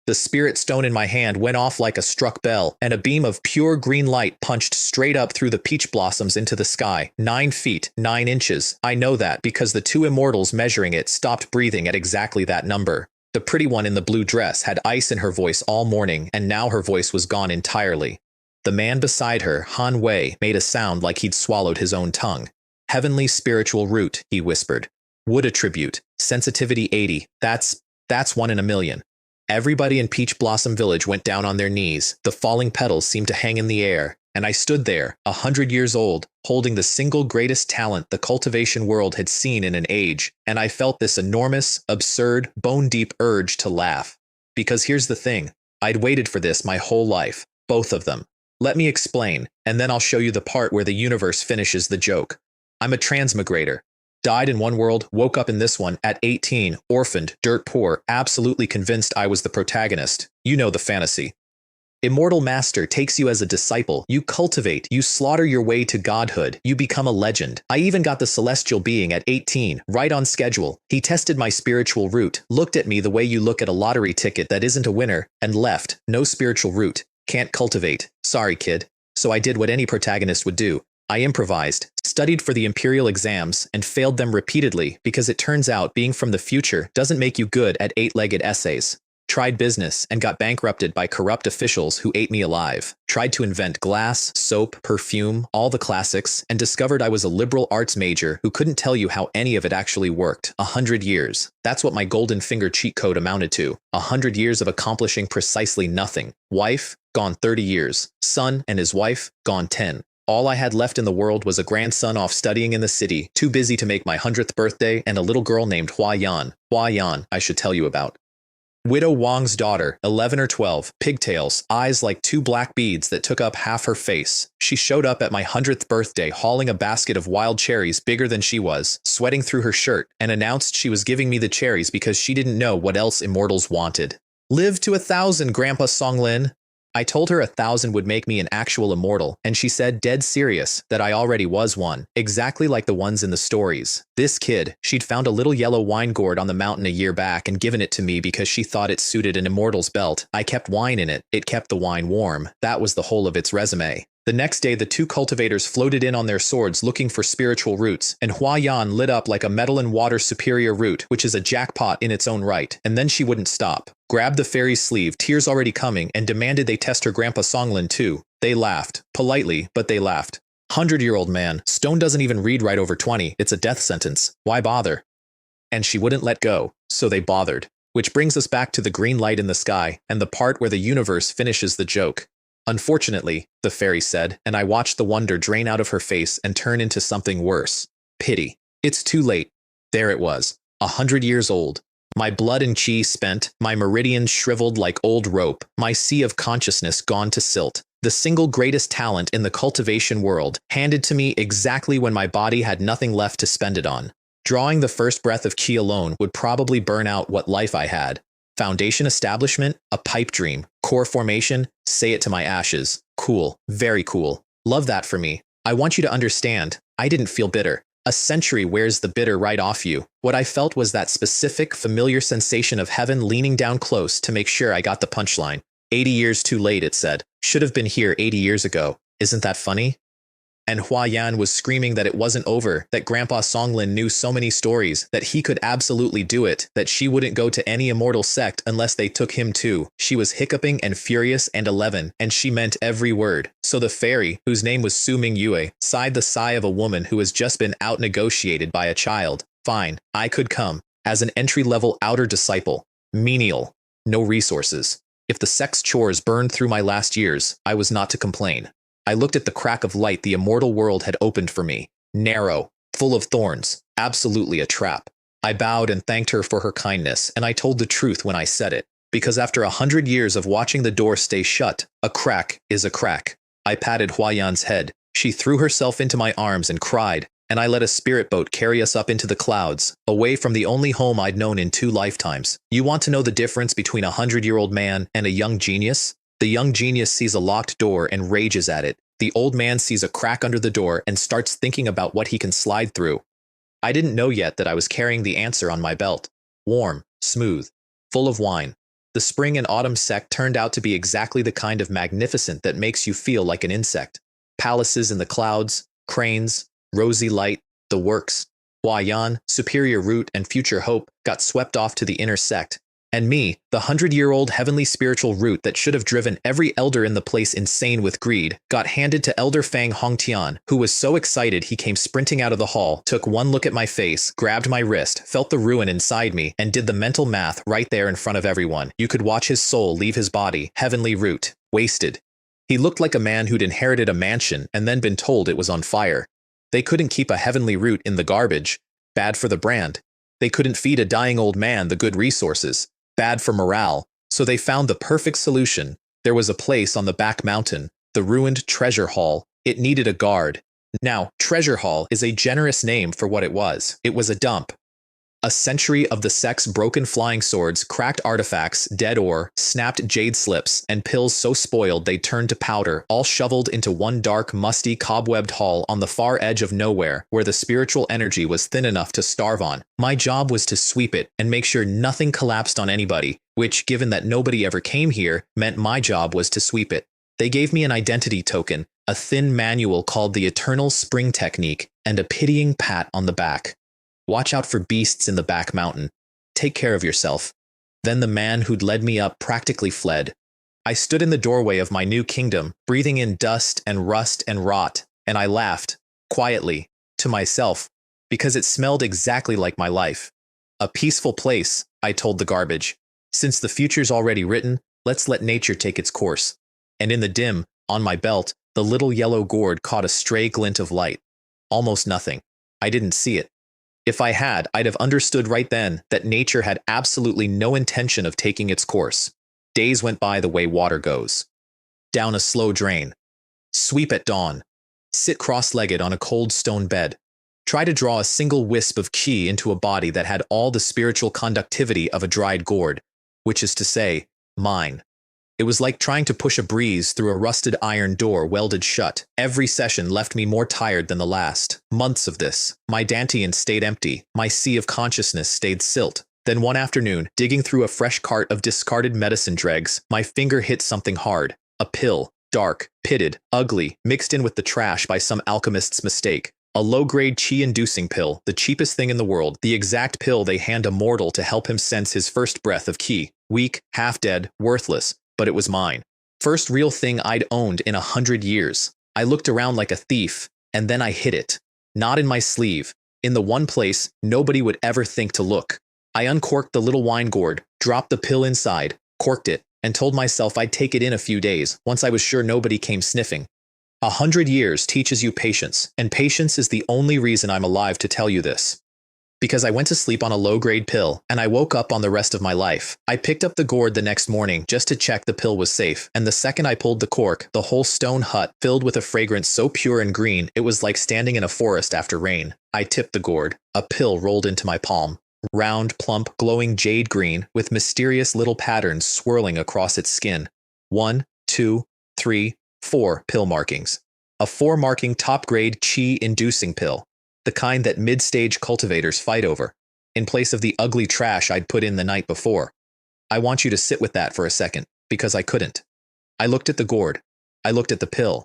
The spirit stone in my hand went off like a struck bell, and a beam of pure green light punched straight up through the peach blossoms into the sky. 9 feet, 9 inches. I know that because the 2 immortals measuring it stopped breathing at exactly that number. The pretty one in the blue dress had ice in her voice all morning, and now her voice was gone entirely. The man beside her, Han Wei, made a sound like he'd swallowed his own tongue. Heavenly spiritual root, he whispered. Wood attribute, sensitivity 80, that's 1 in a million. Everybody in Peach Blossom Village went down on their knees. The falling petals seemed to hang in the air, and I stood there, 100 years old, holding the single greatest talent the cultivation world had seen in an age, and I felt this enormous, absurd, bone-deep urge to laugh. Because here's the thing, I'd waited for this my whole life, both of them. Let me explain, and then I'll show you the part where the universe finishes the joke. I'm a transmigrator. Died in one world, woke up in this one, at 18, orphaned, dirt poor, absolutely convinced I was the protagonist. You know the fantasy. Immortal Master takes you as a disciple, you cultivate, you slaughter your way to godhood, you become a legend. I even got the celestial being at 18, right on schedule. He tested my spiritual root, looked at me the way you look at a lottery ticket that isn't a winner, and left. No spiritual root. Can't cultivate. Sorry, kid. So I did what any protagonist would do. I improvised, studied for the imperial exams, and failed them repeatedly because it turns out being from the future doesn't make you good at 8-legged essays. Tried business and got bankrupted by corrupt officials who ate me alive. Tried to invent glass, soap, perfume, all the classics, and discovered I was a liberal arts major who couldn't tell you how any of it actually worked. 100 years. That's what my golden finger cheat code amounted to. 100 years of accomplishing precisely nothing. Wife, gone 30 years. Son and his wife, gone 10. All I had left in the world was a grandson off studying in the city, too busy to make my 100th birthday, and a little girl named Hua Yan. Hua Yan, I should tell you about. Widow Wang's daughter, 11 or 12, pigtails, eyes like 2 black beads that took up half her face. She showed up at my 100th birthday hauling a basket of wild cherries bigger than she was, sweating through her shirt, and announced she was giving me the cherries because she didn't know what else immortals wanted. Live to 1,000, Grandpa Songlin. I told her 1,000 would make me an actual immortal, and she said dead serious that I already was one, exactly like the ones in the stories. This kid, she'd found a little yellow wine gourd on the mountain a year back and given it to me because she thought it suited an immortal's belt. I kept wine in it. It kept the wine warm. That was the whole of its resume. The next day, the 2 cultivators floated in on their swords looking for spiritual roots, and Hua Yan lit up like a metal and water superior root, which is a jackpot in its own right, and then she wouldn't stop. Grabbed the fairy's sleeve, tears already coming, and demanded they test her Grandpa Songlin too. They laughed. Politely, but they laughed. 100-year-old man, Stone doesn't even read right over 20, it's a death sentence. Why bother? And she wouldn't let go, so they bothered. Which brings us back to the green light in the sky, and the part where the universe finishes the joke. Unfortunately, the fairy said, and I watched the wonder drain out of her face and turn into something worse. Pity. It's too late. There it was. 100 years old. My blood and chi spent, my meridians shriveled like old rope, my sea of consciousness gone to silt. The single greatest talent in the cultivation world, handed to me exactly when my body had nothing left to spend it on. Drawing the first breath of chi alone would probably burn out what life I had. Foundation establishment, a pipe dream. Core formation, say it to my ashes. Cool, very cool. Love that for me. I want you to understand, I didn't feel bitter. A century wears the bitter right off you. What I felt was that specific, familiar sensation of heaven leaning down close to make sure I got the punchline. 80 years too late, it said. Should have been here 80 years ago. Isn't that funny? And Hua Yan was screaming that it wasn't over, that Grandpa Songlin knew so many stories, that he could absolutely do it, that she wouldn't go to any immortal sect unless they took him too. She was hiccuping and furious and 11, and she meant every word. So the fairy, whose name was Su Ming Yue, sighed the sigh of a woman who has just been out-negotiated by a child. Fine, I could come, as an entry-level outer disciple. Menial. No resources. If the sex chores burned through my last years, I was not to complain. I looked at the crack of light the immortal world had opened for me. Narrow, full of thorns, absolutely a trap. I bowed and thanked her for her kindness, and I told the truth when I said it. Because after 100 years of watching the door stay shut, a crack is a crack. I patted Hua Yan's head. She threw herself into my arms and cried, and I let a spirit boat carry us up into the clouds, away from the only home I'd known in 2 lifetimes. You want to know the difference between a 100-year-old man and a young genius? The young genius sees a locked door and rages at it. The old man sees a crack under the door and starts thinking about what he can slide through. I didn't know yet that I was carrying the answer on my belt. Warm, smooth, full of wine. The spring and autumn sect turned out to be exactly the kind of magnificent that makes you feel like an insect. Palaces in the clouds, cranes, rosy light, the works. Huayan, superior root and future hope, got swept off to the inner sect. And me, the 100-year-old heavenly spiritual root that should have driven every elder in the place insane with greed, got handed to Elder Fang Hongtian, who was so excited he came sprinting out of the hall, took one look at my face, grabbed my wrist, felt the ruin inside me, and did the mental math right there in front of everyone. You could watch his soul leave his body, heavenly root, wasted. He looked like a man who'd inherited a mansion and then been told it was on fire. They couldn't keep a heavenly root in the garbage, bad for the brand. They couldn't feed a dying old man the good resources, bad for morale, so they found the perfect solution. There was a place on the back mountain, the ruined treasure hall. It needed a guard. Now, treasure hall is a generous name for what it was. It was a dump. A century of the sect's broken flying swords, cracked artifacts, dead ore, snapped jade slips, and pills so spoiled they turned to powder, all shoveled into one dark, musty, cobwebbed hall on the far edge of nowhere, where the spiritual energy was thin enough to starve on. My job was to sweep it and make sure nothing collapsed on anybody, which, given that nobody ever came here, meant my job was to sweep it. They gave me an identity token, a thin manual called the Eternal Spring Technique, and a pitying pat on the back. Watch out for beasts in the back mountain. Take care of yourself. Then the man who'd led me up practically fled. I stood in the doorway of my new kingdom, breathing in dust and rust and rot, and I laughed, quietly, to myself, because it smelled exactly like my life. A peaceful place, I told the garbage. Since the future's already written, let's let nature take its course. And in the dim, on my belt, the little yellow gourd caught a stray glint of light. Almost nothing. I didn't see it. If I had, I'd have understood right then that nature had absolutely no intention of taking its course. Days went by the way water goes. Down a slow drain. Sweep at dawn. Sit cross-legged on a cold stone bed. Try to draw a single wisp of qi into a body that had all the spiritual conductivity of a dried gourd, which is to say, mine. It was like trying to push a breeze through a rusted iron door welded shut. Every session left me more tired than the last. Months of this. My dantian stayed empty. My sea of consciousness stayed silt. Then one afternoon, digging through a fresh cart of discarded medicine dregs, my finger hit something hard. A pill. Dark, pitted, ugly, mixed in with the trash by some alchemist's mistake. A low-grade qi-inducing pill, the cheapest thing in the world, the exact pill they hand a mortal to help him sense his first breath of qi. Weak, half-dead, worthless. But it was mine. First real thing I'd owned in 100 years. I looked around like a thief, and then I hid it. Not in my sleeve. In the one place nobody would ever think to look. I uncorked the little wine gourd, dropped the pill inside, corked it, and told myself I'd take it in a few days, once I was sure nobody came sniffing. 100 years teaches you patience, and patience is the only reason I'm alive to tell you this. Because I went to sleep on a low-grade pill, and I woke up on the rest of my life. I picked up the gourd the next morning just to check the pill was safe, and the second I pulled the cork, the whole stone hut filled with a fragrance so pure and green it was like standing in a forest after rain. I tipped the gourd. A pill rolled into my palm. Round, plump, glowing jade green, with mysterious little patterns swirling across its skin. 1, 2, 3, 4 pill markings. A 4-marking top-grade qi-inducing pill. The kind that mid-stage cultivators fight over, in place of the ugly trash I'd put in the night before. I want you to sit with that for a second, because I couldn't. I looked at the gourd. I looked at the pill.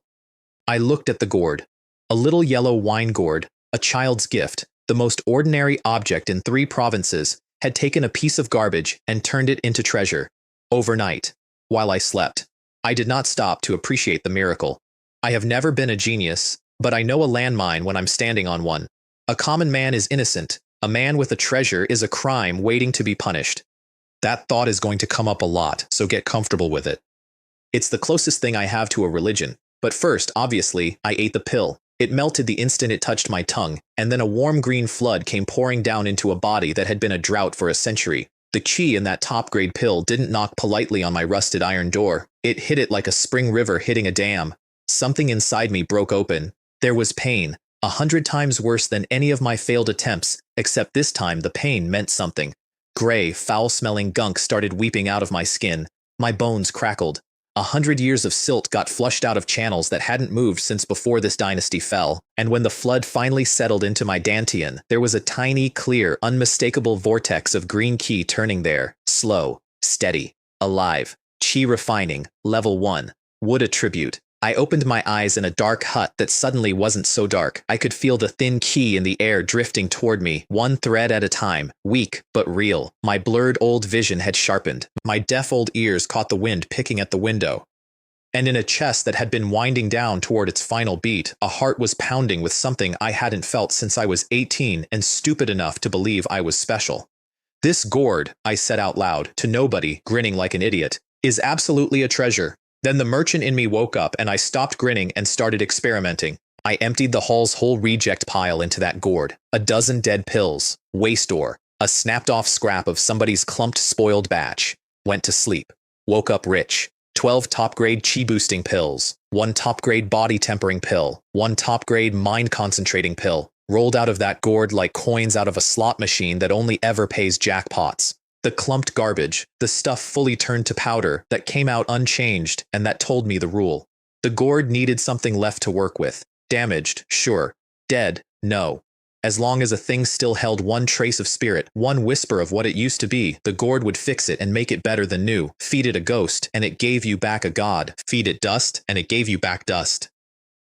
I looked at the gourd. A little yellow wine gourd, a child's gift, the most ordinary object in 3 provinces, had taken a piece of garbage and turned it into treasure. Overnight, while I slept. I did not stop to appreciate the miracle. I have never been a genius, but I know a landmine when I'm standing on one. A common man is innocent. A man with a treasure is a crime waiting to be punished. That thought is going to come up a lot, so get comfortable with it. It's the closest thing I have to a religion. But first, obviously, I ate the pill. It melted the instant it touched my tongue, and then a warm green flood came pouring down into a body that had been a drought for a century. The qi in that top-grade pill didn't knock politely on my rusted iron door. It hit it like a spring river hitting a dam. Something inside me broke open. There was pain, 100 times worse than any of my failed attempts, except this time the pain meant something. Gray, foul-smelling gunk started weeping out of my skin. My bones crackled. 100 years of silt got flushed out of channels that hadn't moved since before this dynasty fell, and when the flood finally settled into my dantian, there was a tiny, clear, unmistakable vortex of green qi turning there, slow, steady. alive. Chi refining, level 1. Wood attribute. I opened my eyes in a dark hut that suddenly wasn't so dark. I could feel the thin qi in the air drifting toward me, one thread at a time, weak but real. My blurred old vision had sharpened. My deaf old ears caught the wind picking at the window. And in a chest that had been winding down toward its final beat, a heart was pounding with something I hadn't felt since I was 18 and stupid enough to believe I was special. This gourd, I said out loud, to nobody, grinning like an idiot, is absolutely a treasure. Then the merchant in me woke up and I stopped grinning and started experimenting. I emptied the hall's whole reject pile into that gourd. A dozen dead pills, waste ore, a snapped-off scrap of somebody's clumped spoiled batch. Went to sleep. Woke up rich. 12 top-grade chi-boosting pills, 1 top-grade body-tempering pill, 1 top-grade mind-concentrating pill, rolled out of that gourd like coins out of a slot machine that only ever pays jackpots. The clumped garbage, the stuff fully turned to powder that came out unchanged and that told me the rule. The gourd needed something left to work with. Damaged, sure. Dead, no. As long as a thing still held one trace of spirit, one whisper of what it used to be, the gourd would fix it and make it better than new. Feed it a ghost, and it gave you back a god. Feed it dust, and it gave you back dust.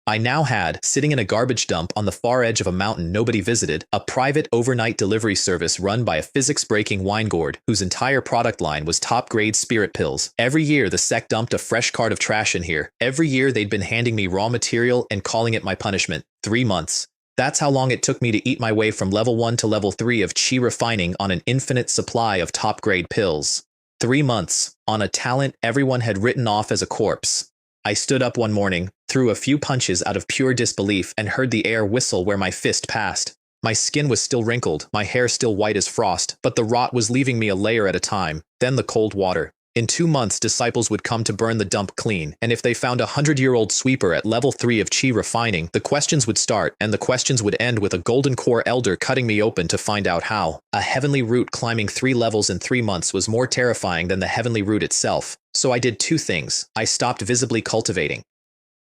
I now had, sitting in a garbage dump on the far edge of a mountain nobody visited, a private overnight delivery service run by a physics-breaking wine gourd whose entire product line was top-grade spirit pills. Every year the sect dumped a fresh cart of trash in here. Every year they'd been handing me raw material and calling it my punishment. 3 months. That's how long it took me to eat my way from level 1 to level 3 of chi refining on an infinite supply of top-grade pills. 3 months, on a talent everyone had written off as a corpse. I stood up one morning, threw a few punches out of pure disbelief and heard the air whistle where my fist passed. My skin was still wrinkled, my hair still white as frost, but the rot was leaving me a layer at a time, then the cold water. In 2 months, disciples would come to burn the dump clean, and if they found a 100-year-old sweeper at level 3 of chi refining, the questions would start, and the questions would end with a golden core elder cutting me open to find out how. A heavenly root climbing 3 levels in 3 months was more terrifying than the heavenly root itself. So I did 2 things. I stopped visibly cultivating.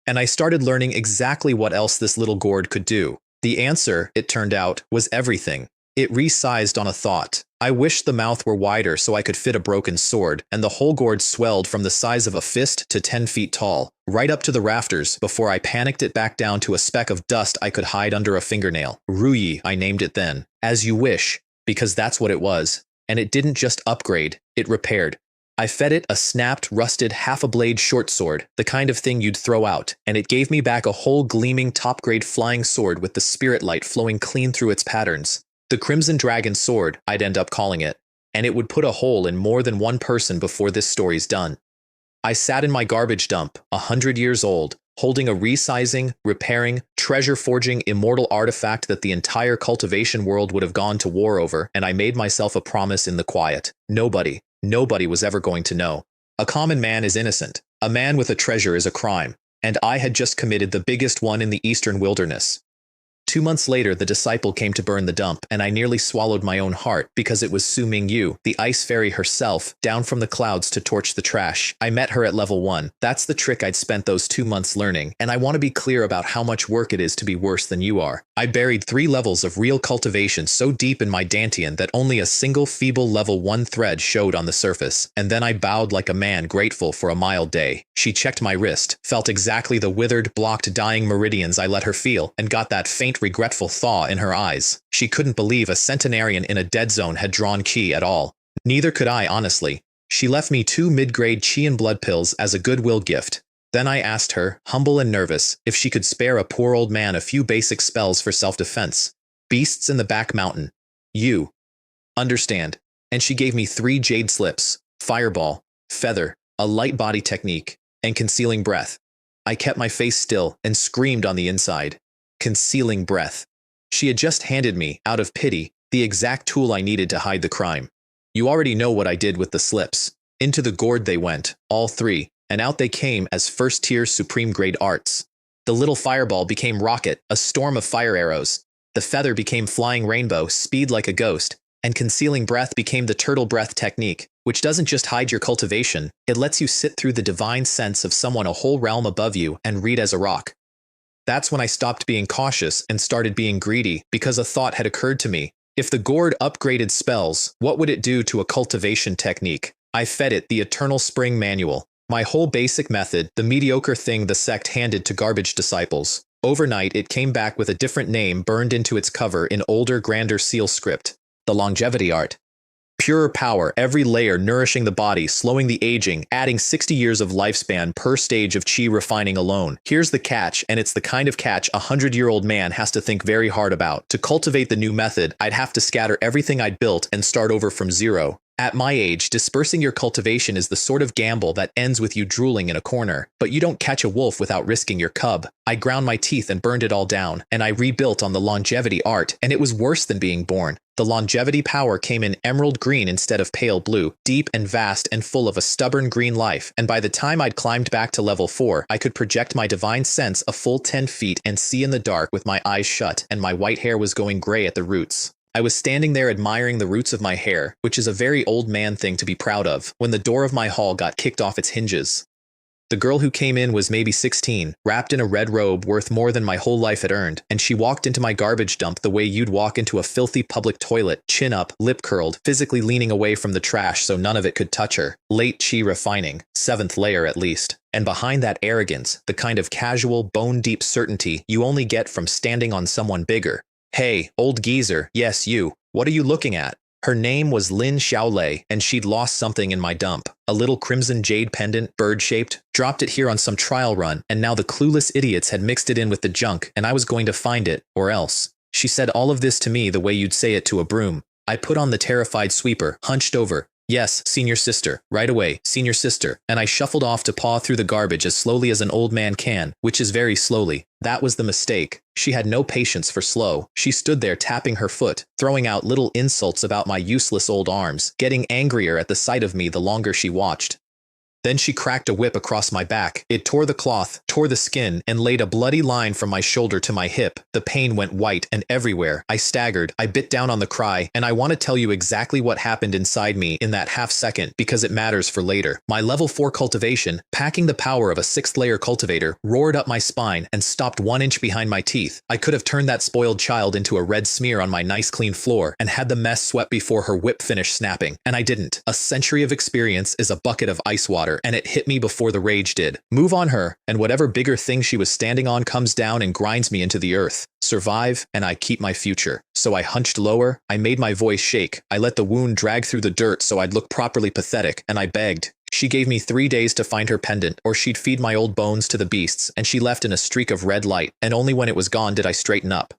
And I started learning exactly what else this little gourd could do. The answer, it turned out, was everything. It resized on a thought. I wished the mouth were wider so I could fit a broken sword, and the whole gourd swelled from the size of a fist to 10 feet tall, right up to the rafters, before I panicked it back down to a speck of dust I could hide under a fingernail. Ruyi, I named it then. As you wish, because that's what it was. And it didn't just upgrade, it repaired. I fed it a snapped, rusted, half-a-blade short sword, the kind of thing you'd throw out, and it gave me back a whole gleaming top-grade flying sword with the spirit light flowing clean through its patterns. The Crimson Dragon Sword, I'd end up calling it, and it would put a hole in more than one person before this story's done. I sat in my garbage dump, 100 years old, holding a resizing, repairing, treasure-forging immortal artifact that the entire cultivation world would have gone to war over, and I made myself a promise in the quiet. Nobody was ever going to know. A common man is innocent. A man with a treasure is a crime. And I had just committed the biggest one in the eastern wilderness. 2 months later, the disciple came to burn the dump, and I nearly swallowed my own heart because it was Su Mingyu, the ice fairy herself, down from the clouds to torch the trash. I met her at level 1. That's the trick I'd spent those 2 months learning, and I want to be clear about how much work it is to be worse than you are. I buried 3 levels of real cultivation so deep in my dantian that only a single feeble level 1 thread showed on the surface, and then I bowed like a man grateful for a mild day. She checked my wrist, felt exactly the withered, blocked, dying meridians I let her feel, and got that faint regretful thaw in her eyes. She couldn't believe a centenarian in a dead zone had drawn qi at all. Neither could I, honestly. She left me 2 mid-grade qi and blood pills as a goodwill gift. Then I asked her, humble and nervous, if she could spare a poor old man a few basic spells for self-defense. Beasts in the back mountain. You. Understand. And she gave me 3 jade slips, fireball, feather, a light body technique, and concealing breath. I kept my face still and screamed on the inside. Concealing breath. She had just handed me, out of pity, the exact tool I needed to hide the crime. You already know what I did with the slips. Into the gourd they went, all 3, and out they came as first-tier supreme-grade arts. The little fireball became rocket, a storm of fire arrows. The feather became flying rainbow, speed like a ghost, and concealing breath became the turtle breath technique, which doesn't just hide your cultivation, it lets you sit through the divine sense of someone a whole realm above you and read as a rock. That's when I stopped being cautious and started being greedy, because a thought had occurred to me. If the gourd upgraded spells, what would it do to a cultivation technique? I fed it the Eternal Spring Manual. My whole basic method, the mediocre thing the sect handed to garbage disciples. Overnight, it came back with a different name burned into its cover in older, grander seal script. The longevity art. Pure power, every layer nourishing the body, slowing the aging, adding 60 years of lifespan per stage of chi refining alone. Here's the catch, and it's the kind of catch a 100-year-old man has to think very hard about. To cultivate the new method, I'd have to scatter everything I'd built and start over from zero. At my age, dispersing your cultivation is the sort of gamble that ends with you drooling in a corner. But you don't catch a wolf without risking your cub. I ground my teeth and burned it all down, and I rebuilt on the longevity art, and it was worse than being born. The longevity power came in emerald green instead of pale blue, deep and vast and full of a stubborn green life, and by the time I'd climbed back to level 4, I could project my divine sense a full 10 feet and see in the dark with my eyes shut, and my white hair was going gray at the roots. I was standing there admiring the roots of my hair, which is a very old man thing to be proud of, when the door of my hall got kicked off its hinges. The girl who came in was maybe 16, wrapped in a red robe worth more than my whole life had earned, and she walked into my garbage dump the way you'd walk into a filthy public toilet, chin up, lip curled, physically leaning away from the trash so none of it could touch her. Late chi refining, 7th layer at least. And behind that arrogance, the kind of casual, bone-deep certainty you only get from standing on someone bigger. Hey, old geezer, yes you, what are you looking at? Her name was Lin Xiaolei, and she'd lost something in my dump. A little crimson jade pendant, bird-shaped, dropped it here on some trial run, and now the clueless idiots had mixed it in with the junk, and I was going to find it, or else. She said all of this to me the way you'd say it to a broom. I put on the terrified sweeper, hunched over. Yes, senior sister, right away, senior sister, and I shuffled off to paw through the garbage as slowly as an old man can, which is very slowly. That was the mistake. She had no patience for slow. She stood there tapping her foot, throwing out little insults about my useless old arms, getting angrier at the sight of me the longer she watched. Then she cracked a whip across my back. It tore the cloth, tore the skin, and laid a bloody line from my shoulder to my hip. The pain went white and everywhere. I staggered. I bit down on the cry, and I want to tell you exactly what happened inside me in that half second because it matters for later. My level 4 cultivation, packing the power of a 6th layer cultivator, roared up my spine and stopped 1 inch behind my teeth. I could have turned that spoiled child into a red smear on my nice clean floor and had the mess swept before her whip finished snapping, and I didn't. A century of experience is a bucket of ice water, and it hit me before the rage did. Move on her, and whatever bigger thing she was standing on comes down and grinds me into the earth. Survive, and I keep my future. So I hunched lower, I made my voice shake, I let the wound drag through the dirt so I'd look properly pathetic, and I begged. She gave me 3 days to find her pendant, or she'd feed my old bones to the beasts, and she left in a streak of red light, and only when it was gone did I straighten up.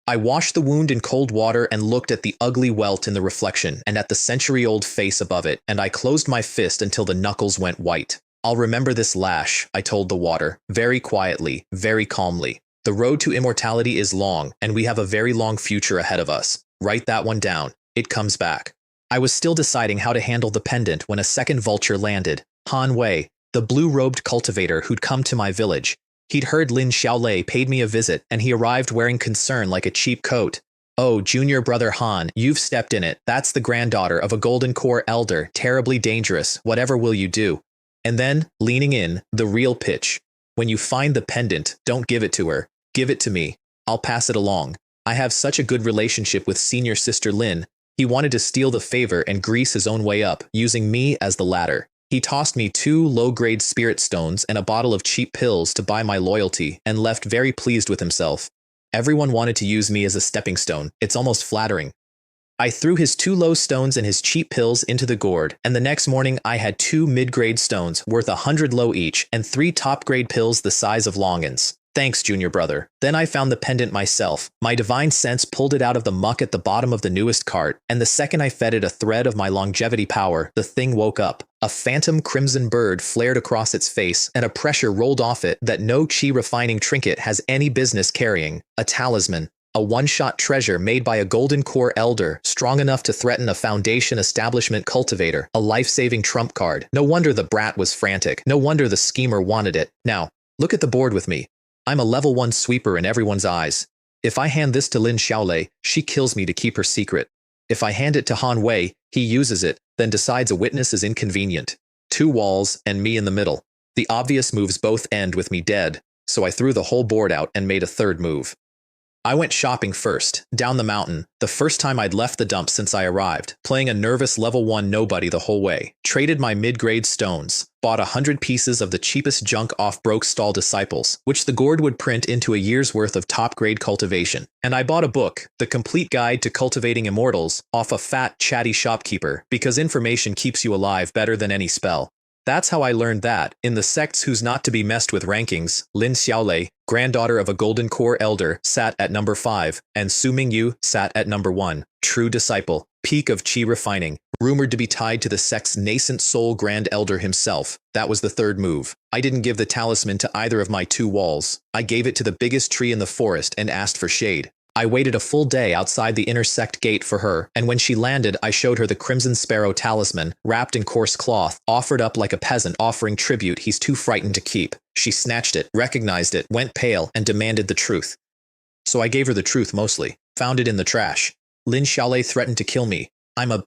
I washed the wound in cold water and looked at the ugly welt in the reflection and at the century-old face above it, and I closed my fist until the knuckles went white. I'll remember this lash, I told the water, very quietly, very calmly. The road to immortality is long, and we have a very long future ahead of us. Write that one down. It comes back. I was still deciding how to handle the pendant when a second vulture landed. Han Wei, the blue-robed cultivator who'd come to my village. He'd heard Lin Xiaolei paid me a visit, and he arrived wearing concern like a cheap coat. Oh, junior brother Han, you've stepped in it. That's the granddaughter of a golden core elder, terribly dangerous. Whatever will you do? And then, leaning in, the real pitch. When you find the pendant, don't give it to her. Give it to me. I'll pass it along. I have such a good relationship with senior sister Lin. He wanted to steal the favor and grease his own way up, using me as the ladder. He tossed me 2 low-grade spirit stones and a bottle of cheap pills to buy my loyalty, and left very pleased with himself. Everyone wanted to use me as a stepping stone. It's almost flattering. I threw his 2 low stones and his cheap pills into the gourd, and the next morning I had 2 mid-grade stones worth 100 low each, and 3 top-grade pills the size of longans. Thanks, junior brother. Then I found the pendant myself. My divine sense pulled it out of the muck at the bottom of the newest cart, and the second I fed it a thread of my longevity power, the thing woke up. A phantom crimson bird flared across its face, and a pressure rolled off it that no chi-refining trinket has any business carrying. A talisman. A one-shot treasure made by a golden core elder, strong enough to threaten a foundation establishment cultivator. A life-saving trump card. No wonder the brat was frantic. No wonder the schemer wanted it. Now, look at the board with me. I'm a level 1 sweeper in everyone's eyes. If I hand this to Lin Xiaolei, she kills me to keep her secret. If I hand it to Han Wei, he uses it, then decides a witness is inconvenient. 2 walls, and me in the middle. The obvious moves both end with me dead, so I threw the whole board out and made a third move. I went shopping first, down the mountain, the first time I'd left the dump since I arrived, playing a nervous level 1 nobody the whole way. Traded my mid-grade stones, bought 100 pieces of the cheapest junk off broke stall disciples, which the Gourd would print into a year's worth of top-grade cultivation. And I bought a book, The Complete Guide to Cultivating Immortals, off a fat, chatty shopkeeper, because information keeps you alive better than any spell. That's how I learned that, in the sects who's not to be messed with rankings, Lin Xiaolei, granddaughter of a Golden Core elder, sat at number 5, and Su Mingyu sat at number 1, true disciple, peak of qi refining, rumored to be tied to the sect's nascent soul grand elder himself. That was the third move. I didn't give the talisman to either of my 2 walls. I gave it to the biggest tree in the forest and asked for shade. I waited a full day outside the intersect gate for her, and when she landed I showed her the Crimson Sparrow talisman, wrapped in coarse cloth, offered up like a peasant offering tribute he's too frightened to keep. She snatched it, recognized it, went pale, and demanded the truth. So I gave her the truth mostly. Found it in the trash. Lin Xiaolei threatened to kill me. I'm a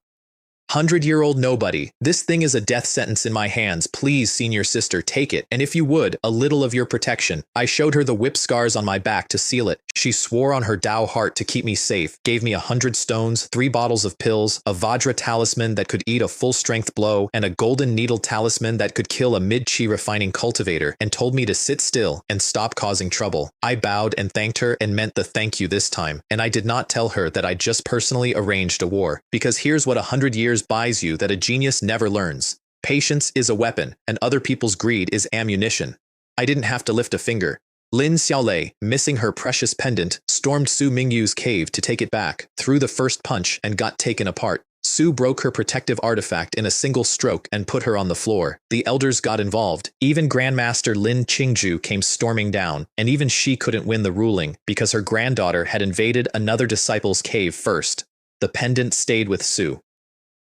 100-year-old nobody. This thing is a death sentence in my hands. Please, senior sister, take it, and if you would, a little of your protection. I showed her the whip scars on my back to seal it. She swore on her Dao heart to keep me safe, gave me 100 stones, 3 bottles of pills, a Vajra talisman that could eat a full-strength blow, and a golden needle talisman that could kill a mid-chi refining cultivator, and told me to sit still and stop causing trouble. I bowed and thanked her and meant the thank you this time, and I did not tell her that I just personally arranged a war, because here's what 100 years buys you that a genius never learns. Patience is a weapon, and other people's greed is ammunition. I didn't have to lift a finger. Lin Xiaolei, missing her precious pendant, stormed Su Mingyu's cave to take it back, threw the first punch, and got taken apart. Su broke her protective artifact in a single stroke and put her on the floor. The elders got involved. Even Grandmaster Lin Qingju came storming down, and even she couldn't win the ruling because her granddaughter had invaded another disciple's cave first. The pendant stayed with Su.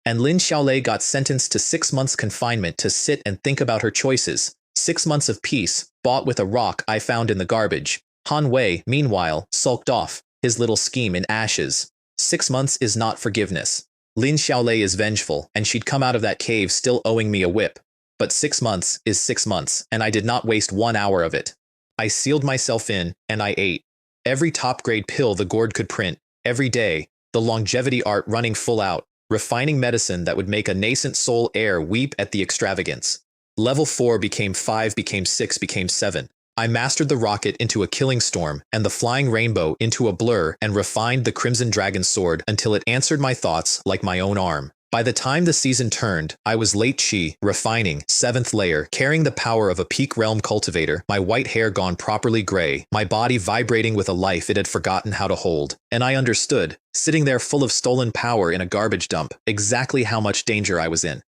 And Lin Xiaolei got sentenced to 6 months confinement to sit and think about her choices. 6 months of peace, bought with a rock I found in the garbage. Han Wei, meanwhile, sulked off, his little scheme in ashes. 6 months is not forgiveness. Lin Xiaolei is vengeful, and she'd come out of that cave still owing me a whip. But 6 months is 6 months, and I did not waste 1 hour of it. I sealed myself in, and I ate. Every top-grade pill the Gourd could print, every day, the longevity art running full out. Refining medicine that would make a nascent soul heir weep at the extravagance. Level 4 became 5, became 6, became 7. I mastered the rocket into a killing storm, and the flying rainbow into a blur, and refined the Crimson Dragon sword until it answered my thoughts like my own arm. By the time the season turned, I was late chi, refining, 7th layer, carrying the power of a peak realm cultivator, my white hair gone properly gray, my body vibrating with a life it had forgotten how to hold. And I understood, sitting there full of stolen power in a garbage dump, exactly how much danger I was in.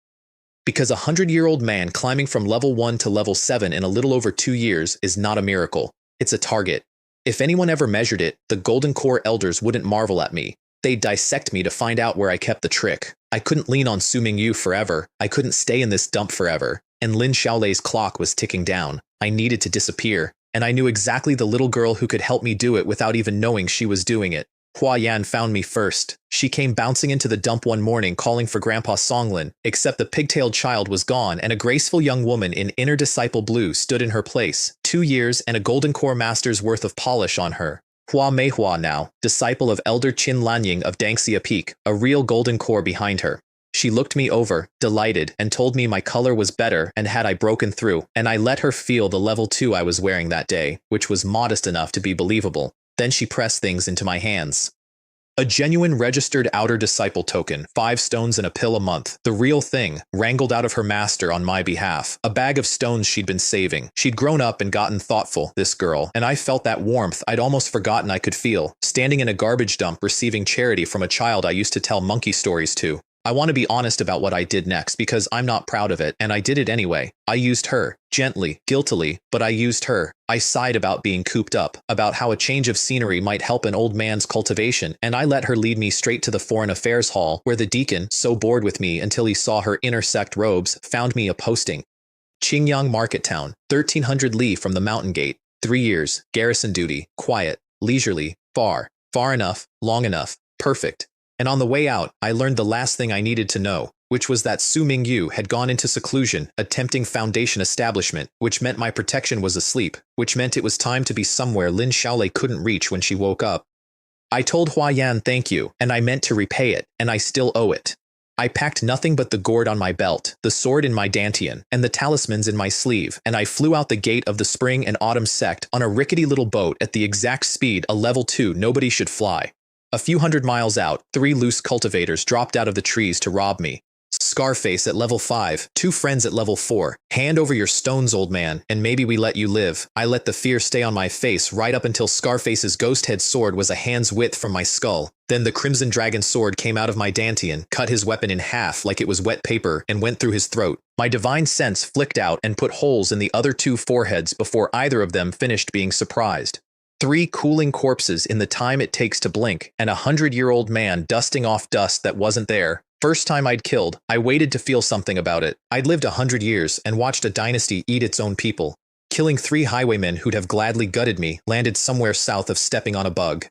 Because a 100-year-old man climbing from level 1 to level 7 in a little over 2 years is not a miracle. It's a target. If anyone ever measured it, the Golden Core elders wouldn't marvel at me. They'd dissect me to find out where I kept the trick. I couldn't lean on Su Mingyu forever. I couldn't stay in this dump forever. And Lin Xiaolei's clock was ticking down. I needed to disappear. And I knew exactly the little girl who could help me do it without even knowing she was doing it. Hua Yan found me first. She came bouncing into the dump one morning calling for Grandpa Songlin, except the pigtailed child was gone and a graceful young woman in inner disciple blue stood in her place, 2 years and a Golden Core master's worth of polish on her. Hua Meihua now, disciple of Elder Qin Lanying of Dangxia Peak, a real Golden Core behind her. She looked me over, delighted, and told me my color was better and had I broken through, and I let her feel the level 2 I was wearing that day, which was modest enough to be believable. Then she pressed things into my hands. A genuine registered outer disciple token, 5 stones and a pill a month. The real thing, wrangled out of her master on my behalf. A bag of stones she'd been saving. She'd grown up and gotten thoughtful, this girl, and I felt that warmth I'd almost forgotten I could feel, standing in a garbage dump receiving charity from a child I used to tell monkey stories to. I want to be honest about what I did next because I'm not proud of it, and I did it anyway. I used her. Gently, guiltily, but I used her. I sighed about being cooped up, about how a change of scenery might help an old man's cultivation, and I let her lead me straight to the Foreign Affairs Hall, where the deacon, so bored with me until he saw her intersect robes, found me a posting. Qingyang Market Town, 1300 li from the mountain gate. 3 years, garrison duty, quiet, leisurely, far enough, long enough, perfect. And on the way out, I learned the last thing I needed to know, which was that Su Mingyu had gone into seclusion, attempting foundation establishment, which meant my protection was asleep, which meant it was time to be somewhere Lin Xiaolei couldn't reach when she woke up. I told Hua Yan thank you, and I meant to repay it, and I still owe it. I packed nothing but the gourd on my belt, the sword in my dantian, and the talismans in my sleeve, and I flew out the gate of the spring and autumn sect on a rickety little boat at the exact speed a level 2 nobody should fly. A few hundred miles out, 3 loose cultivators dropped out of the trees to rob me. Scarface at level 5, 2 friends at level 4. Hand over your stones, old man, and maybe we let you live. I let the fear stay on my face right up until Scarface's ghost head sword was a hand's width from my skull. Then the Crimson Dragon sword came out of my dantian, cut his weapon in half like it was wet paper, and went through his throat. My divine sense flicked out and put holes in the other 2 foreheads before either of them finished being surprised. 3 cooling corpses in the time it takes to blink, and a 100-year-old man dusting off dust that wasn't there. First time I'd killed, I waited to feel something about it. I'd lived 100 years and watched a dynasty eat its own people. Killing 3 highwaymen who'd have gladly gutted me landed somewhere south of stepping on a bug.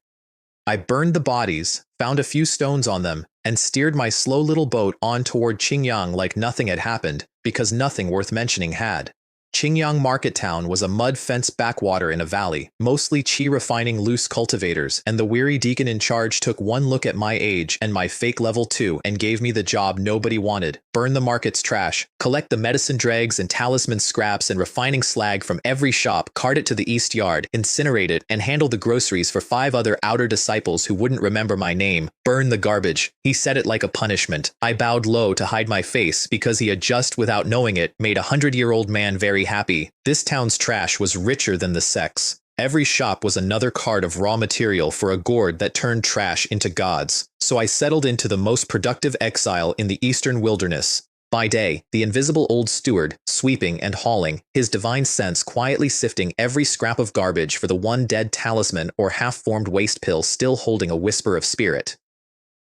I burned the bodies, found a few stones on them, and steered my slow little boat on toward Qingyang like nothing had happened, because nothing worth mentioning had. Qingyang Market Town was a mud fence backwater in a valley, mostly chi refining loose cultivators, and the weary deacon in charge took one look at my age and my fake level 2 and gave me the job nobody wanted. Burn the market's trash, collect the medicine dregs and talisman scraps and refining slag from every shop, cart it to the east yard, incinerate it, and handle the groceries for 5 other outer disciples who wouldn't remember my name. Burn the garbage. He said it like a punishment. I bowed low to hide my face because he had just, without knowing it, made a 100-year-old man very happy. This town's trash was richer than the sex. Every shop was another cart of raw material for a gourd that turned trash into gods. So I settled into the most productive exile in the eastern wilderness. By day, the invisible old steward, sweeping and hauling, his divine sense quietly sifting every scrap of garbage for the one dead talisman or half-formed waste pill still holding a whisper of spirit.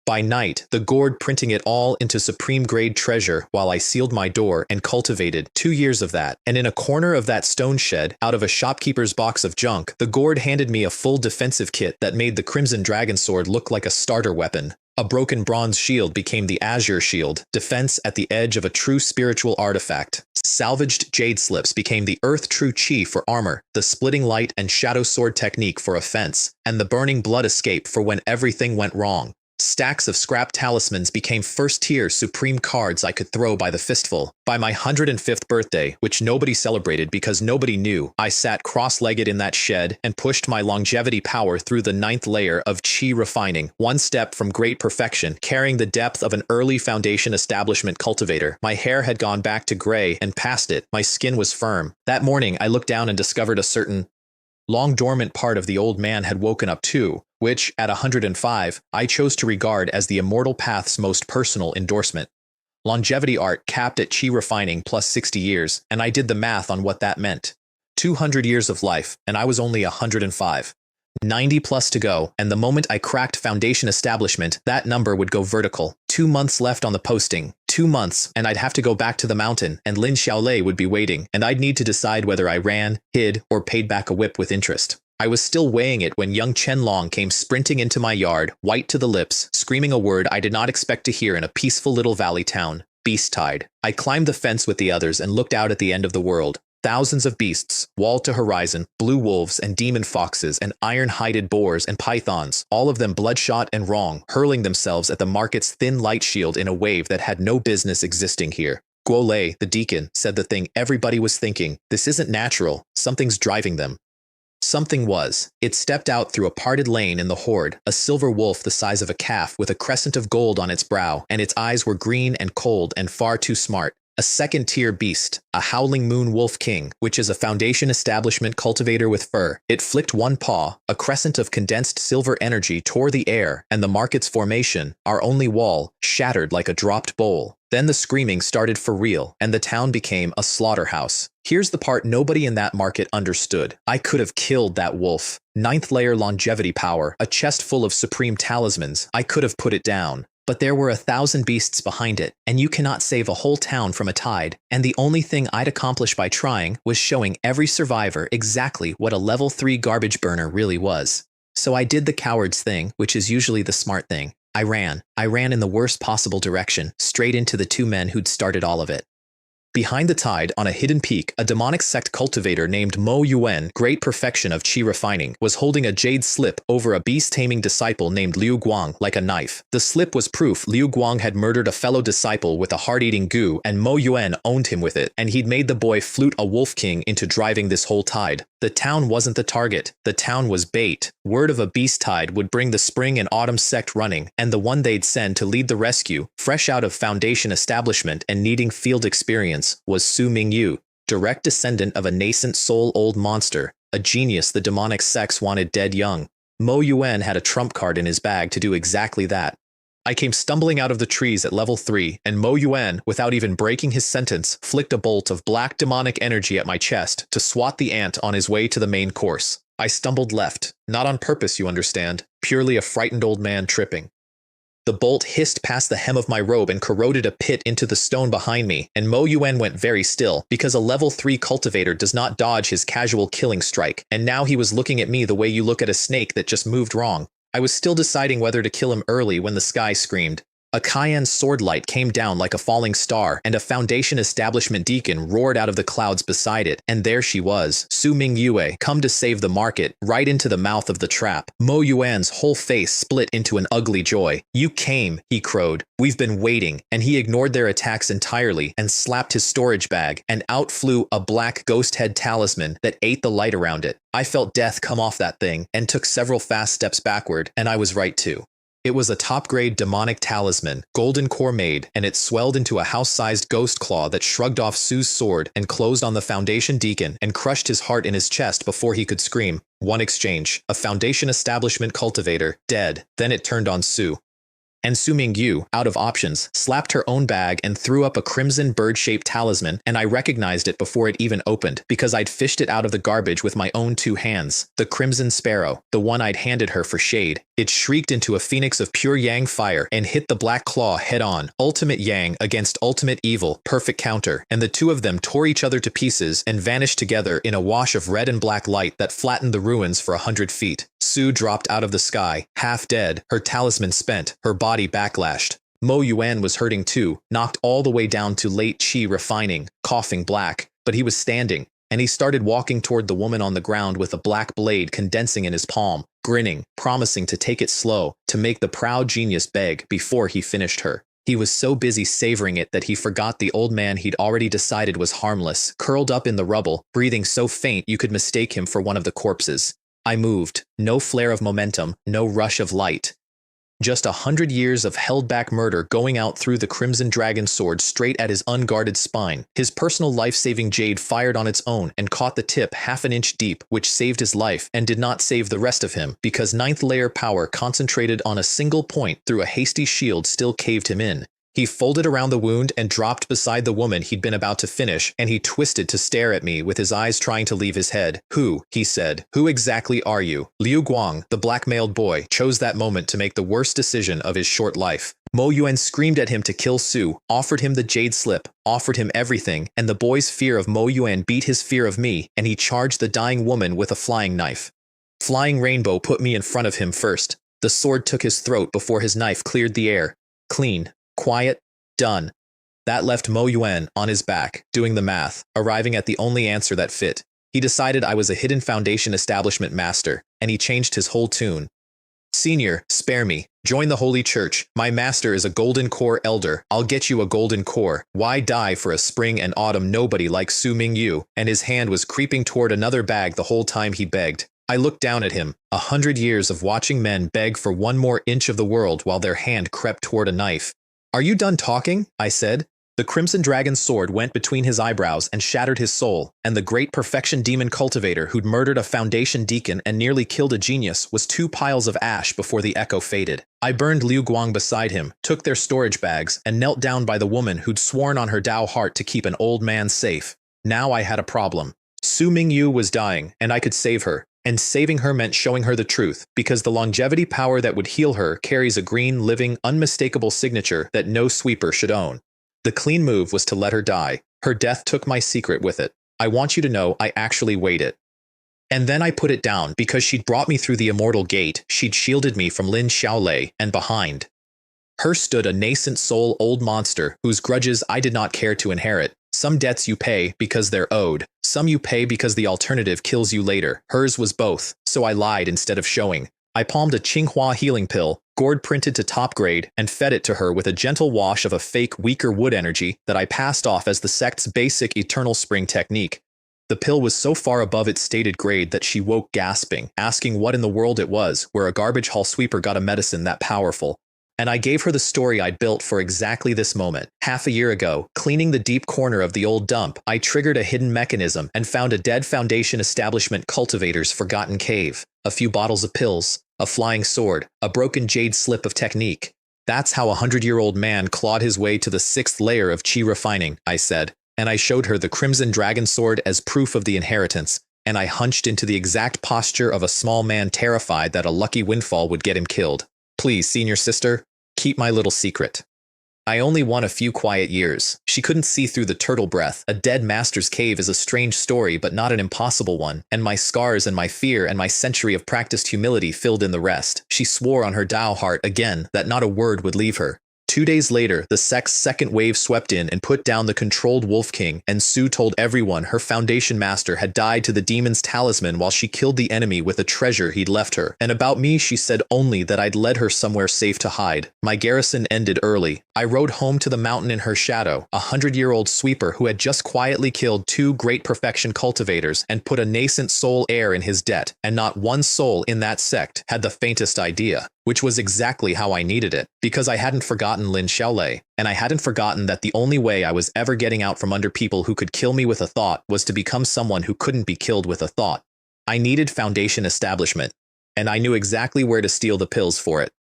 By night, the gourd printing it all into supreme-grade treasure while I sealed my door and cultivated 2 years of that. And in a corner of that stone shed, out of a shopkeeper's box of junk, the gourd handed me a full defensive kit that made the Crimson Dragon sword look like a starter weapon. A broken bronze shield became the Azure shield, defense at the edge of a true spiritual artifact. Salvaged jade slips became the earth true chi for armor, the splitting light and shadow sword technique for offense, and the burning blood escape for when everything went wrong. Stacks of scrap talismans became first-tier supreme cards I could throw by the fistful. By my 105th birthday, which nobody celebrated because nobody knew, I sat cross-legged in that shed and pushed my longevity power through the 9th layer of chi refining, one step from great perfection, carrying the depth of an early foundation establishment cultivator. My hair had gone back to gray and past it. My skin was firm. That morning, I looked down and discovered a certain long-dormant part of the old man had woken up too, which, at 105, I chose to regard as the immortal path's most personal endorsement. Longevity art capped at chi refining plus 60 years, and I did the math on what that meant. 200 years of life, and I was only 105. 90 plus to go, and the moment I cracked foundation establishment, that number would go vertical. 2 months left on the posting. 2 months, and I'd have to go back to the mountain, and Lin Xiaolei would be waiting, and I'd need to decide whether I ran, hid, or paid back a whip with interest. I was still weighing it when young Chen Long came sprinting into my yard, white to the lips, screaming a word I did not expect to hear in a peaceful little valley town: beast-tide. I climbed the fence with the others and looked out at the end of the world. Thousands of beasts, wall to horizon, blue wolves and demon foxes and iron-hided boars and pythons, all of them bloodshot and wrong, hurling themselves at the market's thin light shield in a wave that had no business existing here. Guo Lei, the deacon, said the thing everybody was thinking: this isn't natural, something's driving them. Something was. It stepped out through a parted lane in the horde, a silver wolf the size of a calf with a crescent of gold on its brow, and its eyes were green and cold and far too smart. A second-tier beast, a howling moon wolf king, which is a foundation establishment cultivator with fur. It flicked one paw, a crescent of condensed silver energy tore the air, and the market's formation, our only wall, shattered like a dropped bowl. Then the screaming started for real, and the town became a slaughterhouse. Here's the part nobody in that market understood. I could have killed that wolf. 9th layer longevity power, a chest full of supreme talismans. I could have put it down. But there were 1,000 beasts behind it, and you cannot save a whole town from a tide, and the only thing I'd accomplish by trying was showing every survivor exactly what a level 3 garbage burner really was. So I did the coward's thing, which is usually the smart thing. I ran in the worst possible direction, straight into the 2 men who'd started all of it. Behind the tide, on a hidden peak, a demonic sect cultivator named Mo Yuan, great perfection of chi refining, was holding a jade slip over a beast-taming disciple named Liu Guang like a knife. The slip was proof Liu Guang had murdered a fellow disciple with a heart-eating goo, and Mo Yuan owned him with it, and he'd made the boy flute a wolf king into driving this whole tide. The town wasn't the target. The town was bait. Word of a beast tide would bring the spring and autumn sect running, and the one they'd send to lead the rescue, fresh out of Foundation establishment and needing field experience, was Su Mingyu, direct descendant of a nascent soul old monster, a genius the demonic sects wanted dead young. Mo Yuan had a trump card in his bag to do exactly that. I came stumbling out of the trees at level 3, and Mo Yuan, without even breaking his sentence, flicked a bolt of black demonic energy at my chest to swat the ant on his way to the main course. I stumbled left, not on purpose, you understand, purely a frightened old man tripping. The bolt hissed past the hem of my robe and corroded a pit into the stone behind me, and Mo Yuan went very still, because a level 3 cultivator does not dodge his casual killing strike, and now he was looking at me the way you look at a snake that just moved wrong. I was still deciding whether to kill him early when the sky screamed. A cayenne sword light came down like a falling star, and a Foundation establishment deacon roared out of the clouds beside it, and there she was, Su Mingyue, come to save the market, right into the mouth of the trap. Mo Yuan's whole face split into an ugly joy. "You came," he crowed. "We've been waiting," and he ignored their attacks entirely and slapped his storage bag, and out flew a black ghost head talisman that ate the light around it. I felt death come off that thing, and took several fast steps backward, and I was right too. It was a top-grade demonic talisman, golden core made, and it swelled into a house-sized ghost claw that shrugged off Su's sword and closed on the Foundation deacon and crushed his heart in his chest before he could scream. One exchange, a Foundation establishment cultivator, dead, then it turned on Su. And Su Mingyu, out of options, slapped her own bag and threw up a crimson bird-shaped talisman, and I recognized it before it even opened, because I'd fished it out of the garbage with my own 2 hands. The crimson sparrow, the one I'd handed her for shade. It shrieked into a phoenix of pure yang fire and hit the black claw head-on. Ultimate yang against ultimate evil, perfect counter, and the two of them tore each other to pieces and vanished together in a wash of red and black light that flattened the ruins for 100 feet. Su dropped out of the sky, half dead, her talisman spent, her body backlashed. Mo Yuan was hurting too, knocked all the way down to late chi refining, coughing black, but he was standing, and he started walking toward the woman on the ground with a black blade condensing in his palm, grinning, promising to take it slow, to make the proud genius beg before he finished her. He was so busy savoring it that he forgot the old man he'd already decided was harmless, curled up in the rubble, breathing so faint you could mistake him for one of the corpses. I moved, no flare of momentum, no rush of light. Just 100 years of held-back murder going out through the Crimson Dragon sword straight at his unguarded spine. His personal life-saving jade fired on its own and caught the tip half an inch deep, which saved his life and did not save the rest of him, because 9th layer power concentrated on a single point through a hasty shield still caved him in. He folded around the wound and dropped beside the woman he'd been about to finish, and he twisted to stare at me with his eyes trying to leave his head. "Who?" he said. "Who exactly are you?" Liu Guang, the blackmailed boy, chose that moment to make the worst decision of his short life. Mo Yuan screamed at him to kill Su, offered him the jade slip, offered him everything, and the boy's fear of Mo Yuan beat his fear of me, and he charged the dying woman with a flying knife. Flying Rainbow put me in front of him first. The sword took his throat before his knife cleared the air. Clean. Quiet, done. That left Mo Yuan on his back, doing the math, arriving at the only answer that fit. He decided I was a hidden Foundation establishment master, and he changed his whole tune. "Senior, spare me. Join the Holy Church. My master is a golden core elder. I'll get you a golden core. Why die for a spring and autumn nobody like Su Mingyu?" And his hand was creeping toward another bag the whole time he begged. I looked down at him, 100 years of watching men beg for one more inch of the world while their hand crept toward a knife. "Are you done talking?" I said. The Crimson Dragon's sword went between his eyebrows and shattered his soul, and the great perfection demon cultivator who'd murdered a Foundation deacon and nearly killed a genius was 2 piles of ash before the echo faded. I burned Liu Guang beside him, took their storage bags, and knelt down by the woman who'd sworn on her Dao heart to keep an old man safe. Now I had a problem. Su Mingyu was dying, and I could save her. And saving her meant showing her the truth, because the longevity power that would heal her carries a green, living, unmistakable signature that no sweeper should own. The clean move was to let her die. Her death took my secret with it. I want you to know I actually weighed it. And then I put it down, because she'd brought me through the immortal gate, she'd shielded me from Lin Xiaolei, and behind her stood a nascent soul old monster whose grudges I did not care to inherit. Some debts you pay because they're owed. Some you pay because the alternative kills you later. Hers was both, so I lied instead of showing. I palmed a Qinghua healing pill, Gourd printed to top grade, and fed it to her with a gentle wash of a fake, weaker wood energy that I passed off as the sect's basic eternal spring technique. The pill was so far above its stated grade that she woke gasping, asking what in the world it was, where a garbage haul sweeper got a medicine that powerful. And I gave her the story I'd built for exactly this moment. Half a year ago, cleaning the deep corner of the old dump, I triggered a hidden mechanism and found a dead Foundation establishment cultivator's forgotten cave. A few bottles of pills, a flying sword, a broken jade slip of technique. That's how a 100-year-old man clawed his way to the 6th layer of chi refining, I said. And I showed her the Crimson Dragon Sword as proof of the inheritance. And I hunched into the exact posture of a small man terrified that a lucky windfall would get him killed. Please, senior sister, keep my little secret. I only want a few quiet years. She couldn't see through the turtle breath. A dead master's cave is a strange story, but not an impossible one. And my scars and my fear and my century of practiced humility filled in the rest. She swore on her Dao heart again that not a word would leave her. 2 days later, the sect's second wave swept in and put down the controlled Wolf King, and Sue told everyone her Foundation master had died to the demon's talisman while she killed the enemy with a treasure he'd left her. And about me, she said only that I'd led her somewhere safe to hide. My garrison ended early. I rode home to the mountain in her shadow, a 100-year-old sweeper who had just quietly killed 2 great perfection cultivators and put a nascent soul heir in his debt, and not one soul in that sect had the faintest idea. Which was exactly how I needed it, because I hadn't forgotten Lin Xiaolei, and I hadn't forgotten that the only way I was ever getting out from under people who could kill me with a thought was to become someone who couldn't be killed with a thought. I needed Foundation establishment, and I knew exactly where to steal the pills for it.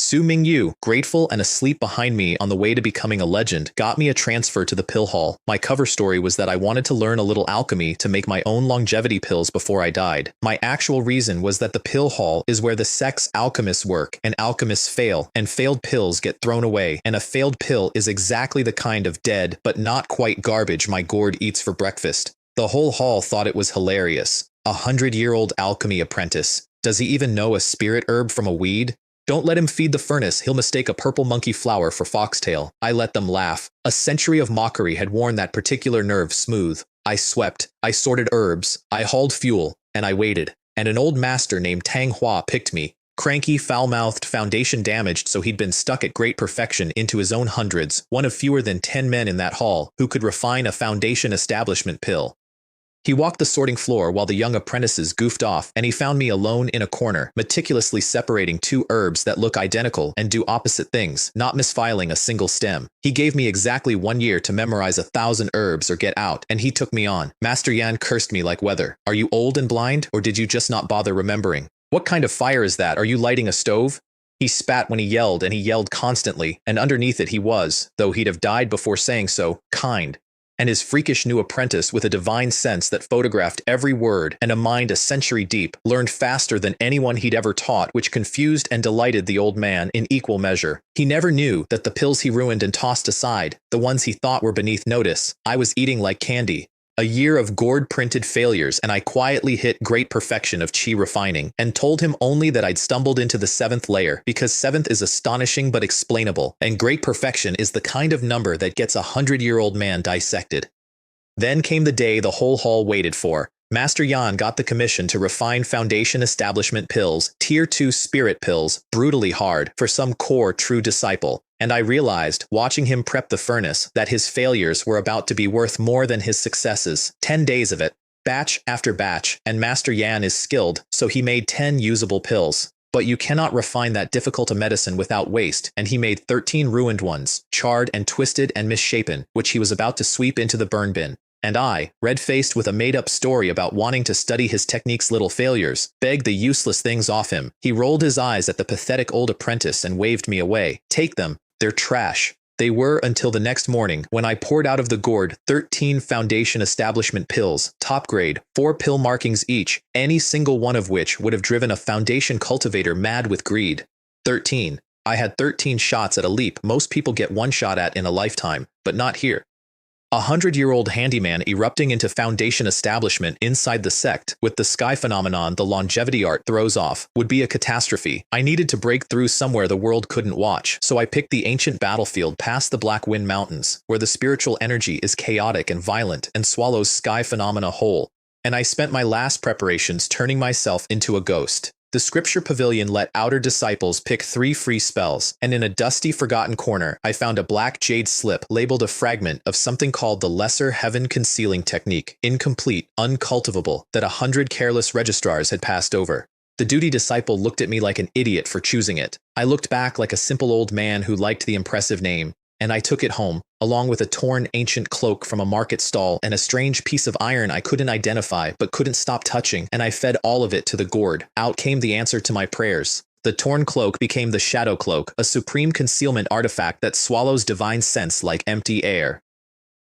Su Mingyu, grateful and asleep behind me on the way to becoming a legend, got me a transfer to the pill hall. My cover story was that I wanted to learn a little alchemy to make my own longevity pills before I died. My actual reason was that the pill hall is where the sect's alchemists work, and alchemists fail, and failed pills get thrown away, and a failed pill is exactly the kind of dead, but not quite garbage my Gourd eats for breakfast. The whole hall thought it was hilarious. A 100-year-old alchemy apprentice. Does he even know a spirit herb from a weed? Don't let him feed the furnace, he'll mistake a purple monkey flower for foxtail. I let them laugh. A century of mockery had worn that particular nerve smooth. I swept, I sorted herbs, I hauled fuel, and I waited. And an old master named Tang Hua picked me. Cranky, foul-mouthed, Foundation damaged so he'd been stuck at great perfection into his own hundreds, one of fewer than 10 men in that hall who could refine a Foundation establishment pill. He walked the sorting floor while the young apprentices goofed off, and he found me alone in a corner, meticulously separating 2 herbs that look identical and do opposite things, not misfiling a single stem. He gave me exactly 1 year to memorize 1,000 herbs or get out, and he took me on. Master Yan cursed me like weather. Are you old and blind, or did you just not bother remembering? What kind of fire is that? Are you lighting a stove? He spat when he yelled, and he yelled constantly, and underneath it he was, though he'd have died before saying so, kind. And his freakish new apprentice, with a divine sense that photographed every word and a mind a century deep, learned faster than anyone he'd ever taught, which confused and delighted the old man in equal measure. He never knew that the pills he ruined and tossed aside, the ones he thought were beneath notice, I was eating like candy. A year of Gourd-printed failures, and I quietly hit great perfection of chi refining, and told him only that I'd stumbled into the 7th layer, because 7th is astonishing but explainable, and great perfection is the kind of number that gets a 100-year-old man dissected. Then came the day the whole hall waited for. Master Yan got the commission to refine Foundation establishment pills, Tier 2 spirit pills, brutally hard, for some core true disciple. And I realized, watching him prep the furnace, that his failures were about to be worth more than his successes. 10 days of it, batch after batch, and Master Yan is skilled, so he made 10 usable pills. But you cannot refine that difficult a medicine without waste, and he made 13 ruined ones, charred and twisted and misshapen, which he was about to sweep into the burn bin. And I, red-faced with a made-up story about wanting to study his technique's little failures, begged the useless things off him. He rolled his eyes at the pathetic old apprentice and waved me away. Take them. They're trash. They were until the next morning, when I poured out of the Gourd 13 Foundation establishment pills, top grade, 4 pill markings each, any single one of which would have driven a Foundation cultivator mad with greed. 13. I had 13 shots at a leap most people get 1 shot at in a lifetime, but not here. 100-year-old handyman erupting into foundation establishment inside the sect with the sky phenomenon the longevity art throws off would be a catastrophe. I needed to break through somewhere the world couldn't watch, so I picked the ancient battlefield past the Black Wind Mountains, where the spiritual energy is chaotic and violent and swallows sky phenomena whole. And I spent my last preparations turning myself into a ghost. The scripture pavilion let outer disciples pick 3 free spells, and in a dusty, forgotten corner, I found a black jade slip labeled a fragment of something called the Lesser Heaven Concealing Technique, incomplete, uncultivable, that 100 careless registrars had passed over. The duty disciple looked at me like an idiot for choosing it. I looked back like a simple old man who liked the impressive name, and I took it home, along with a torn ancient cloak from a market stall and a strange piece of iron I couldn't identify but couldn't stop touching, and I fed all of it to the gourd. Out came the answer to my prayers. The torn cloak became the shadow cloak, a supreme concealment artifact that swallows divine sense like empty air.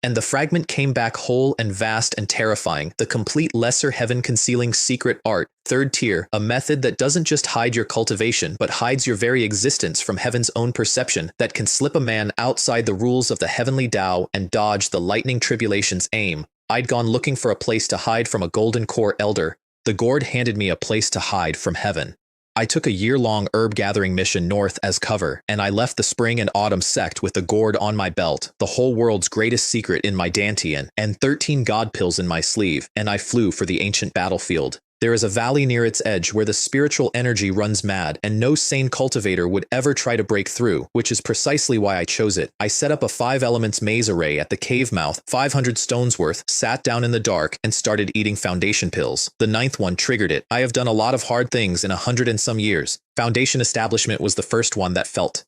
And the fragment came back whole and vast and terrifying, the complete lesser heaven concealing secret art, 3rd tier, a method that doesn't just hide your cultivation but hides your very existence from heaven's own perception, that can slip a man outside the rules of the heavenly Dao and dodge the lightning tribulation's aim. I'd gone looking for a place to hide from a golden core elder. The gourd handed me a place to hide from heaven. I took a year-long herb-gathering mission north as cover, and I left the spring and autumn sect with the gourd on my belt, the whole world's greatest secret in my dantian, and 13 god pills in my sleeve, and I flew for the ancient battlefield. There is a valley near its edge where the spiritual energy runs mad, and no sane cultivator would ever try to break through, which is precisely why I chose it. I set up a 5 elements maze array at the cave mouth, 500 stones worth, sat down in the dark, and started eating foundation pills. The 9th one triggered it. I have done a lot of hard things in 100 and some years. Foundation establishment was the first one that felt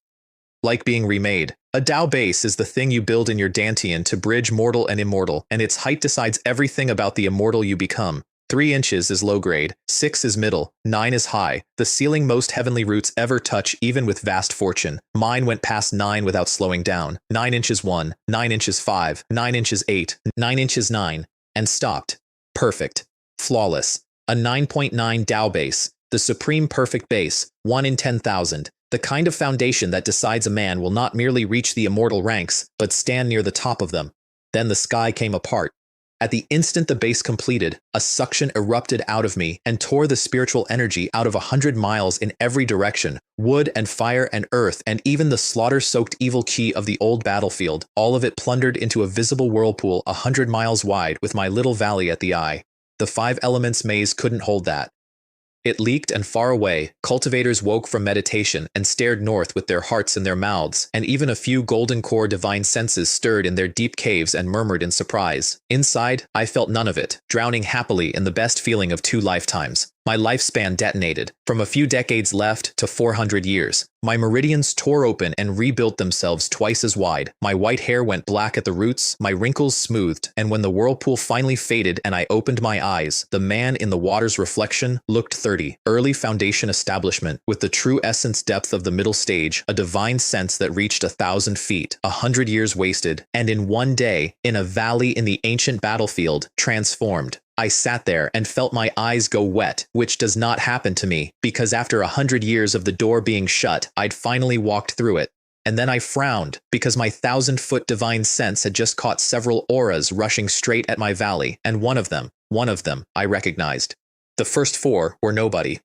like being remade. A Dao base is the thing you build in your dantian to bridge mortal and immortal, and its height decides everything about the immortal you become. 3 inches is low grade, 6 is middle, 9 is high, the ceiling most heavenly roots ever touch even with vast fortune. Mine went past 9 without slowing down. 9 inches 1, 9 inches 5, 9 inches 8, 9 inches 9, and stopped. Perfect. Flawless. A 9.9 Dao base, the supreme perfect base, 1 in 10,000. The kind of foundation that decides a man will not merely reach the immortal ranks, but stand near the top of them. Then the sky came apart. At the instant the base completed, a suction erupted out of me and tore the spiritual energy out of 100 miles in every direction. Wood and fire and earth and even the slaughter-soaked evil key of the old battlefield, all of it plundered into a visible whirlpool 100 miles wide with my little valley at the eye. The 5 elements maze couldn't hold that. It leaked, and far away, cultivators woke from meditation and stared north with their hearts in their mouths, and even a few golden core divine senses stirred in their deep caves and murmured in surprise. Inside, I felt none of it, drowning happily in the best feeling of 2 lifetimes. My lifespan detonated, from a few decades left to 400 years. My meridians tore open and rebuilt themselves twice as wide. My white hair went black at the roots, my wrinkles smoothed, and when the whirlpool finally faded and I opened my eyes, the man in the water's reflection looked 30. Early foundation establishment, with the true essence depth of the middle stage, a divine sense that reached 1,000 feet, 100 years wasted, and in one day, in a valley in the ancient battlefield, transformed. I sat there and felt my eyes go wet, which does not happen to me, because after 100 years of the door being shut, I'd finally walked through it. And then I frowned, because my 1,000-foot divine sense had just caught several auras rushing straight at my valley, and one of them, I recognized. The first 4 were nobody.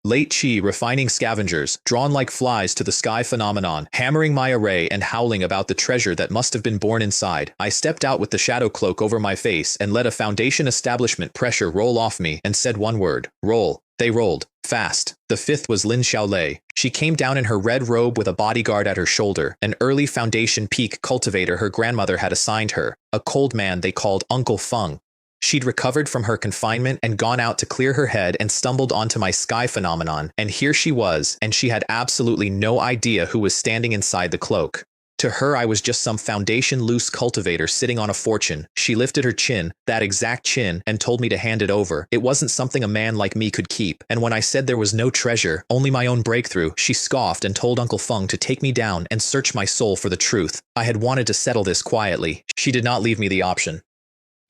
Late chi refining scavengers, drawn like flies to the sky phenomenon, hammering my array and howling about the treasure that must have been born inside. I stepped out with the shadow cloak over my face and let a foundation establishment pressure roll off me and said one word, roll. They rolled. Fast. The 5th was Lin Xiaolei. She came down in her red robe with a bodyguard at her shoulder, an early foundation peak cultivator her grandmother had assigned her, a cold man they called Uncle Feng. She'd recovered from her confinement and gone out to clear her head and stumbled onto my sky phenomenon, and here she was, and she had absolutely no idea who was standing inside the cloak. To her, I was just some foundation loose cultivator sitting on a fortune. She lifted her chin, that exact chin, and told me to hand it over. It wasn't something a man like me could keep, and when I said there was no treasure, only my own breakthrough, she scoffed and told Uncle Feng to take me down and search my soul for the truth. I had wanted to settle this quietly. She did not leave me the option.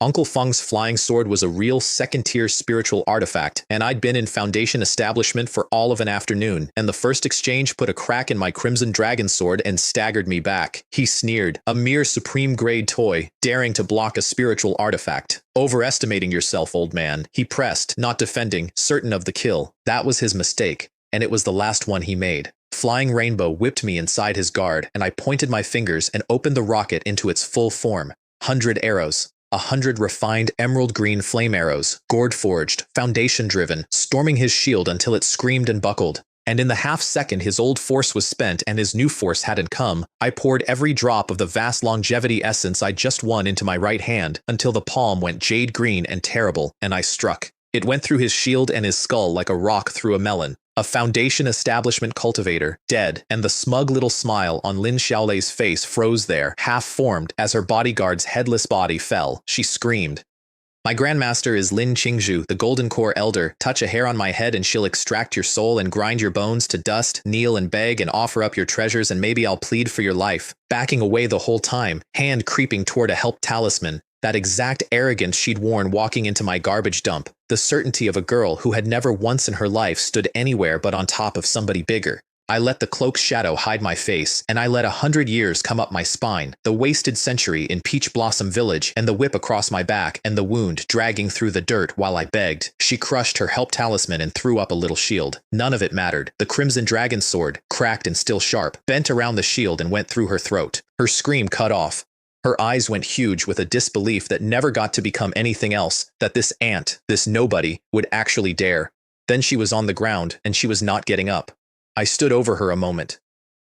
Uncle Feng's flying sword was a real second-tier spiritual artifact, and I'd been in Foundation establishment for all of an afternoon, and the first exchange put a crack in my Crimson Dragon sword and staggered me back. He sneered, a mere supreme-grade toy, daring to block a spiritual artifact. Overestimating yourself, old man. He pressed, not defending, certain of the kill. That was his mistake, and it was the last one he made. Flying Rainbow whipped me inside his guard, and I pointed my fingers and opened the rocket into its full form. 100 arrows. 100 refined emerald green flame arrows, Gourd forged, foundation driven, storming his shield until it screamed and buckled. And in the half-second his old force was spent and his new force hadn't come, I poured every drop of the vast longevity essence I just won into my right hand until the palm went jade green and terrible, and I struck. It went through his shield and his skull like a rock through a melon. A Foundation establishment cultivator, dead, and the smug little smile on Lin Xiaolei's face froze there, half-formed, as her bodyguard's headless body fell. She screamed. My grandmaster is Lin Qingzhu, the Golden Core Elder. Touch a hair on my head and she'll extract your soul and grind your bones to dust, kneel and beg and offer up your treasures and maybe I'll plead for your life. Backing away the whole time, hand creeping toward a help talisman. That exact arrogance she'd worn walking into my garbage dump. The certainty of a girl who had never once in her life stood anywhere but on top of somebody bigger. I let the cloak's shadow hide my face, and I let 100 years come up my spine, the wasted century in Peach Blossom Village, and the whip across my back, and the wound dragging through the dirt while I begged. She crushed her help talisman and threw up a little shield. None of it mattered. The Crimson Dragon sword, cracked and still sharp, bent around the shield and went through her throat. Her scream cut off. Her eyes went huge with a disbelief that never got to become anything else, that this ant, this nobody, would actually dare. Then she was on the ground, and she was not getting up. I stood over her a moment.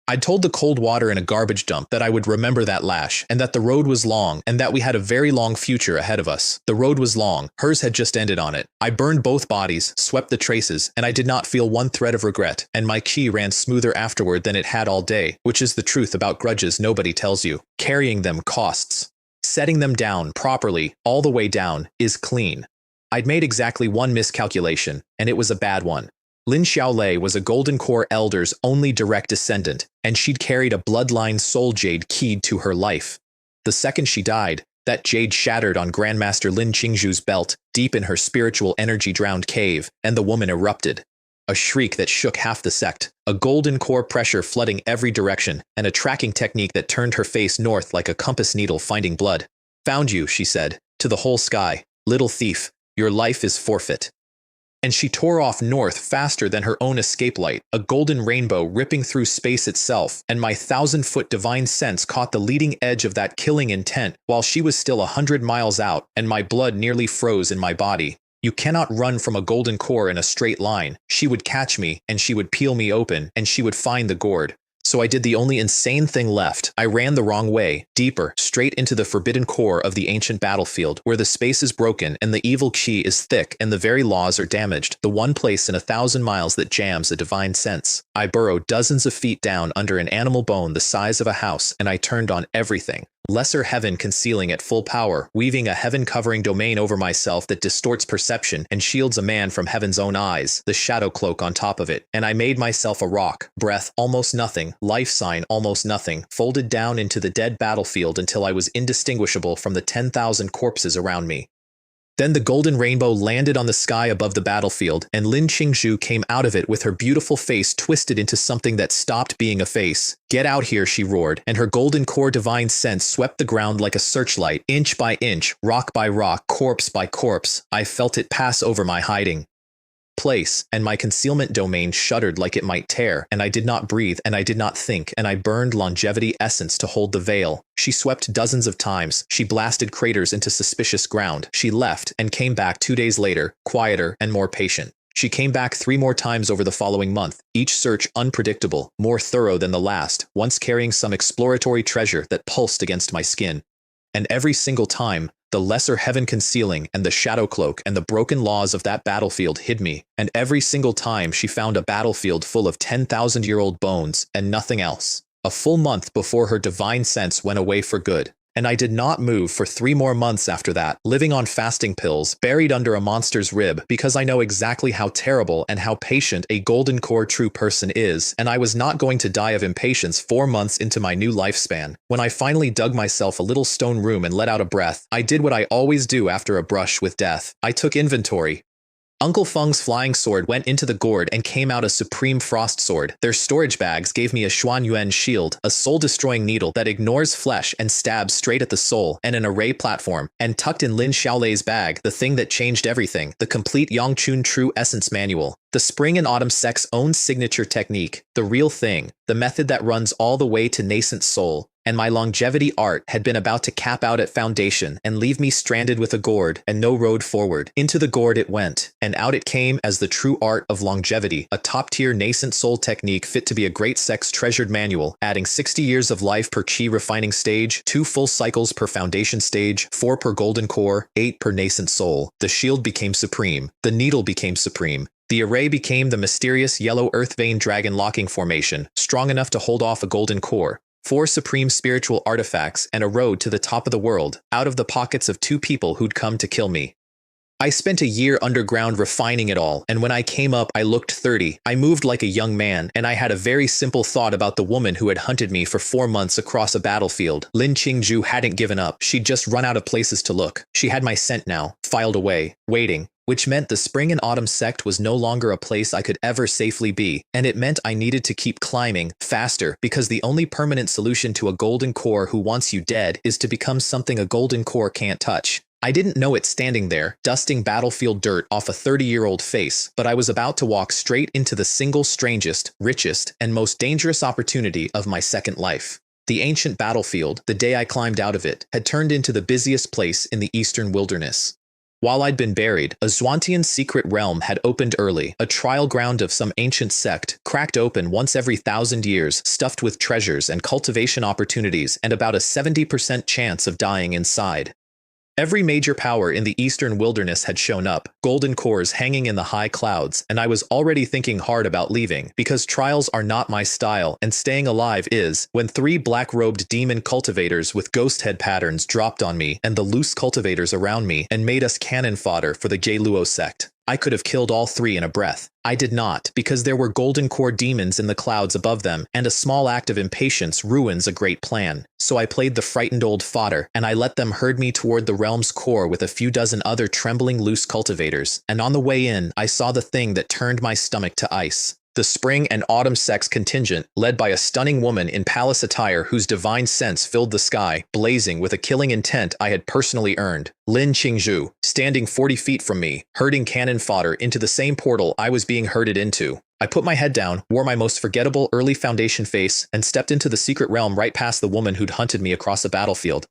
I'd told the cold water in a garbage dump that I would remember that lash, and that the road was long, and that we had a very long future ahead of us. The road was long. Hers had just ended on it. I burned both bodies, swept the traces, and I did not feel one thread of regret, and my qi ran smoother afterward than it had all day, which is the truth about grudges nobody tells you. Carrying them costs. Setting them down properly, all the way down, is clean. I'd made exactly one miscalculation, and it was a bad one. Lin Xiaolei was a Golden Core Elder's only direct descendant, and she'd carried a bloodline soul jade keyed to her life. The second she died, that jade shattered on Grandmaster Lin Qingzhu's belt, deep in her spiritual energy-drowned cave, and the woman erupted. A shriek that shook half the sect, a Golden Core pressure flooding every direction, and a tracking technique that turned her face north like a compass needle finding blood. "Found you," she said, to the whole sky. "Little thief, your life is forfeit." And she tore off north faster than her own escape light, a golden rainbow ripping through space itself, and my 1,000-foot divine sense caught the leading edge of that killing intent while she was still 100 miles out, and my blood nearly froze in my body. You cannot run from a Golden Core in a straight line. She would catch me, and she would peel me open, and she would find the gourd. So I did the only insane thing left. I ran the wrong way, deeper, straight into the forbidden core of the ancient battlefield, where the space is broken and the evil qi is thick and the very laws are damaged, the one place in 1,000 miles that jams a divine sense. I burrowed dozens of feet down under an animal bone the size of a house, and I turned on everything. Lesser heaven concealing at full power, weaving a heaven-covering domain over myself that distorts perception and shields a man from heaven's own eyes, the shadow cloak on top of it. And I made myself a rock, breath almost nothing, life sign almost nothing, folded down into the dead battlefield until I was indistinguishable from the 10,000 corpses around me. Then the golden rainbow landed on the sky above the battlefield, and Lin Qingzhu came out of it with her beautiful face twisted into something that stopped being a face. "Get out here," she roared, and her Golden Core divine sense swept the ground like a searchlight, inch by inch, rock by rock, corpse by corpse. I felt it pass over my hiding place, and my concealment domain shuddered like it might tear, and I did not breathe, and I did not think, and I burned longevity essence to hold the veil. She swept dozens of times. She blasted craters into suspicious ground. She left and came back 2 days later, quieter and more patient. She came back 3 more times over the following month, each search unpredictable, more thorough than the last, once carrying some exploratory treasure that pulsed against my skin. And every single time, the lesser heaven concealing and the shadow cloak and the broken laws of that battlefield hid me, and every single time she found a battlefield full of 10,000-year-old bones and nothing else. A full month before her divine sense went away for good. And I did not move for 3 more months after that, living on fasting pills, buried under a monster's rib, because I know exactly how terrible and how patient a golden core true person is, and I was not going to die of impatience 4 months into my new lifespan. When I finally dug myself a little stone room and let out a breath, I did what I always do after a brush with death. I took inventory. Uncle Feng's flying sword went into the gourd and came out a supreme frost sword. Their storage bags gave me a Xuan Yuan shield, a soul-destroying needle that ignores flesh and stabs straight at the soul, and an array platform. And tucked in Lin Xiaolei's bag, the thing that changed everything, the complete Yangchun True Essence Manual. The spring and autumn sect's own signature technique, the real thing, the method that runs all the way to nascent soul. And my longevity art had been about to cap out at foundation and leave me stranded with a gourd and no road forward. Into the gourd it went, and out it came as the true art of longevity, a top-tier nascent soul technique fit to be a great sex treasured manual, adding 60 years of life per chi refining stage, 2 full cycles per foundation stage, 4 per golden core, 8 per nascent soul. The shield became supreme. The needle became supreme. The array became the mysterious yellow earth vein dragon locking formation, strong enough to hold off a golden core. 4 supreme spiritual artifacts and a road to the top of the world, out of the pockets of 2 people who'd come to kill me. I spent a year underground refining it all, and when I came up I looked 30. I moved like a young man, and I had a very simple thought about the woman who had hunted me for 4 months across a battlefield. Lin Qingzhu hadn't given up. She'd just run out of places to look. She had my scent now, filed away, waiting. Which meant the spring and autumn sect was no longer a place I could ever safely be, and it meant I needed to keep climbing, faster, because the only permanent solution to a golden core who wants you dead is to become something a golden core can't touch. I didn't know it standing there, dusting battlefield dirt off a 30-year-old face, but I was about to walk straight into the single strangest, richest, and most dangerous opportunity of my second life. The ancient battlefield, the day I climbed out of it, had turned into the busiest place in the eastern wilderness. While I'd been buried, a Zwantian secret realm had opened early, a trial ground of some ancient sect, cracked open once every 1,000 years, stuffed with treasures and cultivation opportunities, and about a 70% chance of dying inside. Every major power in the eastern wilderness had shown up, golden cores hanging in the high clouds, and I was already thinking hard about leaving, because trials are not my style, and staying alive is, when 3 black-robed demon cultivators with ghost head patterns dropped on me and the loose cultivators around me and made us cannon fodder for the Jailuo sect. I could have killed all 3 in a breath. I did not, because there were golden core demons in the clouds above them, and a small act of impatience ruins a great plan. So I played the frightened old fodder, and I let them herd me toward the realm's core with a few dozen other trembling loose cultivators, and on the way in, I saw the thing that turned my stomach to ice. The spring and autumn sex contingent, led by a stunning woman in palace attire whose divine sense filled the sky, blazing with a killing intent I had personally earned. Lin Qingzhu, standing 40 feet from me, herding cannon fodder into the same portal I was being herded into. I put my head down, wore my most forgettable early foundation face, and stepped into the secret realm right past the woman who'd hunted me across the battlefield.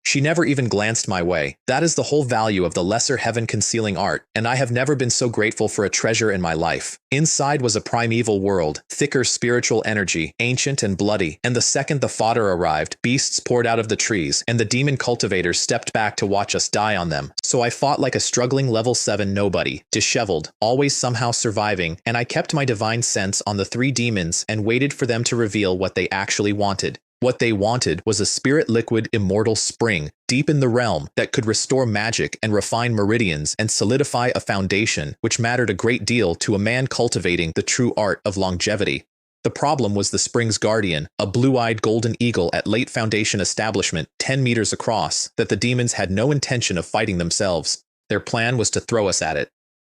She never even glanced my way. That is the whole value of the lesser heaven-concealing art, and I have never been so grateful for a treasure in my life. Inside was a primeval world, thicker spiritual energy, ancient and bloody, and the second the fodder arrived, beasts poured out of the trees, and the demon cultivators stepped back to watch us die on them. So I fought like a struggling level 7 nobody, disheveled, always somehow surviving, and I kept my divine sense on the 3 demons and waited for them to reveal what they actually wanted. What they wanted was a spirit-liquid immortal spring, deep in the realm, that could restore magic and refine meridians and solidify a foundation, which mattered a great deal to a man cultivating the true art of longevity. The problem was the spring's guardian, a blue-eyed golden eagle at late foundation establishment 10 meters across, that the demons had no intention of fighting themselves. Their plan was to throw us at it.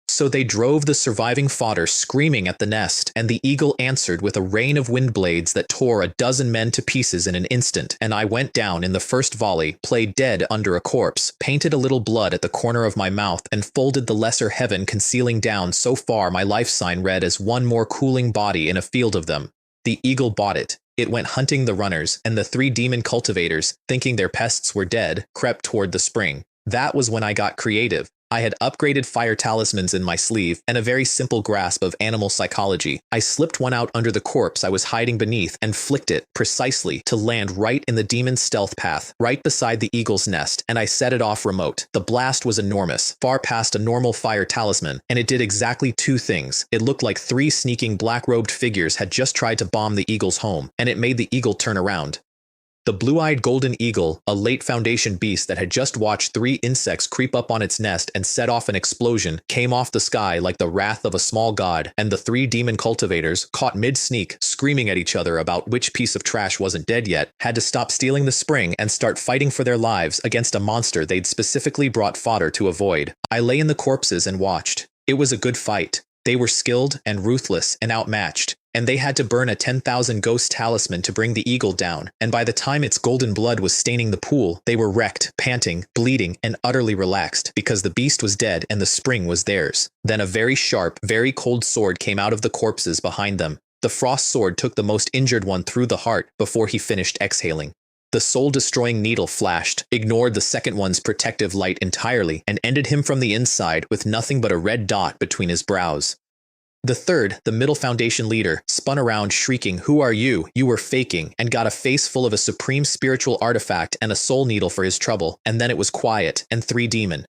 So they drove the surviving fodder screaming at the nest, and the eagle answered with a rain of wind blades that tore a dozen men to pieces in an instant, and I went down in the first volley, played dead under a corpse, painted a little blood at the corner of my mouth, and folded the lesser heaven concealing down so far my life sign read as one more cooling body in a field of them. The eagle bought it. It went hunting the runners, and the 3 demon cultivators, thinking their pests were dead, crept toward the spring. That was when I got creative. I had upgraded fire talismans in my sleeve and a very simple grasp of animal psychology. I slipped one out under the corpse I was hiding beneath and flicked it, precisely, to land right in the demon's stealth path, right beside the eagle's nest, and I set it off remote. The blast was enormous, far past a normal fire talisman, and it did exactly 2 things. It looked like 3 sneaking black-robed figures had just tried to bomb the eagle's home, and it made the eagle turn around. The blue-eyed golden eagle, a late Foundation beast that had just watched 3 insects creep up on its nest and set off an explosion, came off the sky like the wrath of a small god, and the 3 demon cultivators, caught mid-sneak, screaming at each other about which piece of trash wasn't dead yet, had to stop stealing the spring and start fighting for their lives against a monster they'd specifically brought fodder to avoid. I lay in the corpses and watched. It was a good fight. They were skilled and ruthless and outmatched, and they had to burn a 10,000 ghost talisman to bring the eagle down, and by the time its golden blood was staining the pool, they were wrecked, panting, bleeding, and utterly relaxed, because the beast was dead and the spring was theirs. Then a very sharp, very cold sword came out of the corpses behind them. The frost sword took the most injured one through the heart before he finished exhaling. The soul-destroying needle flashed, ignored the second one's protective light entirely, and ended him from the inside with nothing but a red dot between his brows. The third, the middle Foundation leader, spun around shrieking, "Who are you? You were faking," and got a face full of a supreme spiritual artifact and a soul needle for his trouble, and then it was quiet, and 3 demon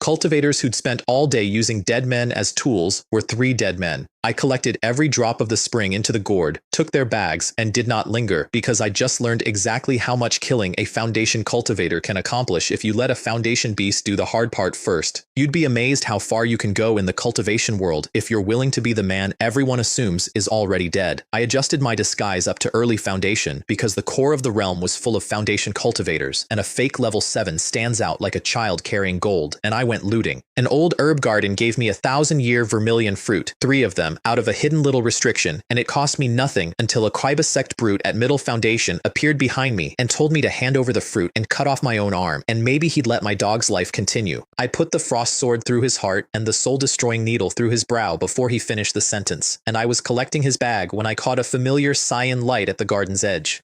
cultivators who'd spent all day using dead men as tools were 3 dead men. I collected every drop of the spring into the gourd, took their bags, and did not linger, because I just learned exactly how much killing a Foundation cultivator can accomplish if you let a Foundation beast do the hard part first. You'd be amazed how far you can go in the cultivation world if you're willing to be the man everyone assumes is already dead. I adjusted my disguise up to early Foundation because the core of the realm was full of Foundation cultivators, and a fake level 7 stands out like a child carrying gold, and I went looting. An old herb garden gave me 1,000-year vermilion fruit, 3 of them, out of a hidden little restriction, and it cost me nothing until a Quiba sect brute at Middle Foundation appeared behind me and told me to hand over the fruit and cut off my own arm, and maybe he'd let my dog's life continue. I put the frost sword through his heart and the soul-destroying needle through his brow before he finished the sentence, and I was collecting his bag when I caught a familiar cyan light at the garden's edge.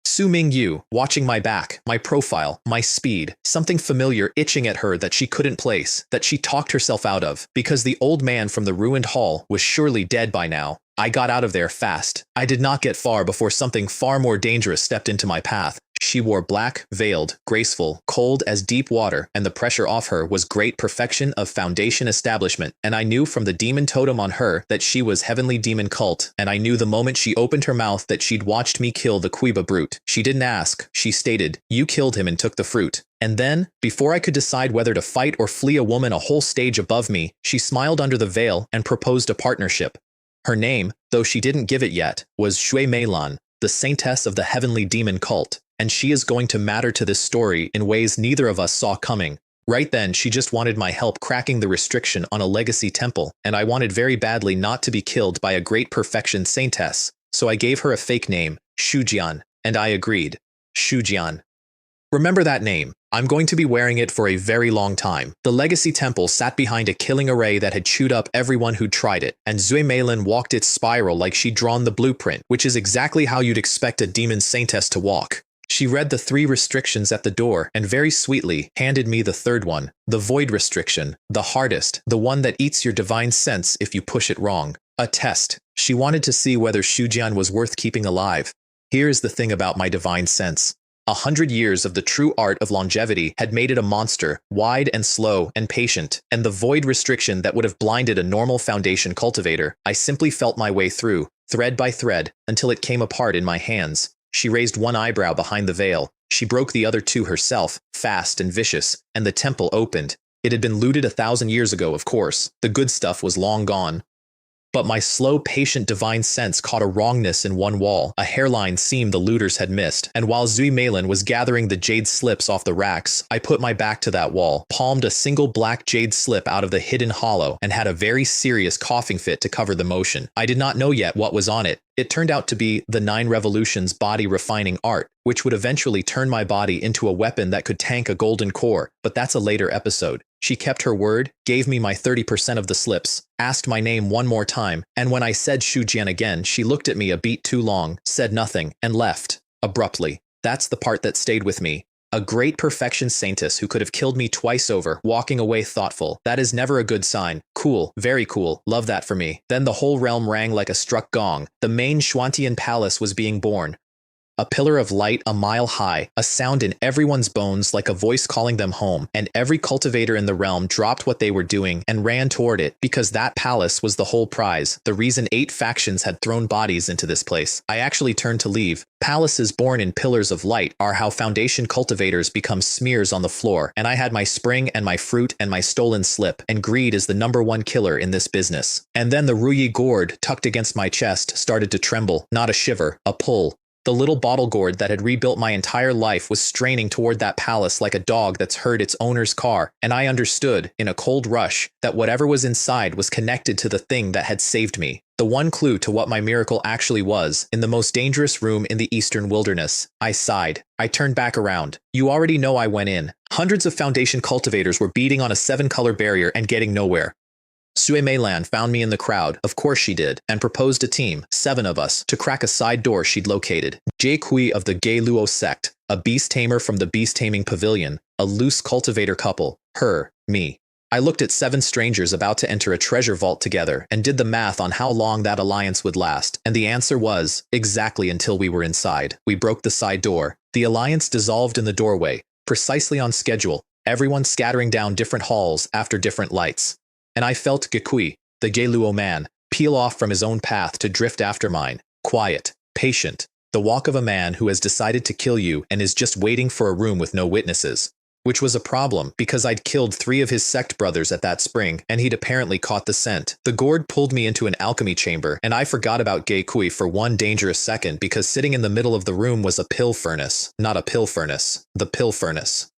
Su Ming Yu, watching my back, my profile, my speed, something familiar itching at her that she couldn't place, that she talked herself out of, because the old man from the ruined hall was surely dead by now. I got out of there fast. I did not get far before something far more dangerous stepped into my path. She wore black, veiled, graceful, cold as deep water, and the pressure off her was great perfection of Foundation establishment, and I knew from the demon totem on her that she was Heavenly Demon Cult, and I knew the moment she opened her mouth that she'd watched me kill the Quiba brute. She didn't ask, she stated, "You killed him and took the fruit." And then, before I could decide whether to fight or flee a woman a whole stage above me, she smiled under the veil and proposed a partnership. Her name, though she didn't give it yet, was Shui Meilan, the saintess of the Heavenly Demon Cult, and she is going to matter to this story in ways neither of us saw coming. Right then, she just wanted my help cracking the restriction on a legacy temple, and I wanted very badly not to be killed by a great perfection saintess, so I gave her a fake name, Shujian, and I agreed. Shujian. Remember that name. I'm going to be wearing it for a very long time. The Legacy Temple sat behind a killing array that had chewed up everyone who'd tried it, and Zui Meilin walked its spiral like she'd drawn the blueprint, which is exactly how you'd expect a demon saintess to walk. She read the 3 restrictions at the door and very sweetly handed me the 3rd one, the void restriction, the hardest, the one that eats your divine sense if you push it wrong. A test. She wanted to see whether Shujian was worth keeping alive. Here's the thing about my divine sense. 100 years of the true art of longevity had made it a monster, wide and slow and patient, and the void restriction that would have blinded a normal Foundation cultivator, I simply felt my way through, thread by thread, until it came apart in my hands. She raised one eyebrow behind the veil. She broke the other 2 herself, fast and vicious, and the temple opened. It had been looted 1,000 years ago, of course. The good stuff was long gone. But my slow, patient divine sense caught a wrongness in one wall, a hairline seam the looters had missed, and while Zui Meilin was gathering the jade slips off the racks, I put my back to that wall, palmed a single black jade slip out of the hidden hollow, and had a very serious coughing fit to cover the motion. I did not know yet what was on it. It turned out to be the 9 Revolutions body refining art, which would eventually turn my body into a weapon that could tank a golden core, but that's a later episode. She kept her word, gave me my 30% of the slips, asked my name one more time, and when I said Shujian again, she looked at me a beat too long, said nothing, and left, abruptly. That's the part that stayed with me. A great perfection saintess who could have killed me twice over, walking away thoughtful. That is never a good sign. Cool, very cool, love that for me. Then the whole realm rang like a struck gong. The main Xuantian palace was being born. A pillar of light a mile high, a sound in everyone's bones like a voice calling them home, and every cultivator in the realm dropped what they were doing and ran toward it, because that palace was the whole prize, the reason 8 factions had thrown bodies into this place. I actually turned to leave. Palaces born in pillars of light are how foundation cultivators become smears on the floor, and I had my spring and my fruit and my stolen slip, and greed is the #1 killer in this business. And then the Gourd tucked against my chest started to tremble, not a shiver, a pull. The little bottle gourd that had rebuilt my entire life was straining toward that palace like a dog that's heard its owner's car, and I understood, in a cold rush, that whatever was inside was connected to the thing that had saved me. The one clue to what my miracle actually was, in the most dangerous room in the eastern wilderness. I sighed. I turned back around. You already know I went in. Hundreds of foundation cultivators were beating on a 7-color barrier and getting nowhere. Sue Meilan found me in the crowd, of course she did, and proposed a team, 7 of us, to crack a side door she'd located. Jie Kui of the Gei Luo sect, a beast tamer from the beast taming pavilion, a loose cultivator couple, her, me. I looked at 7 strangers about to enter a treasure vault together and did the math on how long that alliance would last, and the answer was, exactly until we were inside. We broke the side door. The alliance dissolved in the doorway, precisely on schedule, everyone scattering down different halls after different lights. And I felt Gekui, the Geiluo man, peel off from his own path to drift after mine, quiet, patient, the walk of a man who has decided to kill you and is just waiting for a room with no witnesses. Which was a problem, because I'd killed 3 of his sect brothers at that spring, and he'd apparently caught the scent. The gourd pulled me into an alchemy chamber, and I forgot about Gekui for one dangerous second because sitting in the middle of the room was a pill furnace. Not a pill furnace. The pill furnace.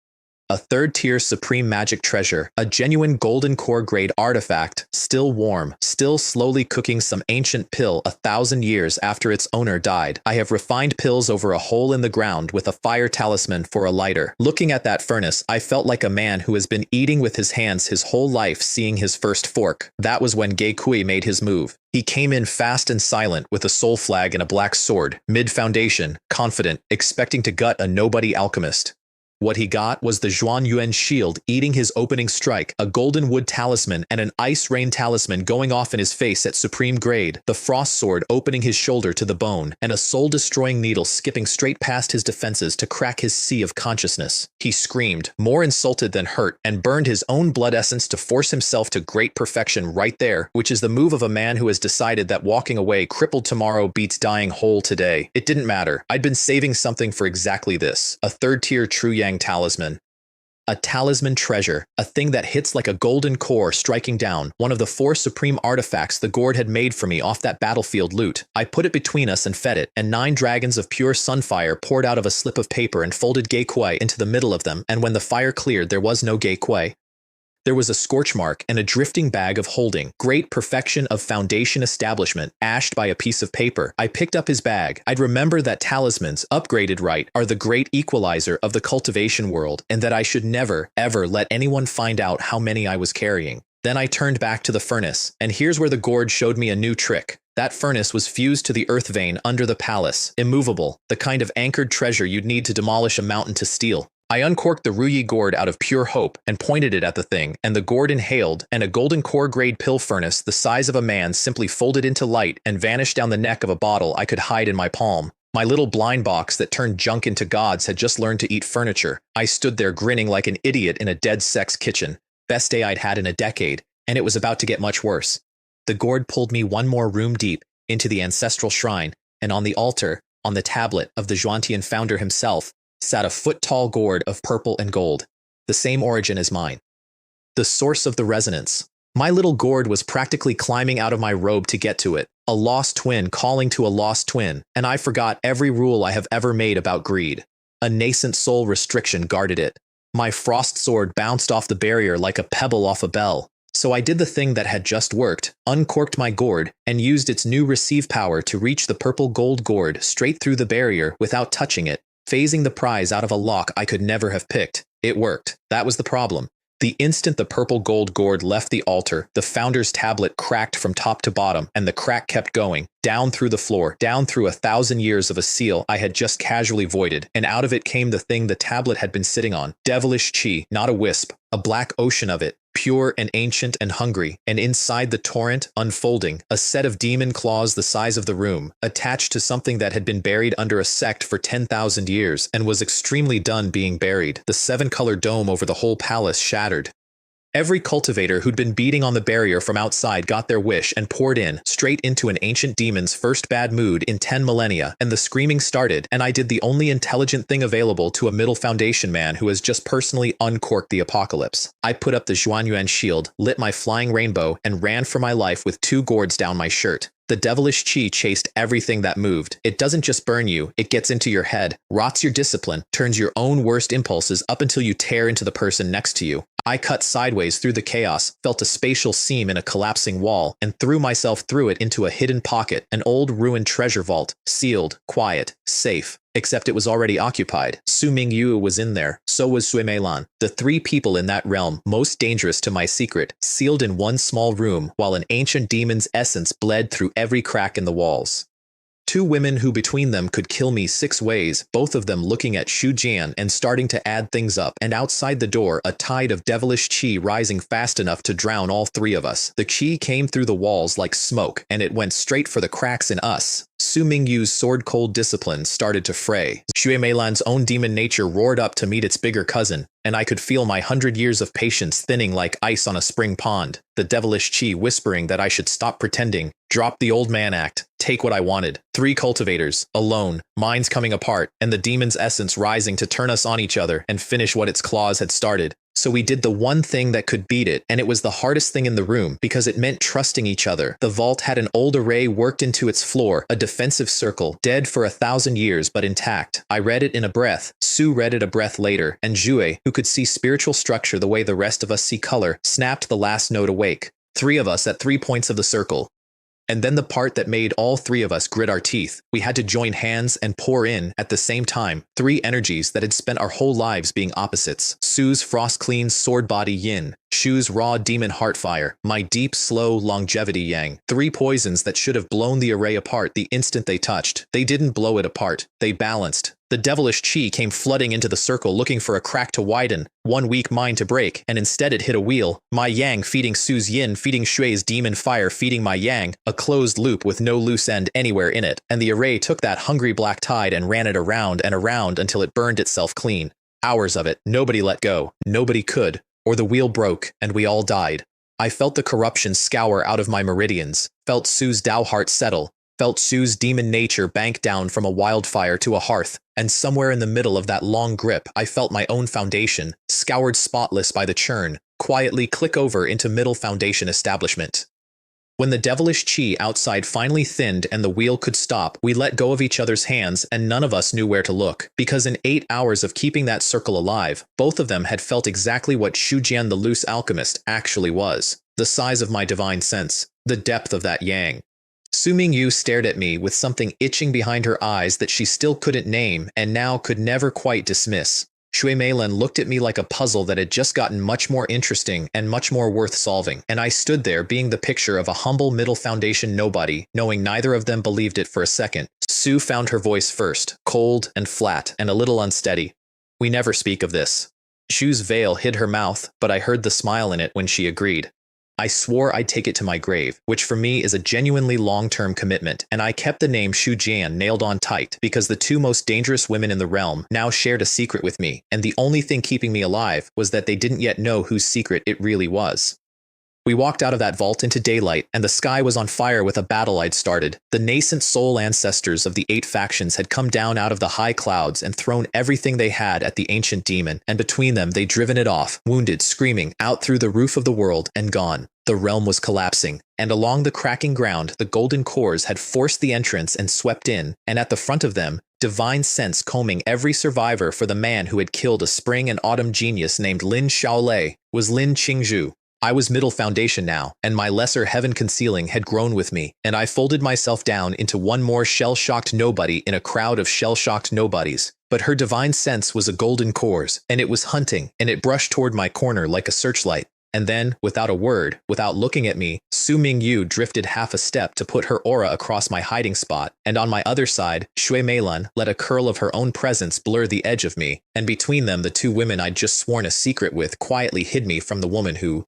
A 3rd-tier supreme magic treasure, a genuine golden core grade artifact, still warm, still slowly cooking some ancient pill 1,000 years after its owner died. I have refined pills over a hole in the ground with a fire talisman for a lighter. Looking at that furnace, I felt like a man who has been eating with his hands his whole life seeing his first fork. That was when Gekui made his move. He came in fast and silent with a soul flag and a black sword, mid-foundation, confident, expecting to gut a nobody alchemist. What he got was the Zhuan Yuan shield eating his opening strike, a golden wood talisman and an ice rain talisman going off in his face at supreme grade, the frost sword opening his shoulder to the bone, and a soul-destroying needle skipping straight past his defenses to crack his sea of consciousness. He screamed, more insulted than hurt, and burned his own blood essence to force himself to great perfection right there, which is the move of a man who has decided that walking away crippled tomorrow beats dying whole today. It didn't matter. I'd been saving something for exactly this, a 3rd-tier true yang talisman. A talisman treasure, a thing that hits like a golden core striking down, one of the 4 supreme artifacts the Gourd had made for me off that battlefield loot. I put it between us and fed it, and 9 dragons of pure sunfire poured out of a slip of paper and folded Gekui into the middle of them, and when the fire cleared there was no Gekui. There was a scorch mark and a drifting bag of holding. Great perfection of foundation establishment, ashed by a piece of paper. I picked up his bag. I'd remember that talismans, upgraded right, are the great equalizer of the cultivation world, and that I should never, ever let anyone find out how many I was carrying. Then I turned back to the furnace, and here's where the Gourd showed me a new trick. That furnace was fused to the earth vein under the palace, immovable, the kind of anchored treasure you'd need to demolish a mountain to steal. I uncorked the Gourd out of pure hope and pointed it at the thing, and the Gourd inhaled, and a golden core grade pill furnace the size of a man simply folded into light and vanished down the neck of a bottle I could hide in my palm. My little blind box that turned junk into gods had just learned to eat furniture. I stood there grinning like an idiot in a dead sex kitchen. Best day I'd had in a decade, and it was about to get much worse. The Gourd pulled me 1 more room deep into the ancestral shrine, and on the altar, on the tablet of the Zhuantian founder himself, sat a 4-foot-tall gourd of purple and gold, the same origin as mine. The source of the resonance. My little gourd was practically climbing out of my robe to get to it, a lost twin calling to a lost twin, and I forgot every rule I have ever made about greed. A nascent soul restriction guarded it. My frost sword bounced off the barrier like a pebble off a bell. So I did the thing that had just worked, uncorked my gourd, and used its new receive power to reach the purple gold gourd straight through the barrier without touching it, phasing the prize out of a lock I could never have picked. It worked. That was the problem. The instant the purple gold gourd left the altar, the founder's tablet cracked from top to bottom, and the crack kept going, down through the floor, down through 1,000 years of a seal I had just casually voided, and out of it came the thing the tablet had been sitting on. Devilish chi, not a wisp, a black ocean of it, pure and ancient and hungry, and inside the torrent, unfolding, a set of demon claws the size of the room, attached to something that had been buried under a sect for 10,000 years and was extremely done being buried. The seven-color dome over the whole palace shattered. Every cultivator who'd been beating on the barrier from outside got their wish and poured in, straight into an ancient demon's first bad mood in 10 millennia, and the screaming started, and I did the only intelligent thing available to a Middle Foundation man who has just personally uncorked the apocalypse. I put up the Zhuanyuan shield, lit my flying rainbow, and ran for my life with 2 gourds down my shirt. The devilish chi chased everything that moved. It doesn't just burn you, it gets into your head, rots your discipline, turns your own worst impulses up until you tear into the person next to you. I cut sideways through the chaos, felt a spatial seam in a collapsing wall, and threw myself through it into a hidden pocket, an old ruined treasure vault, sealed, quiet, safe. Except it was already occupied. Su Mingyu was in there, so was Sui Meilan. The 3 people in that realm most dangerous to my secret, sealed in one small room while an ancient demon's essence bled through every crack in the walls. 2 women who between them could kill me 6 ways, both of them looking at Xu Jian and starting to add things up, and outside the door a tide of devilish qi rising fast enough to drown all 3 of us. The qi came through the walls like smoke, and it went straight for the cracks in us. Su Mingyu's sword-cold discipline started to fray. Shui Meilan's own demon nature roared up to meet its bigger cousin, and I could feel my 100 years of patience thinning like ice on a spring pond, the devilish qi whispering that I should stop pretending, drop the old man act, take what I wanted. 3 cultivators, alone, minds coming apart, and the demon's essence rising to turn us on each other and finish what its claws had started. So we did the one thing that could beat it, and it was the hardest thing in the room because it meant trusting each other. The vault had an old array worked into its floor, a defensive circle, dead for 1,000 years but intact. I read it in a breath, Su read it a breath later, and Jue, who could see spiritual structure the way the rest of us see color, snapped the last note awake. 3 of us at 3 points of the circle. And then the part that made all 3 of us grit our teeth. We had to join hands and pour in, at the same time, 3 energies that had spent our whole lives being opposites. Su's frost-clean sword body yin, Shu's raw demon heartfire, my deep, slow longevity yang. 3 poisons that should have blown the array apart the instant they touched. They didn't blow it apart. They balanced. The devilish qi came flooding into the circle looking for a crack to widen, one weak mind to break, and instead it hit a wheel. My yang feeding Su's yin, feeding Shui's demon fire, feeding my yang, a closed loop with no loose end anywhere in it, and the array took that hungry black tide and ran it around and around until it burned itself clean. Hours of it, nobody let go, nobody could, or the wheel broke and we all died. I felt the corruption scour out of my meridians, felt Su's Dao heart settle, felt Su's demon nature bank down from a wildfire to a hearth, and somewhere in the middle of that long grip I felt my own foundation, scoured spotless by the churn, quietly click over into middle foundation establishment. When the devilish qi outside finally thinned and the wheel could stop, we let go of each other's hands and none of us knew where to look, because in 8 hours of keeping that circle alive, both of them had felt exactly what Xu Jian the loose alchemist actually was. The size of my divine sense, the depth of that yang. Su Mingyu stared at me with something itching behind her eyes that she still couldn't name and now could never quite dismiss. Shui Meilan looked at me like a puzzle that had just gotten much more interesting and much more worth solving, and I stood there being the picture of a humble middle foundation nobody, knowing neither of them believed it for a second. Su found her voice first, cold and flat and a little unsteady. "We never speak of this." Shu's veil hid her mouth, but I heard the smile in it when she agreed. I swore I'd take it to my grave, which for me is a genuinely long-term commitment, and I kept the name Xu Jian nailed on tight because the 2 most dangerous women in the realm now shared a secret with me, and the only thing keeping me alive was that they didn't yet know whose secret it really was. We walked out of that vault into daylight, and the sky was on fire with a battle I'd started. The nascent soul ancestors of the 8 factions had come down out of the high clouds and thrown everything they had at the ancient demon, and between them they'd driven it off, wounded, screaming, out through the roof of the world, and gone. The realm was collapsing, and along the cracking ground the golden cores had forced the entrance and swept in, and at the front of them, divine sense combing every survivor for the man who had killed a spring and autumn genius named Lin Shaolei, was Lin Qingzhu. I was middle foundation now, and my lesser heaven concealing had grown with me, and I folded myself down into one more shell-shocked nobody in a crowd of shell-shocked nobodies. But her divine sense was a golden cores, and it was hunting, and it brushed toward my corner like a searchlight. And then, without a word, without looking at me, Su Mingyu drifted half a step to put her aura across my hiding spot, and on my other side, Shui Meilan let a curl of her own presence blur the edge of me, and between them the 2 women I'd just sworn a secret with quietly hid me from the woman who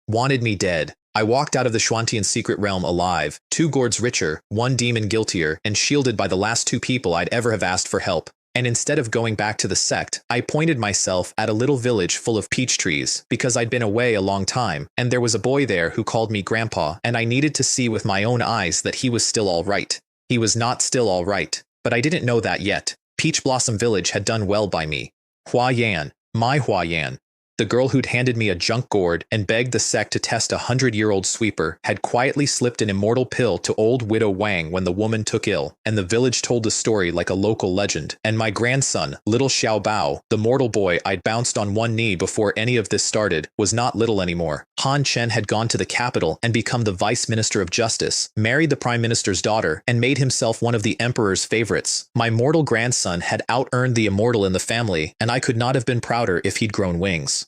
Wanted me dead. I walked out of the Shuantian secret realm alive, 2 gourds richer, 1 demon guiltier, and shielded by the last 2 people I'd ever have asked for help. And instead of going back to the sect, I pointed myself at a little village full of peach trees, because I'd been away a long time, and there was a boy there who called me Grandpa, and I needed to see with my own eyes that he was still all right. He was not still all right, but I didn't know that yet. Peach Blossom Village had done well by me. Hua Yan, my Hua Yan, the girl who'd handed me a junk gourd and begged the sect to test a 100-year-old sweeper, had quietly slipped an immortal pill to old widow Wang when the woman took ill, and the village told the story like a local legend. And my grandson, little Xiao Bao, the mortal boy I'd bounced on one knee before any of this started, was not little anymore. Han Chen had gone to the capital and become the vice minister of justice, married the prime minister's daughter, and made himself one of the emperor's favorites. My mortal grandson had out-earned the immortal in the family, and I could not have been prouder if he'd grown wings.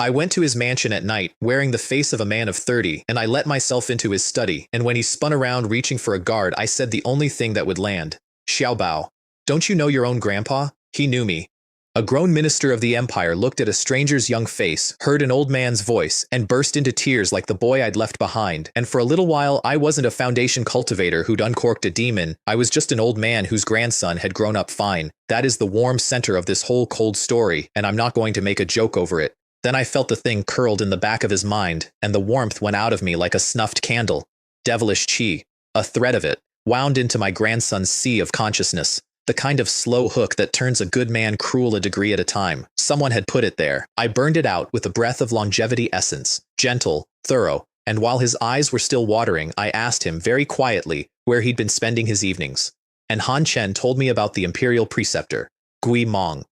I went to his mansion at night, wearing the face of a man of 30, and I let myself into his study, and when he spun around reaching for a guard, I said the only thing that would land. Xiao Bao, don't you know your own grandpa? He knew me. A grown minister of the empire looked at a stranger's young face, heard an old man's voice, and burst into tears like the boy I'd left behind. And for a little while, I wasn't a foundation cultivator who'd uncorked a demon. I was just an old man whose grandson had grown up fine. That is the warm center of this whole cold story, and I'm not going to make a joke over it. Then I felt the thing curled in the back of his mind, and the warmth went out of me like a snuffed candle. Devilish chi, a thread of it, wound into my grandson's sea of consciousness, the kind of slow hook that turns a good man cruel a degree at a time. Someone had put it there. I burned it out with a breath of longevity essence, gentle, thorough, and while his eyes were still watering, I asked him very quietly where he'd been spending his evenings. And Han Chen told me about the imperial preceptor, Gui Mong.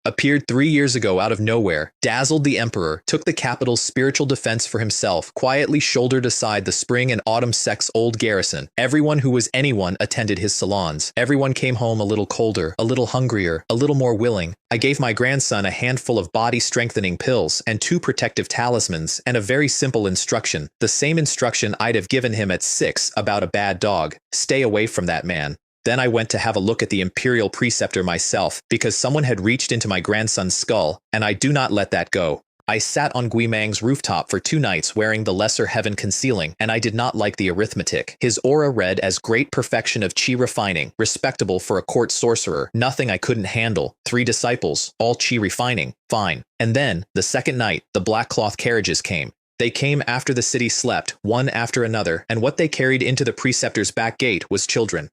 Appeared 3 years ago out of nowhere, dazzled the emperor, took the capital's spiritual defense for himself, quietly shouldered aside the spring and autumn sect's old garrison. Everyone who was anyone attended his salons. Everyone came home a little colder, a little hungrier, a little more willing. I gave my grandson a handful of body-strengthening pills and 2 protective talismans and a very simple instruction, the same instruction I'd have given him at 6 about a bad dog. Stay away from that man. Then I went to have a look at the imperial preceptor myself, because someone had reached into my grandson's skull, and I do not let that go. I sat on Guimang's rooftop for 2 nights wearing the lesser heaven concealing, and I did not like the arithmetic. His aura read as great perfection of chi refining, respectable for a court sorcerer, nothing I couldn't handle, 3 disciples, all chi refining, fine. And then, the second night, the black cloth carriages came. They came after the city slept, one after another, and what they carried into the preceptor's back gate was children.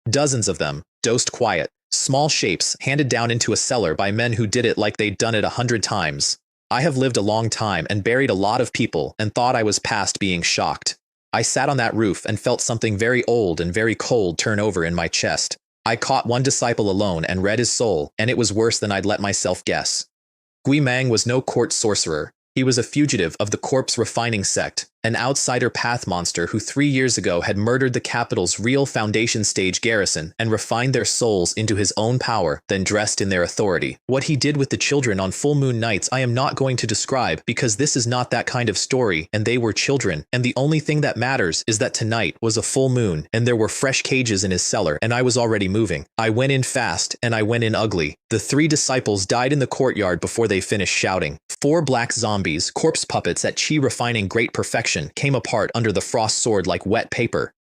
Dozens of them, dosed quiet, small shapes handed down into a cellar by men who did it like they'd done it 100 times. I have lived a long time and buried a lot of people and thought I was past being shocked. I sat on that roof and felt something very old and very cold turn over in my chest. I caught one disciple alone and read his soul, and it was worse than I'd let myself guess. Guimang was no court sorcerer. He was a fugitive of the corpse refining sect, an outsider path monster who 3 years ago had murdered the capital's real foundation stage garrison and refined their souls into his own power, then dressed in their authority. What he did with the children on full moon nights I am not going to describe, because this is not that kind of story, and they were children, and the only thing that matters is that tonight was a full moon, and there were fresh cages in his cellar, and I was already moving. I went in fast, and I went in ugly. The 3 disciples died in the courtyard before they finished shouting. 4 black zombies, corpse puppets at chi refining great perfection, came apart under the frost sword like wet paper.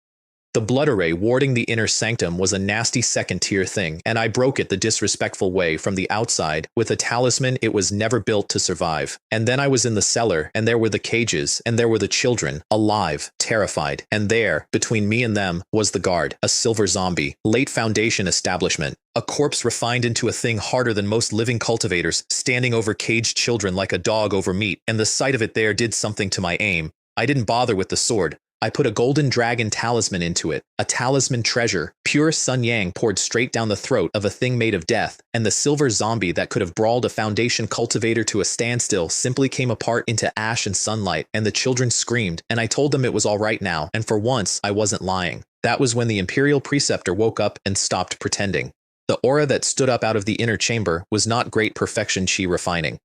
The blood array warding the inner sanctum was a nasty second-tier thing, and I broke it the disrespectful way from the outside with a talisman it was never built to survive. And then I was in the cellar, and there were the cages, and there were the children, alive, terrified, and there, between me and them, was the guard, a silver zombie, late foundation establishment, a corpse refined into a thing harder than most living cultivators, standing over caged children like a dog over meat, and the sight of it there did something to my aim. I didn't bother with the sword. I put a golden dragon talisman into it, a talisman treasure, pure sun yang poured straight down the throat of a thing made of death, and the silver zombie that could have brawled a foundation cultivator to a standstill simply came apart into ash and sunlight, and the children screamed, and I told them it was all right now, and for once I wasn't lying. That was when the imperial preceptor woke up and stopped pretending. The aura that stood up out of the inner chamber was not great perfection chi refining.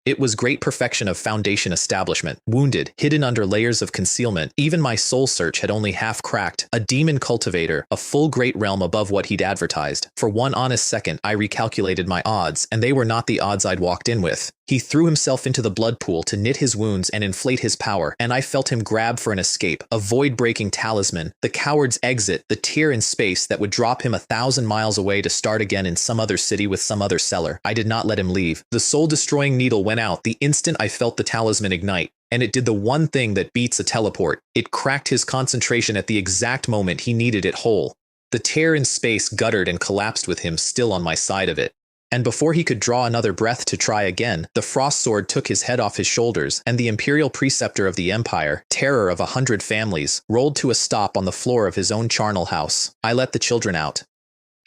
It was great perfection of foundation establishment, wounded, hidden under layers of concealment. Even my soul search had only half cracked. A demon cultivator, a full great realm above what he'd advertised. For one honest second, I recalculated my odds, and they were not the odds I'd walked in with. He threw himself into the blood pool to knit his wounds and inflate his power, and I felt him grab for an escape, a void-breaking talisman, the coward's exit, the tear in space that would drop him 1,000 miles away to start again in some other city with some other seller. I did not let him leave. The soul-destroying needle went out the instant I felt the talisman ignite, and it did the one thing that beats a teleport. It cracked his concentration at the exact moment he needed it whole. The tear in space guttered and collapsed with him still on my side of it. And before he could draw another breath to try again, the frost sword took his head off his shoulders, and the imperial preceptor of the empire, terror of 100 families, rolled to a stop on the floor of his own charnel house. I let the children out.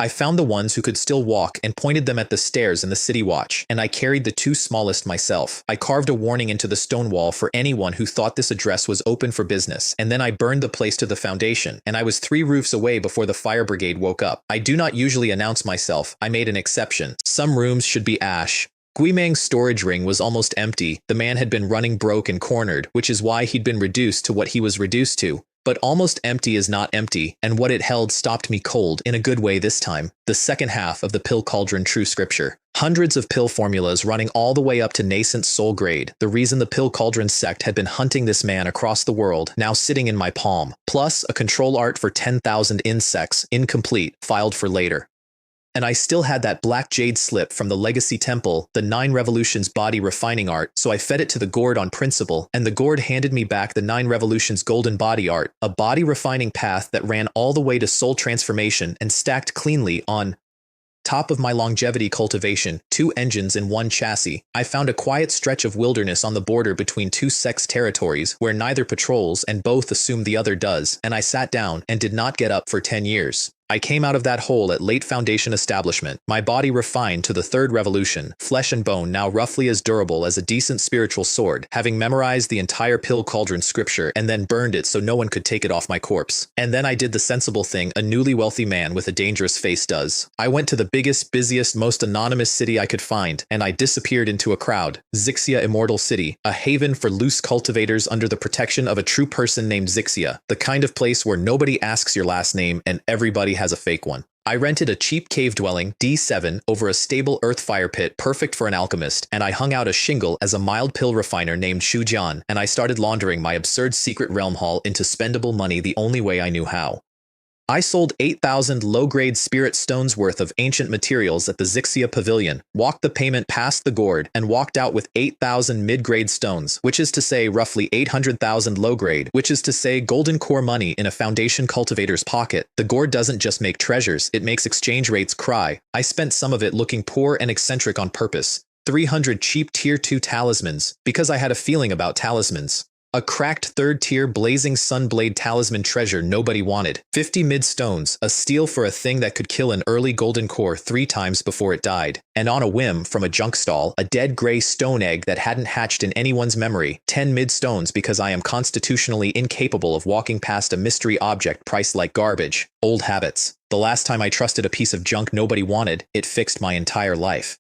I found the ones who could still walk and pointed them at the stairs in the city watch, and I carried the 2 smallest myself. I carved a warning into the stone wall for anyone who thought this address was open for business, and then I burned the place to the foundation, and I was 3 roofs away before the fire brigade woke up. I do not usually announce myself. I made an exception. Some rooms should be ash. Guimang's storage ring was almost empty. The man had been running broke and cornered, which is why he'd been reduced to what he was reduced to. But almost empty is not empty, and what it held stopped me cold, in a good way this time. The second half of the pill cauldron true scripture. Hundreds of pill formulas running all the way up to nascent soul grade. The reason the pill cauldron sect had been hunting this man across the world, now sitting in my palm. Plus a control art for 10,000 insects, incomplete, filed for later. And I still had that black jade slip from the Legacy Temple, the 9 Revolutions body refining art, so I fed it to the Gourd on principle, and the Gourd handed me back the 9 Revolutions golden body art, a body refining path that ran all the way to soul transformation and stacked cleanly on top of my longevity cultivation, 2 engines in 1 chassis. I found a quiet stretch of wilderness on the border between 2 sex territories where neither patrols and both assume the other does, and I sat down and did not get up for 10 years. I came out of that hole at late foundation establishment, my body refined to the 3rd revolution, flesh and bone now roughly as durable as a decent spiritual sword, having memorized the entire pill cauldron scripture and then burned it so no one could take it off my corpse. And then I did the sensible thing a newly wealthy man with a dangerous face does. I went to the biggest, busiest, most anonymous city I could find, and I disappeared into a crowd. Zixia Immortal City, a haven for loose cultivators under the protection of a true person named Zixia, the kind of place where nobody asks your last name and everybody has a fake one. I rented a cheap cave dwelling, D7, over a stable earth fire pit perfect for an alchemist, and I hung out a shingle as a mild pill refiner named Shu Jian, and I started laundering my absurd secret realm haul into spendable money the only way I knew how. I sold 8,000 low-grade spirit stones worth of ancient materials at the Zixia Pavilion, walked the payment past the Gourd, and walked out with 8,000 mid-grade stones, which is to say roughly 800,000 low-grade, which is to say golden core money in a foundation cultivator's pocket. The Gourd doesn't just make treasures, it makes exchange rates cry. I spent some of it looking poor and eccentric on purpose. 300 cheap tier 2 talismans, because I had a feeling about talismans. A cracked 3rd-tier blazing sunblade talisman treasure nobody wanted. 50 mid-stones, a steal for a thing that could kill an early golden core 3 times before it died. And on a whim, from a junk stall, a dead gray stone egg that hadn't hatched in anyone's memory. 10 mid-stones because I am constitutionally incapable of walking past a mystery object priced like garbage. Old habits. The last time I trusted a piece of junk nobody wanted, it fixed my entire life.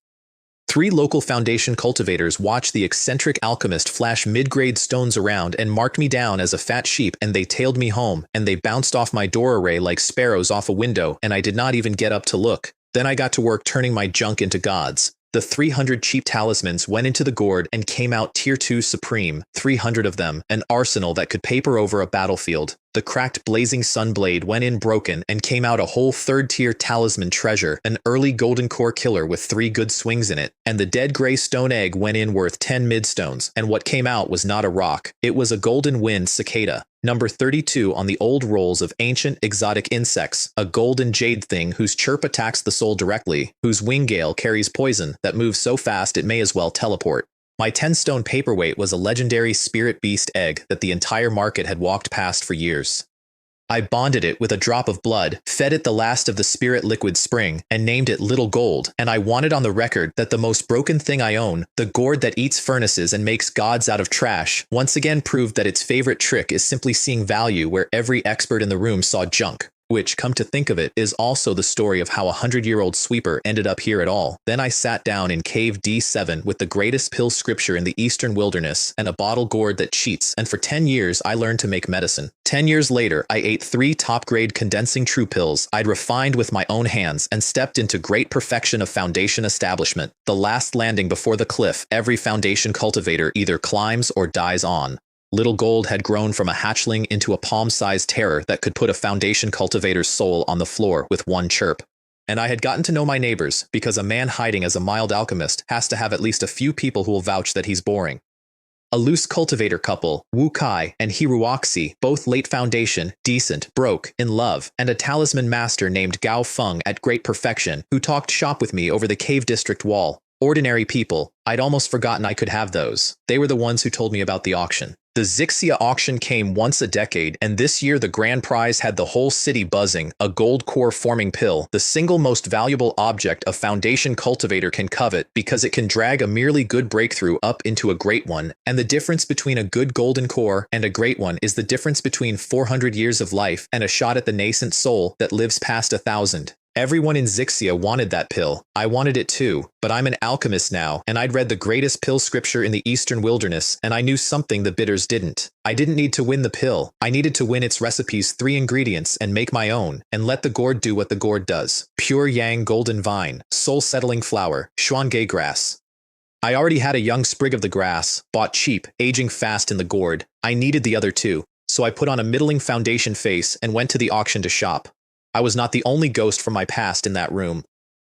3 local foundation cultivators watched the eccentric alchemist flash mid-grade stones around and marked me down as a fat sheep, and they tailed me home, and they bounced off my door array like sparrows off a window, and I did not even get up to look. Then I got to work turning my junk into gods. The 300 cheap talismans went into the Gourd and came out tier 2 supreme, 300 of them, an arsenal that could paper over a battlefield. The cracked blazing sunblade went in broken and came out a whole 3rd-tier talisman treasure, an early golden core killer with 3 good swings in it. And the dead gray stone egg went in worth 10 midstones, and what came out was not a rock. It was a golden wind cicada. Number 32 on the old rolls of ancient exotic insects, a golden jade thing whose chirp attacks the soul directly, whose wing gale carries poison that moves so fast it may as well teleport. My 10-stone paperweight was a legendary spirit beast egg that the entire market had walked past for years. I bonded it with a drop of blood, fed it the last of the spirit liquid spring, and named it Little Gold, and I wanted on the record that the most broken thing I own, the Gourd that eats furnaces and makes gods out of trash, once again proved that its favorite trick is simply seeing value where every expert in the room saw junk. Which, come to think of it, is also the story of how a 100-year-old sweeper ended up here at all. Then I sat down in cave D7 with the greatest pill scripture in the eastern wilderness and a bottle gourd that cheats, and for 10 years I learned to make medicine. 10 years later, I ate 3 top-grade condensing true pills I'd refined with my own hands and stepped into great perfection of foundation establishment, the last landing before the cliff every foundation cultivator either climbs or dies on. Little Gold had grown from a hatchling into a palm-sized terror that could put a foundation cultivator's soul on the floor with one chirp. And I had gotten to know my neighbors, because a man hiding as a mild alchemist has to have at least a few people who will vouch that he's boring. A loose cultivator couple, Wu Kai and Hiruoxi, both late foundation, decent, broke, in love, and a talisman master named Gao Feng at great perfection, who talked shop with me over the cave district wall. Ordinary people, I'd almost forgotten I could have those. They were the ones who told me about the auction. The Zixia auction came once a decade, and this year the grand prize had the whole city buzzing, a gold core forming pill, the single most valuable object a foundation cultivator can covet because it can drag a merely good breakthrough up into a great one, and the difference between a good golden core and a great one is the difference between 400 years of life and a shot at the nascent soul that lives past 1,000. Everyone in Zixia wanted that pill. I wanted it too, but I'm an alchemist now, and I'd read the greatest pill scripture in the eastern wilderness, and I knew something the bitters didn't. I didn't need to win the pill. I needed to win its recipe's 3 ingredients and make my own, and let the gourd do what the gourd does. Pure yang golden vine, soul-settling flower, xuangge grass. I already had a young sprig of the grass, bought cheap, aging fast in the gourd. I needed the other 2, so I put on a middling foundation face and went to the auction to shop. I was not the only ghost from my past in that room.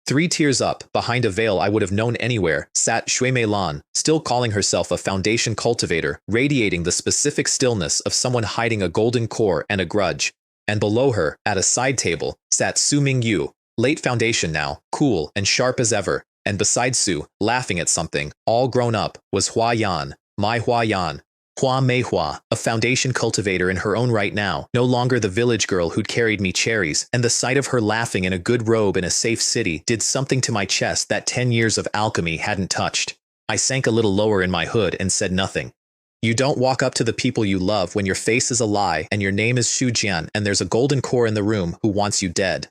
3 tiers up, behind a veil I would have known anywhere, sat Shui Meilan, still calling herself a foundation cultivator, radiating the specific stillness of someone hiding a golden core and a grudge. And below her, at a side table, sat Su Mingyu, late foundation now, cool and sharp as ever, and beside Su, laughing at something, all grown up, was Hua Yan, my Hua Yan. Hua Meihua, a foundation cultivator in her own right now, no longer the village girl who'd carried me cherries, and the sight of her laughing in a good robe in a safe city did something to my chest that 10 years of alchemy hadn't touched. I sank a little lower in my hood and said nothing. You don't walk up to the people you love when your face is a lie and your name is Shu Jian and there's a golden core in the room who wants you dead.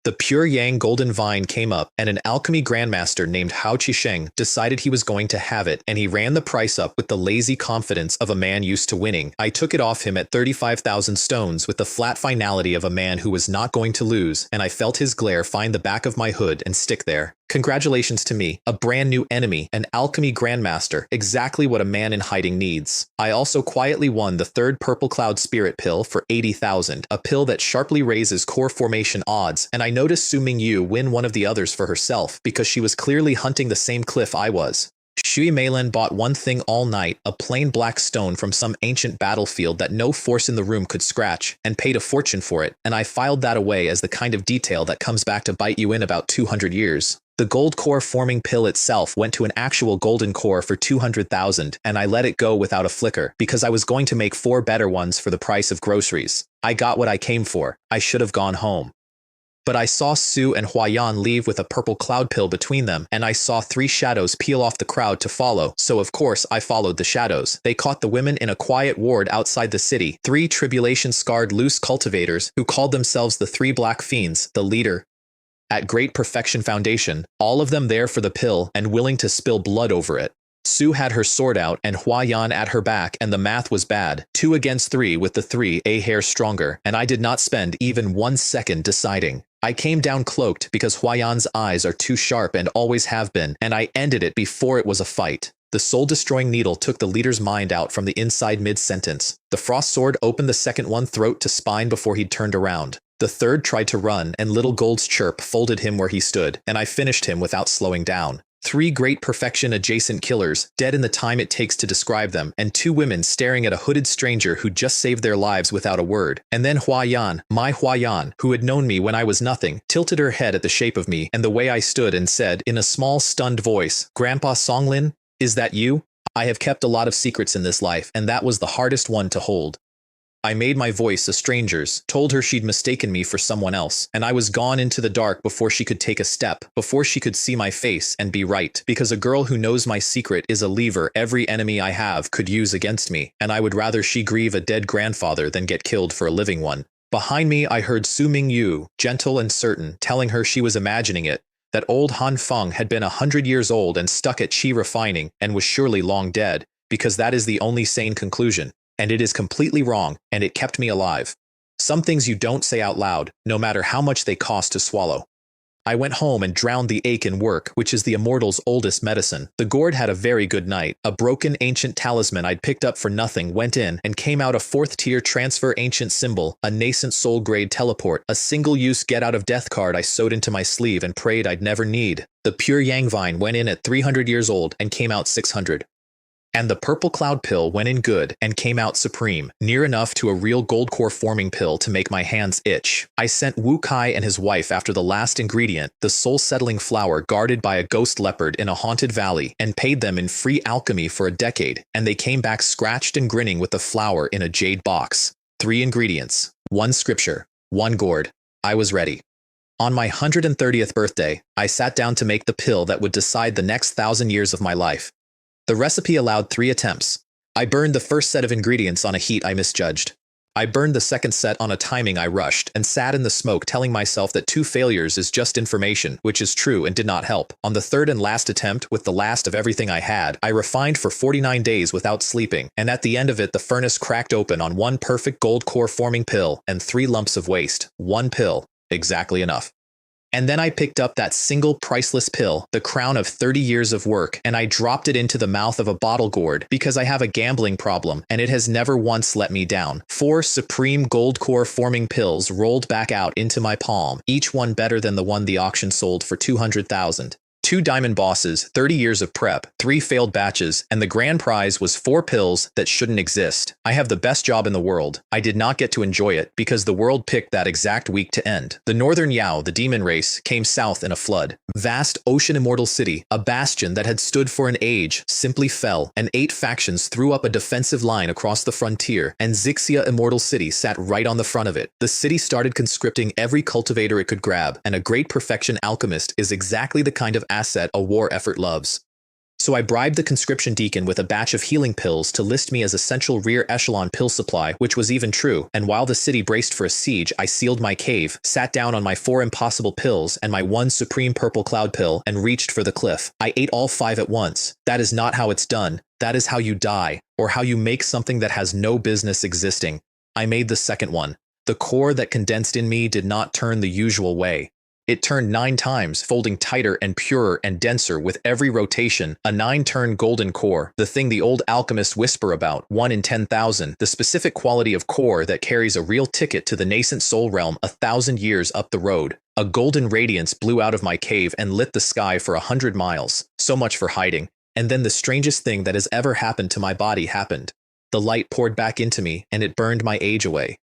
The pure yang golden vine came up, and an alchemy grandmaster named Hao Qisheng decided he was going to have it, and he ran the price up with the lazy confidence of a man used to winning. I took it off him at 35,000 stones with the flat finality of a man who was not going to lose, and I felt his glare find the back of my hood and stick there. Congratulations to me, a brand new enemy, an alchemy grandmaster, exactly what a man in hiding needs. I also quietly won the 3rd Purple Cloud Spirit pill for 80,000, a pill that sharply raises core formation odds, and I noticed Su Mingyu win one of the others for herself because she was clearly hunting the same cliff I was. Shui Meilan bought one thing all night, a plain black stone from some ancient battlefield that no force in the room could scratch, and paid a fortune for it, and I filed that away as the kind of detail that comes back to bite you in about 200 years. The gold core forming pill itself went to an actual golden core for 200,000, and I let it go without a flicker, because I was going to make 4 better ones for the price of groceries. I got what I came for. I should have gone home. But I saw Su and Huayan leave with a purple cloud pill between them, and I saw 3 shadows peel off the crowd to follow, so of course I followed the shadows. They caught the women in a quiet ward outside the city, 3 tribulation-scarred loose cultivators who called themselves the 3 Black Fiends, the leader. At Great Perfection Foundation, all of them there for the pill and willing to spill blood over it. Su had her sword out and Huayan at her back, and the math was bad, 2 against 3 with the 3 a hair stronger, and I did not spend even 1 second deciding. I came down cloaked because Huayan's eyes are too sharp and always have been, and I ended it before it was a fight. The soul-destroying needle took the leader's mind out from the inside mid-sentence. The frost sword opened the second one throat to spine before he'd turned around. The third tried to run, and Little Gold's chirp folded him where he stood, and I finished him without slowing down. 3 Great Perfection adjacent killers, dead in the time it takes to describe them, and 2 women staring at a hooded stranger who just saved their lives without a word. And then Huayan, my Huayan, who had known me when I was nothing, tilted her head at the shape of me and the way I stood and said, in a small, stunned voice, "Grandpa Songlin, is that you? I have kept a lot of secrets in this life, and that was the hardest one to hold." I made my voice a stranger's, told her she'd mistaken me for someone else, and I was gone into the dark before she could take a step, before she could see my face and be right, because a girl who knows my secret is a lever every enemy I have could use against me, and I would rather she grieve a dead grandfather than get killed for a living one. Behind me I heard Su Ming Yu, gentle and certain, telling her she was imagining it, that old Han Feng had been 100 years old and stuck at Qi refining and was surely long dead, because that is the only sane conclusion, and it is completely wrong, and it kept me alive. Some things you don't say out loud, no matter how much they cost to swallow. I went home and drowned the ache in work, which is the immortal's oldest medicine. The Gourd had a very good night. A broken ancient talisman I'd picked up for nothing went in and came out a 4th tier transfer ancient symbol, a nascent soul grade teleport, a single-use get-out-of-death card I sewed into my sleeve and prayed I'd never need. The pure yang vine went in at 300 years old and came out 600. And the purple cloud pill went in good and came out supreme, near enough to a real gold core forming pill to make my hands itch. I sent Wu Kai and his wife after the last ingredient, the soul-settling flower guarded by a ghost leopard in a haunted valley, and paid them in free alchemy for a decade, and they came back scratched and grinning with the flower in a jade box. 3 ingredients, 1 scripture, 1 gourd. I was ready. On my 130th birthday, I sat down to make the pill that would decide the next 1,000 years of my life. The recipe allowed 3 attempts. I burned the first set of ingredients on a heat I misjudged. I burned the second set on a timing I rushed, and sat in the smoke telling myself that 2 failures is just information, which is true and did not help. On the 3rd and last attempt, with the last of everything I had, I refined for 49 days without sleeping, and at the end of it the furnace cracked open on 1 perfect gold core forming pill and 3 lumps of waste. 1 pill. Exactly enough. And then I picked up that single priceless pill, the crown of 30 years of work, and I dropped it into the mouth of a bottle gourd because I have a gambling problem and it has never once let me down. 4 supreme gold core forming pills rolled back out into my palm, each one better than the one the auction sold for 200,000. 2 diamond bosses, 30 years of prep, 3 failed batches, and the grand prize was 4 pills that shouldn't exist. I have the best job in the world. I did not get to enjoy it because the world picked that exact week to end. The Northern Yao, the demon race, came south in a flood. Vast ocean immortal city, a bastion that had stood for an age, simply fell, and 8 factions threw up a defensive line across the frontier, and Zixia Immortal City sat right on the front of it. The city started conscripting every cultivator it could grab, and a great perfection alchemist is exactly the kind of asset a war effort loves. So I bribed the conscription deacon with a batch of healing pills to list me as essential rear echelon pill supply, which was even true, and while the city braced for a siege, I sealed my cave, sat down on my 4 impossible pills and my 1 supreme purple cloud pill, and reached for the cliff. I ate all 5 at once. That is not how it's done. That is how you die, or how you make something that has no business existing. I made the second one. The core that condensed in me did not turn the usual way. It turned 9 times, folding tighter and purer and denser with every rotation, a 9-turn golden core, the thing the old alchemists whisper about, 1 in 10,000, the specific quality of core that carries a real ticket to the nascent soul realm 1,000 years up the road. A golden radiance blew out of my cave and lit the sky for 100 miles. So much for hiding. And then the strangest thing that has ever happened to my body happened. The light poured back into me, and it burned my age away.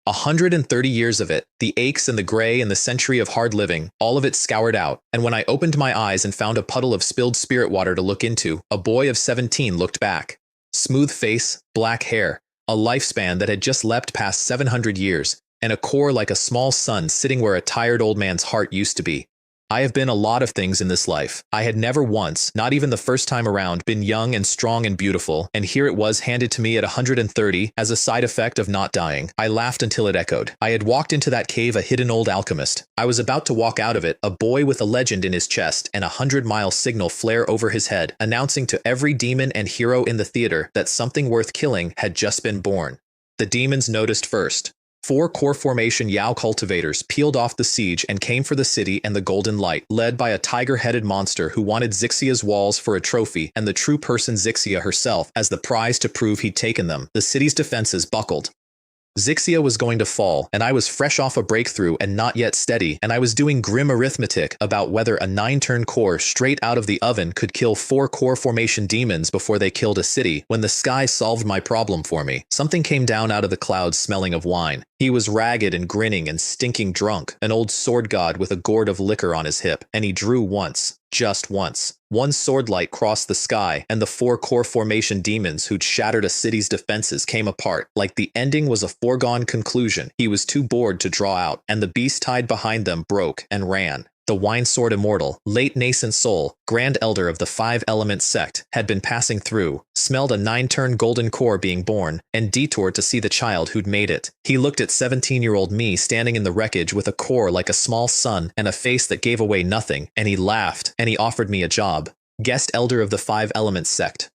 130 years of it, the aches and the gray and the century of hard living, all of it scoured out, and when I opened my eyes and found a puddle of spilled spirit water to look into, a boy of 17 looked back. Smooth face, black hair, a lifespan that had just leapt past 700 years, and a core like a small sun sitting where a tired old man's heart used to be. I have been a lot of things in this life. I had never once, not even the first time around, been young and strong and beautiful, and here it was handed to me at 130 as a side effect of not dying. I laughed until it echoed. I had walked into that cave a hidden old alchemist. I was about to walk out of it, a boy with a legend in his chest and a 100-mile signal flare over his head, announcing to every demon and hero in the theater that something worth killing had just been born. The demons noticed first. 4 core formation Yao cultivators peeled off the siege and came for the city and the golden light, led by a tiger-headed monster who wanted Zixia's walls for a trophy and the true person Zixia herself as the prize to prove he'd taken them. The city's defenses buckled. Zixia was going to fall, and I was fresh off a breakthrough and not yet steady, and I was doing grim arithmetic about whether a 9-turn core straight out of the oven could kill 4 core formation demons before they killed a city, when the sky solved my problem for me. Something came down out of the clouds smelling of wine. He was ragged and grinning and stinking drunk, an old sword god with a gourd of liquor on his hip, and he drew once. Just once. 1 sword light crossed the sky, and the 4 core formation demons who'd shattered a city's defenses came apart. Like the ending was a foregone conclusion, he was too bored to draw out, and the beast tied behind them broke and ran. the wine sword immortal, late nascent soul, grand elder of the 5 element sect, had been passing through, smelled a 9-turn golden core being born, and detoured to see the child who'd made it. He looked at 17-year-old me standing in the wreckage with a core like a small sun and a face that gave away nothing, and he laughed, and he offered me a job. Guest elder of the 5 element sect.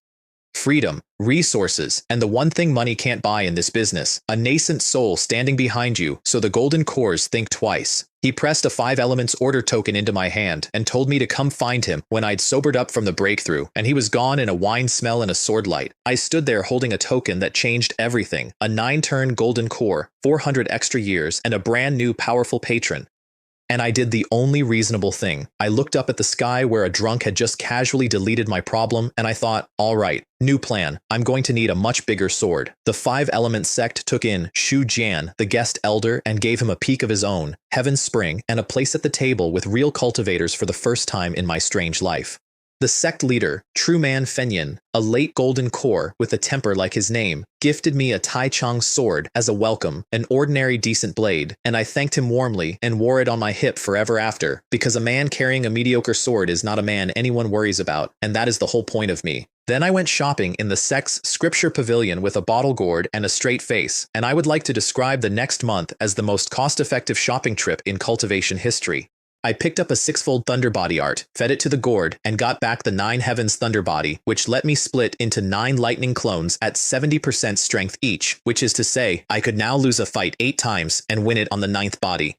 Freedom, resources, and the one thing money can't buy in this business, a nascent soul standing behind you so the golden cores think twice. He pressed a 5 elements order token into my hand and told me to come find him when I'd sobered up from the breakthrough, and he was gone in a wine smell and a sword light. I stood there holding a token that changed everything, a 9-turn golden core, 400 extra years, and a brand new powerful patron. And I did the only reasonable thing. I looked up at the sky where a drunk had just casually deleted my problem, and I thought, all right, new plan. I'm going to need a much bigger sword. The 5 element sect took in Shu Jian, the guest elder, and gave him a peak of his own, Heaven's Spring, and a place at the table with real cultivators for the first time in my strange life. The sect leader, True Man Fenyan, a late golden core with a temper like his name, gifted me a Tai Chang sword as a welcome, an ordinary decent blade, and I thanked him warmly and wore it on my hip forever after, because a man carrying a mediocre sword is not a man anyone worries about, and that is the whole point of me. Then I went shopping in the sect's scripture pavilion with a bottle gourd and a straight face, and I would like to describe the next month as the most cost-effective shopping trip in cultivation history. I picked up a 6-fold Thunderbody art, fed it to the gourd, and got back the 9 heavens Thunderbody, which let me split into 9 lightning clones at 70% strength each, which is to say, I could now lose a fight 8 times and win it on the 9th body.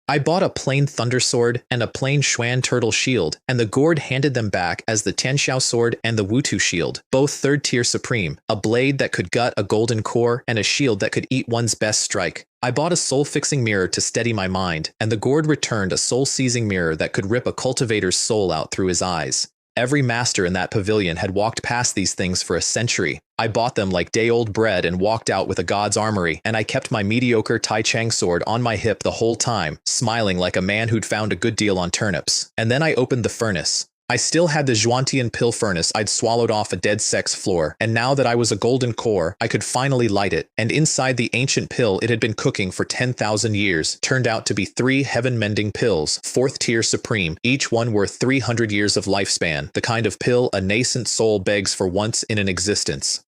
I bought a plain thunder sword and a plain Xuan turtle shield, and the gourd handed them back as the Tianxiao sword and the Wutu shield, both 3rd tier supreme, a blade that could gut a golden core and a shield that could eat one's best strike. I bought a soul-fixing mirror to steady my mind, and the gourd returned a soul-seizing mirror that could rip a cultivator's soul out through his eyes. Every master in that pavilion had walked past these things for a century. I bought them like day-old bread and walked out with a god's armory, and I kept my mediocre Tai Chang sword on my hip the whole time, smiling like a man who'd found a good deal on turnips. And then I opened the furnace. I still had the Zhuantian pill furnace I'd swallowed off a dead sex floor, and now that I was a golden core, I could finally light it, and inside the ancient pill it had been cooking for 10,000 years turned out to be 3 heaven-mending pills, 4th tier supreme, each one worth 300 years of lifespan, the kind of pill a nascent soul begs for once in an existence.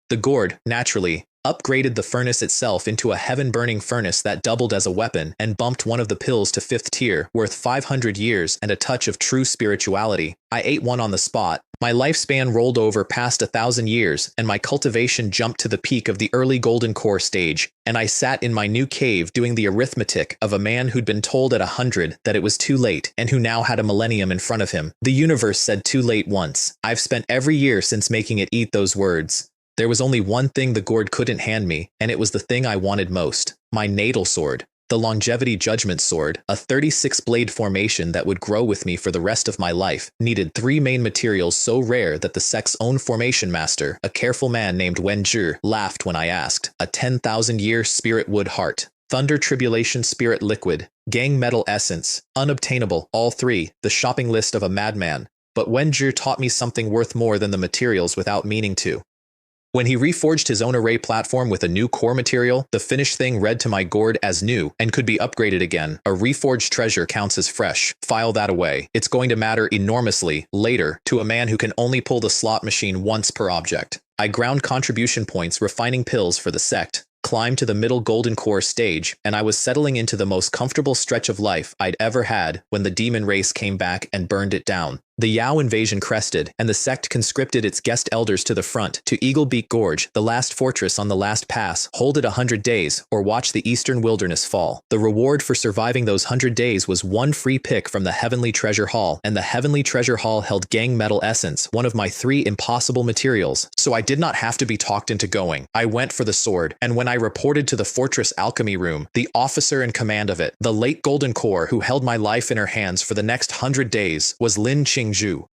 The gourd, naturally, upgraded the furnace itself into a heaven-burning furnace that doubled as a weapon and bumped one of the pills to 5th tier, worth 500 years and a touch of true spirituality. I ate one on the spot. My lifespan rolled over past 1,000 years, and my cultivation jumped to the peak of the early golden core stage, and I sat in my new cave doing the arithmetic of a man who'd been told at 100 that it was too late, and who now had a millennium in front of him. The universe said too late once. I've spent every year since making it eat those words. There was only one thing the gourd couldn't hand me, and it was the thing I wanted most. My natal sword. The Longevity Judgment Sword, a 36-blade formation that would grow with me for the rest of my life, needed 3 main materials so rare that the sect's own formation master, a careful man named Wen Zhi, laughed when I asked. A 10,000-year spirit wood heart. Thunder Tribulation Spirit Liquid. Gang Metal Essence. Unobtainable, all 3, the shopping list of a madman. But Wen Zhi taught me something worth more than the materials without meaning to. When he reforged his own array platform with a new core material, the finished thing read to my gourd as new and could be upgraded again. A reforged treasure counts as fresh. File that away. It's going to matter enormously later to a man who can only pull the slot machine once per object. I ground contribution points refining pills for the sect, climbed to the middle golden core stage, and I was settling into the most comfortable stretch of life I'd ever had when the demon race came back and burned it down. The Yao invasion crested, and the sect conscripted its guest elders to the front, to Eagle Beak Gorge, the last fortress on the last pass, hold it 100 days, or watch the eastern wilderness fall. The reward for surviving those 100 days was 1 free pick from the Heavenly Treasure Hall, and the Heavenly Treasure Hall held Gang Metal Essence, one of my 3 impossible materials, so I did not have to be talked into going. I went for the sword, and when I reported to the Fortress Alchemy Room, the officer in command of it, the late Golden Core who held my life in her hands for the next 100 days, was Lin Qingzhu,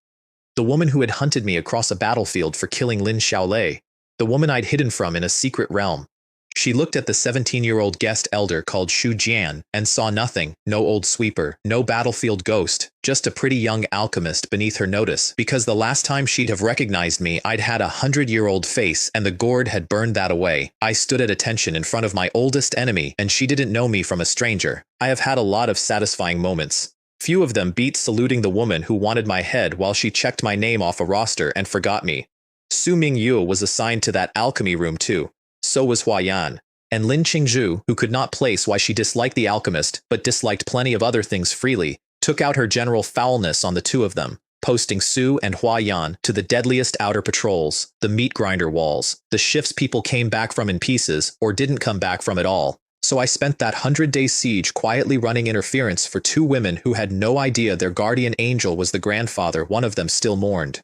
the woman who had hunted me across a battlefield for killing Lin Xiaolei, the woman I'd hidden from in a secret realm. She looked at the 17-year-old guest elder called Shu Jian and saw nothing, no old sweeper, no battlefield ghost, just a pretty young alchemist beneath her notice, because the last time she'd have recognized me I'd had a 100-year-old face and the gourd had burned that away. I stood at attention in front of my oldest enemy and she didn't know me from a stranger. I have had a lot of satisfying moments. Few of them beat saluting the woman who wanted my head while she checked my name off a roster and forgot me. Su Mingyu was assigned to that alchemy room too. So was Hua Yan. And Lin Qingzhu, who could not place why she disliked the alchemist but disliked plenty of other things freely, took out her general foulness on the two of them, posting Su and Hua Yan to the deadliest outer patrols, the meat grinder walls, the shifts people came back from in pieces or didn't come back from at all. So I spent that 100-day siege quietly running interference for two women who had no idea their guardian angel was the grandfather one of them still mourned.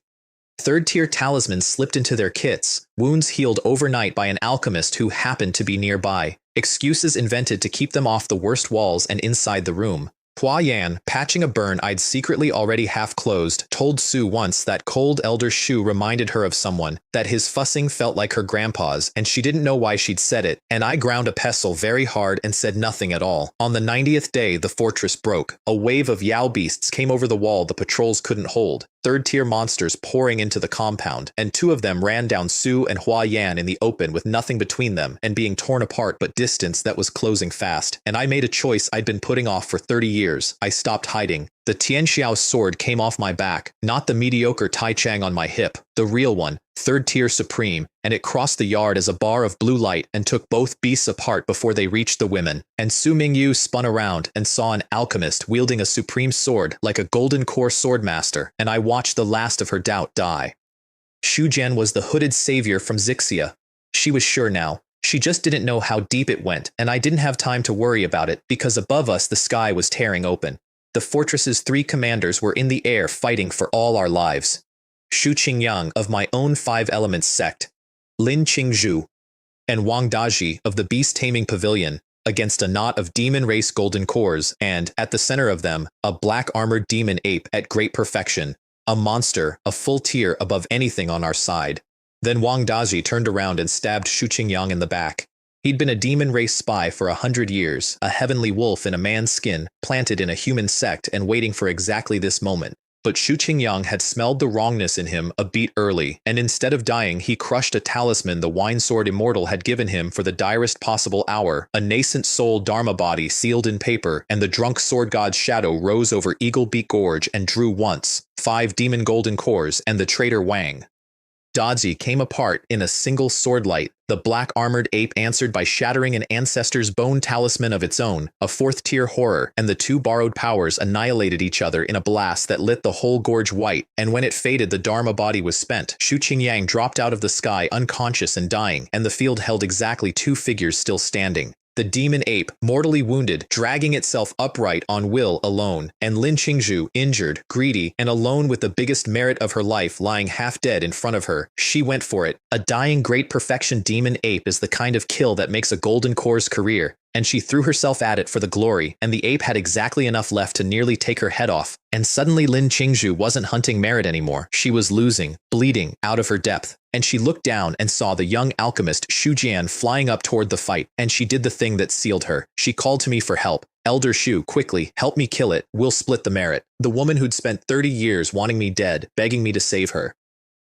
Third-tier talismans slipped into their kits, wounds healed overnight by an alchemist who happened to be nearby, excuses invented to keep them off the worst walls and inside the room. Hua Yan, patching a burn I'd secretly already half closed, told Su once that cold elder Shu reminded her of someone, that his fussing felt like her grandpa's, and she didn't know why she'd said it, and I ground a pestle very hard and said nothing at all. On the 90th day, the fortress broke. A wave of Yao beasts came over the wall the patrols couldn't hold, third-tier monsters pouring into the compound, and two of them ran down Su and Hua Yan in the open with nothing between them and being torn apart but distance that was closing fast, and I made a choice I'd been putting off for 30 years. I stopped hiding. The Tianxiao sword came off my back, not the mediocre Tai Chang on my hip, the real one, third-tier supreme, and it crossed the yard as a bar of blue light and took both beasts apart before they reached the women. And Su Mingyu spun around and saw an alchemist wielding a supreme sword like a golden core swordmaster, and I watched the last of her doubt die. Shu Jian was the hooded savior from Zixia. She was sure now. She just didn't know how deep it went, and I didn't have time to worry about it because above us the sky was tearing open. The fortress's 3 commanders were in the air fighting for all our lives. Shu Qingyang of my own 5 Elements sect, Lin Qingzhu, and Wang Daji of the beast-taming pavilion against a knot of demon-race golden cores and, at the center of them, a black-armored demon ape at great perfection, a monster, a full tier above anything on our side. Then Wang Daji turned around and stabbed Shu Qingyang in the back. He'd been a demon race spy for 100 years, a heavenly wolf in a man's skin, planted in a human sect and waiting for exactly this moment. But Shu Qingyang had smelled the wrongness in him a beat early, and instead of dying he crushed a talisman the wine sword Immortal had given him for the direst possible hour, a nascent soul dharma body sealed in paper, and the drunk sword god's shadow rose over Eagle Beak Gorge and drew once, 5 demon golden cores and the traitor Wang Daji came apart in a single swordlight. The black-armored ape answered by shattering an ancestor's bone talisman of its own, a 4th-tier horror, and the 2 borrowed powers annihilated each other in a blast that lit the whole gorge white, and when it faded the Dharma body was spent. Shu Qingyang dropped out of the sky unconscious and dying, and the field held exactly 2 figures still standing. The demon ape, mortally wounded, dragging itself upright on will alone, and Lin Qingzhu, injured, greedy, and alone with the biggest merit of her life lying half dead in front of her. She went for it. A dying great perfection demon ape is the kind of kill that makes a golden core's career, and she threw herself at it for the glory, and the ape had exactly enough left to nearly take her head off. And suddenly Lin Qingzhu wasn't hunting merit anymore. She was losing, bleeding, out of her depth. And she looked down and saw the young alchemist Shu Jian flying up toward the fight, and she did the thing that sealed her. She called to me for help. Elder Shu, quickly, help me kill it. We'll split the merit. The woman who'd spent 30 years wanting me dead, begging me to save her.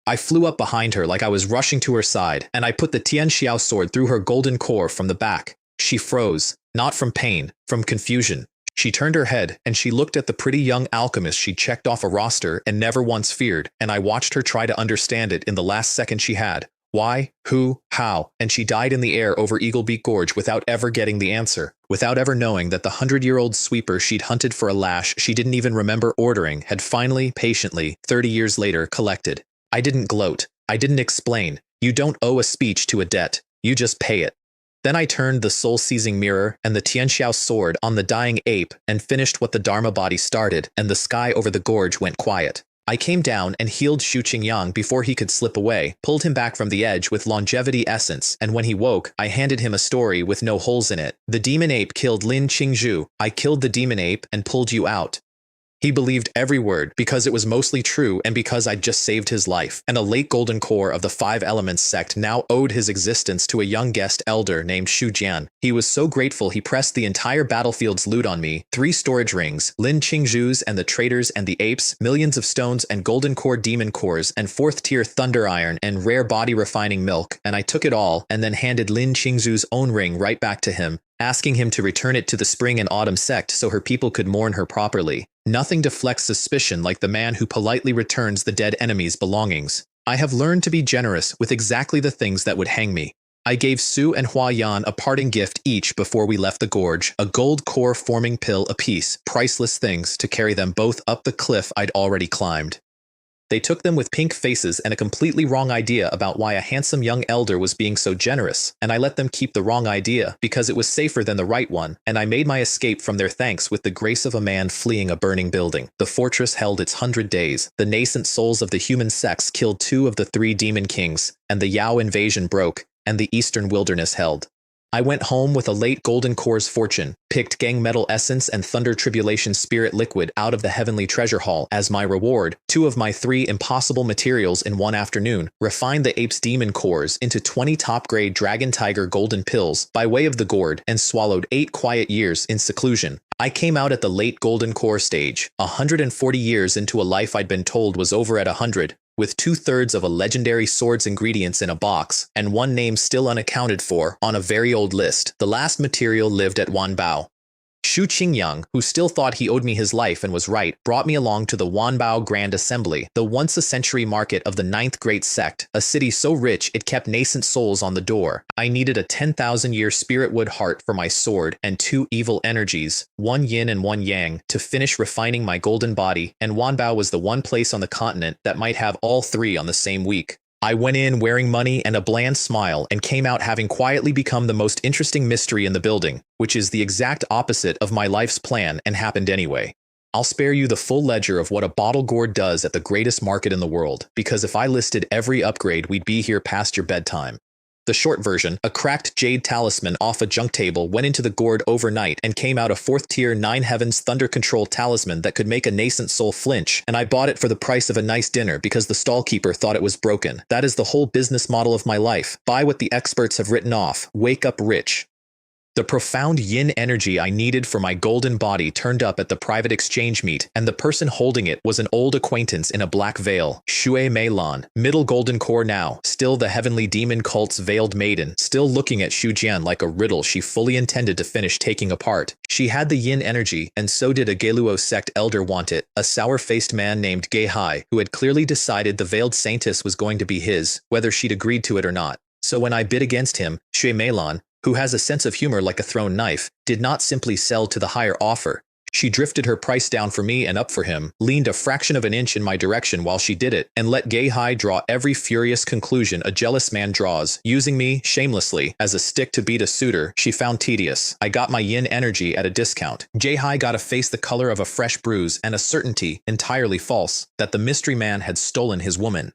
I flew up behind her like I was rushing to her side, and I put the Tianxiao sword through her golden core from the back. She froze, not from pain, from confusion. She turned her head, and she looked at the pretty young alchemist she'd checked off a roster and never once feared, and I watched her try to understand it in the last second she had. Why? Who? How? And she died in the air over Eagle Beak Gorge without ever getting the answer, without ever knowing that the 100-year-old sweeper she'd hunted for a lash she didn't even remember ordering had finally, patiently, 30 years later, collected. I didn't gloat. I didn't explain. You don't owe a speech to a debt. You just pay it. Then I turned the soul-seizing mirror and the Tianxiao sword on the dying ape and finished what the Dharma body started, and the sky over the gorge went quiet. I came down and healed Shu Qingyang before he could slip away, pulled him back from the edge with longevity essence, and when he woke, I handed him a story with no holes in it. The demon ape killed Lin Qingzhu. I killed the demon ape and pulled you out. He believed every word because it was mostly true and because I'd just saved his life, and a late golden core of the 5 Elements sect now owed his existence to a young guest elder named Shu Jian. He was so grateful he pressed the entire battlefield's loot on me, 3 storage rings, Lin Qingzhu's and the traitors and the apes, millions of stones and golden core demon cores, and 4th tier thunder iron and rare body refining milk, and I took it all and then handed Lin Qingzhu's own ring right back to him, asking him to return it to the spring and autumn sect so her people could mourn her properly. Nothing deflects suspicion like the man who politely returns the dead enemy's belongings. I have learned to be generous with exactly the things that would hang me. I gave Su and Hua Yan a parting gift each before we left the gorge, a gold core forming pill apiece, priceless things to carry them both up the cliff I'd already climbed. They took them with pink faces and a completely wrong idea about why a handsome young elder was being so generous, and I let them keep the wrong idea because it was safer than the right one, and I made my escape from their thanks with the grace of a man fleeing a burning building. The fortress held its 100 days. The nascent souls of the human sex killed 2 of the 3 demon kings, and the Yao invasion broke, and the eastern wilderness held. I went home with a late golden core's fortune, picked gang metal essence and thunder tribulation spirit liquid out of the heavenly treasure hall as my reward, 2 of my 3 impossible materials in one afternoon, refined the ape's demon cores into 20 top-grade dragon tiger golden pills by way of the gourd, and swallowed 8 quiet years in seclusion. I came out at the late golden core stage, 140 years into a life I'd been told was over at 100, with 2/3 of a legendary sword's ingredients in a box, and 1 name still unaccounted for on a very old list. The last material lived at Wanbao. Xu Qingyang, who still thought he owed me his life and was right, brought me along to the Wanbao Grand Assembly, the once-a-century market of the 9th Great Sect, a city so rich it kept nascent souls on the door. I needed a 10,000-year spiritwood heart for my sword and 2 evil energies, 1 yin and 1 yang, to finish refining my golden body, and Wanbao was the one place on the continent that might have all 3 on the same week. I went in wearing money and a bland smile and came out having quietly become the most interesting mystery in the building, which is the exact opposite of my life's plan and happened anyway. I'll spare you the full ledger of what a bottle gourd does at the greatest market in the world, because if I listed every upgrade we'd be here past your bedtime. The short version, a cracked jade talisman off a junk table went into the gourd overnight and came out a 4th tier 9 heavens thunder control talisman that could make a nascent soul flinch, and I bought it for the price of a nice dinner because the stallkeeper thought it was broken. That is the whole business model of my life. Buy what the experts have written off. Wake up rich. The profound yin energy I needed for my golden body turned up at the private exchange meet, and the person holding it was an old acquaintance in a black veil, Shui Meilan, middle golden core now, still the heavenly demon cult's veiled maiden, still looking at Xu Jian like a riddle she fully intended to finish taking apart. She had the yin energy, and so did a Geluo sect elder want it, a sour-faced man named Ge Hai, who had clearly decided the veiled saintess was going to be his, whether she'd agreed to it or not. So when I bid against him, Shui Meilan, who has a sense of humor like a thrown knife, did not simply sell to the higher offer. She drifted her price down for me and up for him, leaned a fraction of an inch in my direction while she did it, and let Ge Hai draw every furious conclusion a jealous man draws, using me, shamelessly, as a stick to beat a suitor she found tedious. I got my yin energy at a discount. Ge Hai got a face the color of a fresh bruise and a certainty, entirely false, that the mystery man had stolen his woman.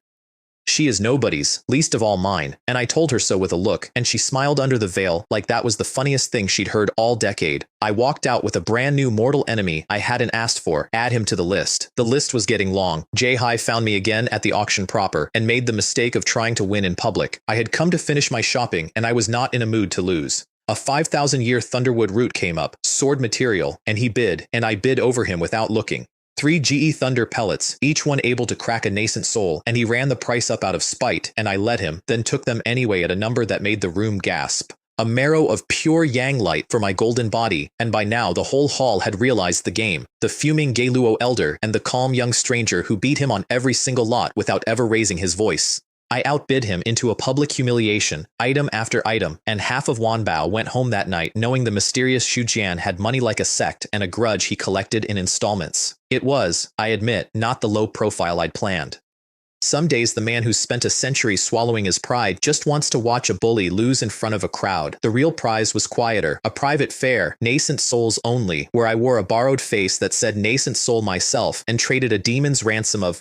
She is nobody's, least of all mine, and I told her so with a look, and she smiled under the veil like that was the funniest thing she'd heard all decade. I walked out with a brand new mortal enemy I hadn't asked for, add him to the list. The list was getting long. Ge Hai found me again at the auction proper, and made the mistake of trying to win in public. I had come to finish my shopping, and I was not in a mood to lose. A 5,000-year Thunderwood root came up, sword material, and he bid, and I bid over him without looking. 3 GE Thunder pellets, each one able to crack a nascent soul, and he ran the price up out of spite, and I let him, then took them anyway at a number that made the room gasp. A marrow of pure yang light for my golden body, and by now the whole hall had realized the game. The fuming Geluo elder and the calm young stranger who beat him on every single lot without ever raising his voice. I outbid him into a public humiliation, item after item, and half of Wanbao went home that night knowing the mysterious Xu Jian had money like a sect and a grudge he collected in installments. It was, I admit, not the low profile I'd planned. Some days the man who spent a century swallowing his pride just wants to watch a bully lose in front of a crowd. The real prize was quieter, a private fair, nascent souls only, where I wore a borrowed face that said nascent soul myself and traded a demon's ransom of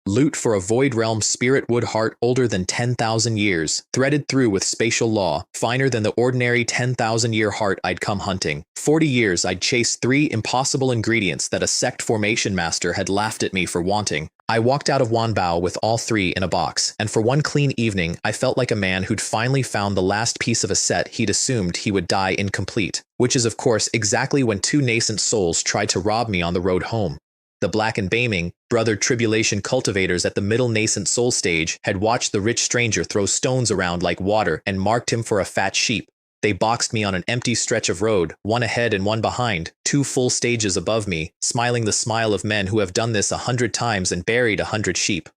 loot for a void realm spirit wood heart older than 10,000 years, threaded through with spatial law, finer than the ordinary 10,000-year heart I'd come hunting. 40 years I'd chased 3 impossible ingredients that a sect formation master had laughed at me for wanting. I walked out of Wanbao with all 3 in a box, and for one clean evening I felt like a man who'd finally found the last piece of a set he'd assumed he would die incomplete, which is of course exactly when 2 nascent souls tried to rob me on the road home. The black and beaming, brother tribulation cultivators at the middle nascent soul stage had watched the rich stranger throw stones around like water and marked him for a fat sheep. They boxed me on an empty stretch of road, one ahead and one behind, 2 full stages above me, smiling the smile of men who have done this 100 times and buried 100 sheep.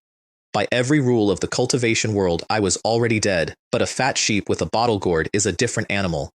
By every rule of the cultivation world, I was already dead, but a fat sheep with a bottle gourd is a different animal.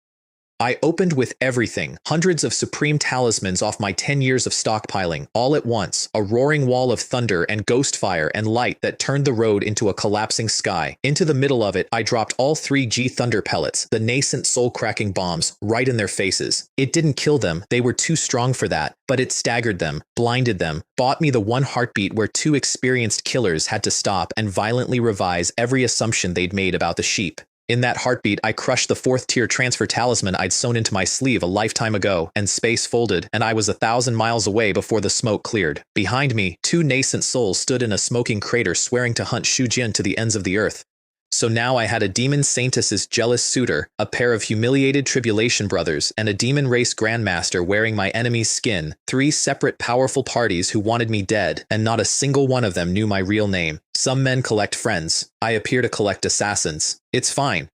I opened with everything, hundreds of supreme talismans off my 10 years of stockpiling, all at once, a roaring wall of thunder and ghost fire and light that turned the road into a collapsing sky. Into the middle of it, I dropped all 3 G thunder pellets, the nascent soul-cracking bombs, right in their faces. It didn't kill them, they were too strong for that, but it staggered them, blinded them, bought me the one heartbeat where 2 experienced killers had to stop and violently revise every assumption they'd made about the sheep. In that heartbeat, I crushed the 4th tier transfer talisman I'd sewn into my sleeve a lifetime ago, and space folded, and I was 1,000 miles away before the smoke cleared. Behind me, 2 nascent souls stood in a smoking crater swearing to hunt Shu Jin to the ends of the earth. So now I had a demon saintess's jealous suitor, a pair of humiliated tribulation brothers, and a demon race grandmaster wearing my enemy's skin, 3 separate powerful parties who wanted me dead, and not a single one of them knew my real name. Some men collect friends. I appear to collect assassins. It's fine.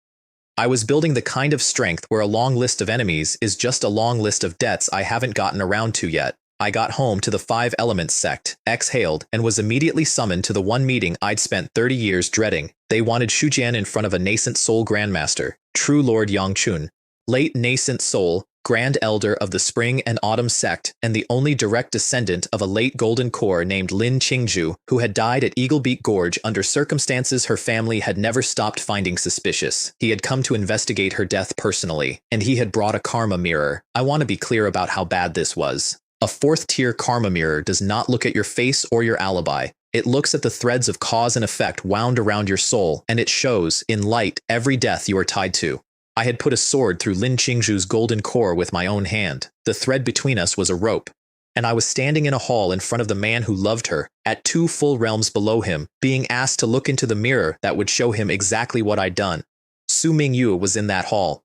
I was building the kind of strength where a long list of enemies is just a long list of debts I haven't gotten around to yet. I got home to the 5 Elements sect, exhaled, and was immediately summoned to the one meeting I'd spent 30 years dreading. They wanted Shujian in front of a nascent soul grandmaster, true Lord Yangchun, late nascent soul, grand elder of the Spring and Autumn sect, and the only direct descendant of a late golden core named Lin Qingju, who had died at Eaglebeak Gorge under circumstances her family had never stopped finding suspicious. He had come to investigate her death personally, and he had brought a karma mirror. I want to be clear about how bad this was. A 4th tier karma mirror does not look at your face or your alibi. It looks at the threads of cause and effect wound around your soul, and it shows, in light, every death you are tied to. I had put a sword through Lin Qingju's golden core with my own hand. The thread between us was a rope. And I was standing in a hall in front of the man who loved her, at 2 full realms below him, being asked to look into the mirror that would show him exactly what I'd done. Su Mingyu was in that hall.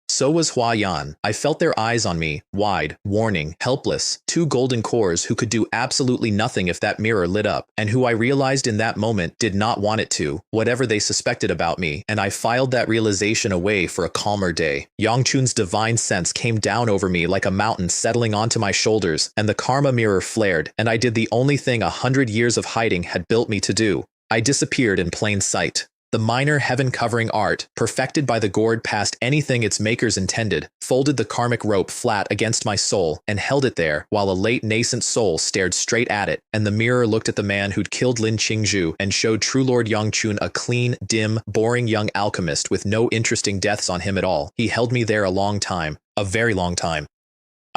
So was Hua Yan. I felt their eyes on me, wide, warning, helpless, 2 golden cores who could do absolutely nothing if that mirror lit up, and who I realized in that moment did not want it to, whatever they suspected about me, and I filed that realization away for a calmer day. Yangchun's divine sense came down over me like a mountain settling onto my shoulders, and the karma mirror flared, and I did the only thing 100 years of hiding had built me to do. I disappeared in plain sight. The minor heaven-covering art, perfected by the gourd past anything its makers intended, folded the karmic rope flat against my soul and held it there while a late nascent soul stared straight at it, and the mirror looked at the man who'd killed Lin Qingju and showed true Lord Yangchun a clean, dim, boring young alchemist with no interesting deaths on him at all. He held me there a long time, a very long time.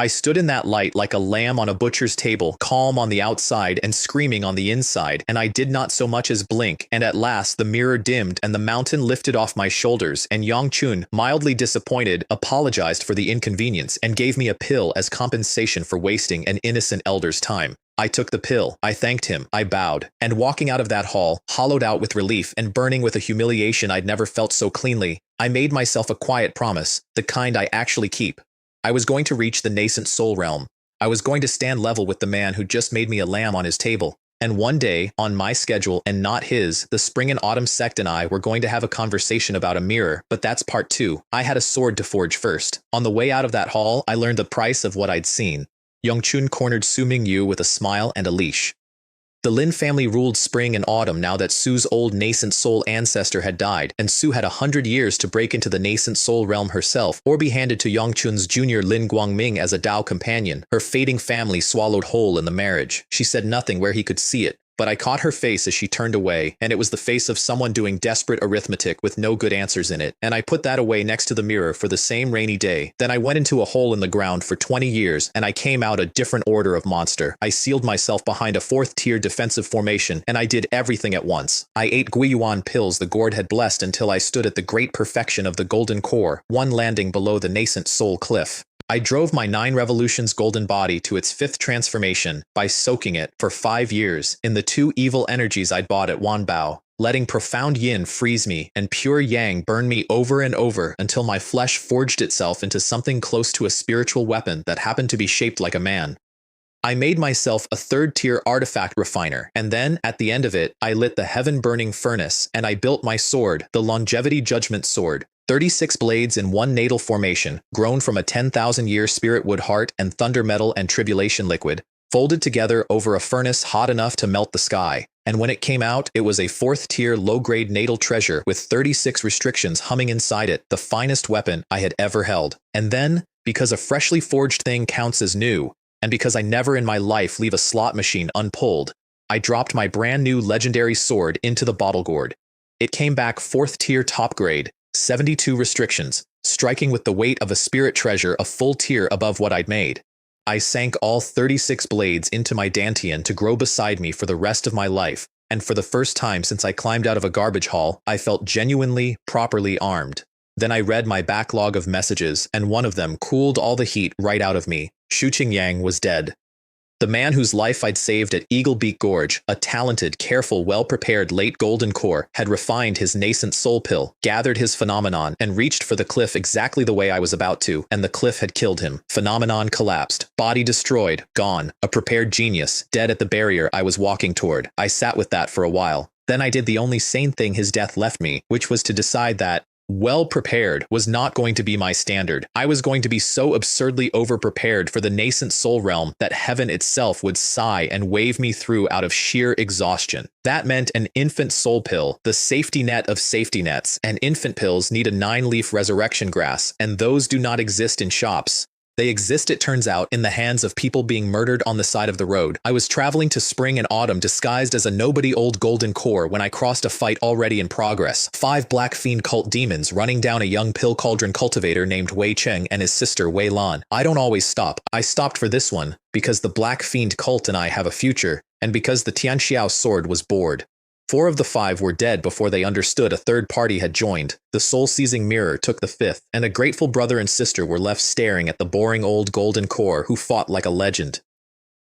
I stood in that light like a lamb on a butcher's table, calm on the outside and screaming on the inside, and I did not so much as blink, and at last the mirror dimmed and the mountain lifted off my shoulders, and Yangchun, mildly disappointed, apologized for the inconvenience and gave me a pill as compensation for wasting an innocent elder's time. I took the pill, I thanked him, I bowed, and walking out of that hall, hollowed out with relief and burning with a humiliation I'd never felt so cleanly, I made myself a quiet promise, the kind I actually keep. I was going to reach the nascent soul realm. I was going to stand level with the man who just made me a lamb on his table. And one day, on my schedule and not his, the Spring and Autumn sect and I were going to have a conversation about a mirror, but that's part 2. I had a sword to forge first. On the way out of that hall, I learned the price of what I'd seen. Yangchun cornered Su Mingyu with a smile and a leash. The Lin family ruled Spring and Autumn now that Su's old nascent soul ancestor had died, and Su had 100 years to break into the nascent soul realm herself, or be handed to Yangchun's junior Lin Guangming as a Dao companion. Her fading family swallowed whole in the marriage. She said nothing where he could see it, but I caught her face as she turned away, and it was the face of someone doing desperate arithmetic with no good answers in it, and I put that away next to the mirror for the same rainy day. Then I went into a hole in the ground for 20 years, and I came out a different order of monster. I sealed myself behind a 4th-tier defensive formation, and I did everything at once. I ate Guiyuan pills the gourd had blessed until I stood at the great perfection of the golden core, one landing below the nascent soul cliff. I drove my 9 revolutions golden body to its 5th transformation by soaking it for 5 years in the 2 evil energies I'd bought at Wanbao, letting profound yin freeze me and pure yang burn me over and over until my flesh forged itself into something close to a spiritual weapon that happened to be shaped like a man. I made myself a 3rd-tier artifact refiner, and then, at the end of it, I lit the heaven-burning furnace, and I built my sword, the Longevity Judgment Sword, 36 blades in one natal formation, grown from a 10,000-year spirit wood heart and thunder metal and tribulation liquid, folded together over a furnace hot enough to melt the sky. And when it came out, it was a 4th-tier low-grade natal treasure with 36 restrictions humming inside it, the finest weapon I had ever held. And then, because a freshly forged thing counts as new, and because I never in my life leave a slot machine unpulled, I dropped my brand new legendary sword into the bottle gourd. It came back 4th-tier top grade, 72 restrictions, striking with the weight of a spirit treasure a full tier above what I'd made. I sank all 36 blades into my dantian to grow beside me for the rest of my life, and for the first time since I climbed out of a garbage haul, I felt genuinely, properly armed. Then I read my backlog of messages, and one of them cooled all the heat right out of me. Shu Qingyang was dead. The man whose life I'd saved at Eagle Beak Gorge, a talented, careful, well-prepared late golden core, had refined his nascent soul pill, gathered his phenomenon, and reached for the cliff exactly the way I was about to, and the cliff had killed him. Phenomenon collapsed, body destroyed, gone, a prepared genius, dead at the barrier I was walking toward. I sat with that for a while. Then I did the only sane thing his death left me, which was to decide that well prepared was not going to be my standard. I was going to be so absurdly over-prepared for the nascent soul realm that heaven itself would sigh and wave me through out of sheer exhaustion. That meant an infant soul pill, the safety net of safety nets, and infant pills need a 9-leaf resurrection grass, and those do not exist in shops. They exist, it turns out, in the hands of people being murdered on the side of the road. I was traveling to spring and autumn disguised as a nobody old golden core when I crossed a fight already in progress. 5 black fiend cult demons running down a young pill cauldron cultivator named Wei Cheng and his sister Wei Lan. I don't always stop. I stopped for this one, because the black fiend cult and I have a future, and because the Tianxiao sword was bored. 4 of the 5 were dead before they understood a third party had joined. The soul-seizing mirror took the 5th, and a grateful brother and sister were left staring at the boring old golden core who fought like a legend.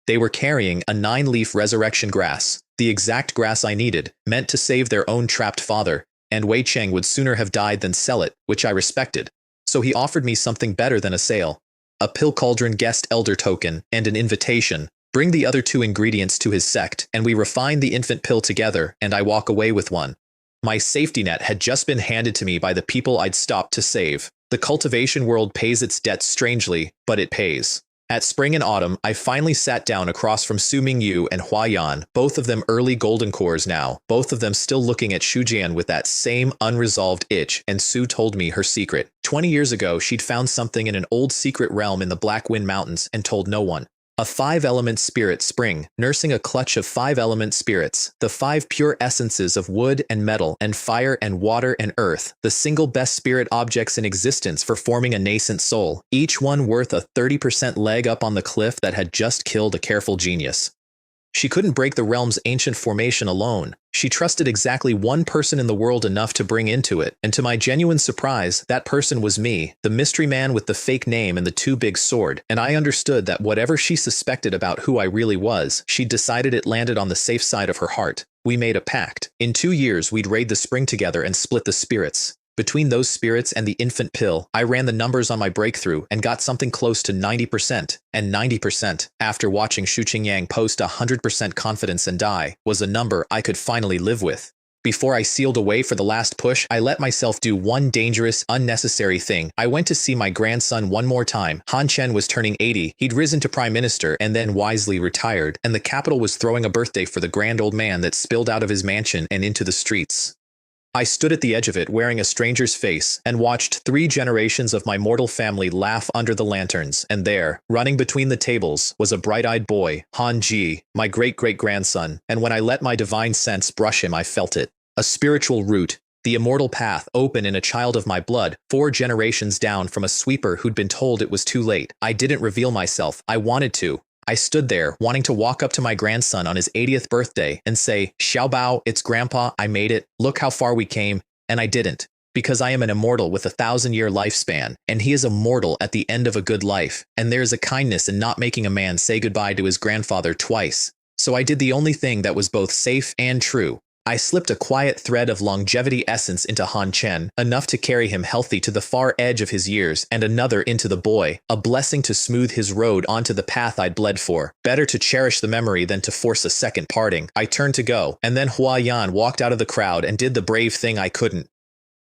They were carrying a 9-leaf resurrection grass, the exact grass I needed, meant to save their own trapped father, and Wei Cheng would sooner have died than sell it, which I respected. So he offered me something better than a sale. A pill cauldron guest elder token, and an invitation. Bring the other 2 ingredients to his sect, and we refine the infant pill together, and I walk away with one. My safety net had just been handed to me by the people I'd stopped to save. The cultivation world pays its debts strangely, but it pays. At spring and autumn, I finally sat down across from Su Mingyu and Hua Yan, both of them early golden cores now, both of them still looking at Shu Jian with that same unresolved itch, and Su told me her secret. 20 years ago, she'd found something in an old secret realm in the Black Wind Mountains and told no one. A 5-element spirit spring, nursing a clutch of 5-element spirits, the 5 pure essences of wood and metal and fire and water and earth, the single best spirit objects in existence for forming a nascent soul, each one worth a 30% leg up on the cliff that had just killed a careful genius. She couldn't break the realm's ancient formation alone. She trusted exactly one person in the world enough to bring into it, and to my genuine surprise, that person was me, the mystery man with the fake name and the 2 big sword, and I understood that whatever she suspected about who I really was, she'd decided it landed on the safe side of her heart. We made a pact. In 2 years, we'd raid the spring together and split the spirits. Between those spirits and the infant pill, I ran the numbers on my breakthrough and got something close to 90%, and 90%, after watching Shu Qingyang post 100% confidence and die, was a number I could finally live with. Before I sealed away for the last push, I let myself do one dangerous, unnecessary thing. I went to see my grandson one more time. Han Chen was turning 80, he'd risen to prime minister and then wisely retired, and the capital was throwing a birthday for the grand old man that spilled out of his mansion and into the streets. I stood at the edge of it wearing a stranger's face and watched 3 generations of my mortal family laugh under the lanterns, and there, running between the tables, was a bright-eyed boy, Han Ji, my great-great-grandson, and when I let my divine sense brush him I felt it. A spiritual root, the immortal path open in a child of my blood, 4 generations down from a sweeper who'd been told it was too late. I didn't reveal myself, I wanted to. I stood there, wanting to walk up to my grandson on his 80th birthday and say, Xiaobao, it's Grandpa, I made it, look how far we came, and I didn't. Because I am an immortal with a 1,000-year lifespan, and he is a mortal at the end of a good life, and there is a kindness in not making a man say goodbye to his grandfather twice. So I did the only thing that was both safe and true. I slipped a quiet thread of longevity essence into Han Chen, enough to carry him healthy to the far edge of his years, and another into the boy, a blessing to smooth his road onto the path I'd bled for. Better to cherish the memory than to force a second parting. I turned to go, and then Hua Yan walked out of the crowd and did the brave thing I couldn't.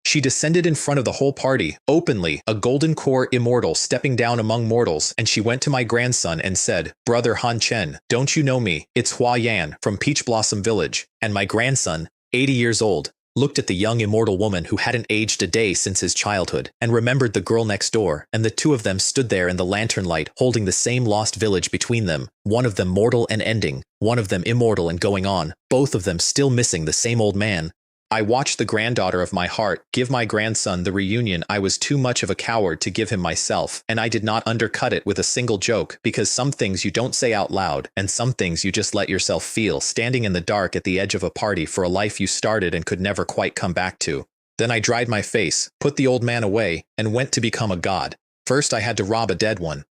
She descended in front of the whole party, openly, a golden core immortal stepping down among mortals, and she went to my grandson and said, "Brother Han Chen, don't you know me? It's Hua Yan from Peach Blossom Village." And my grandson, 80 years old, looked at the young immortal woman who hadn't aged a day since his childhood, and remembered the girl next door, and the two of them stood there in the lantern light holding the same lost village between them, one of them mortal and ending, one of them immortal and going on, both of them still missing the same old man. I watched the granddaughter of my heart give my grandson the reunion I was too much of a coward to give him myself, and I did not undercut it with a single joke, because some things you don't say out loud, and some things you just let yourself feel standing in the dark at the edge of a party for a life you started and could never quite come back to. Then I dried my face, put the old man away, and went to become a god. First I had to rob a dead one.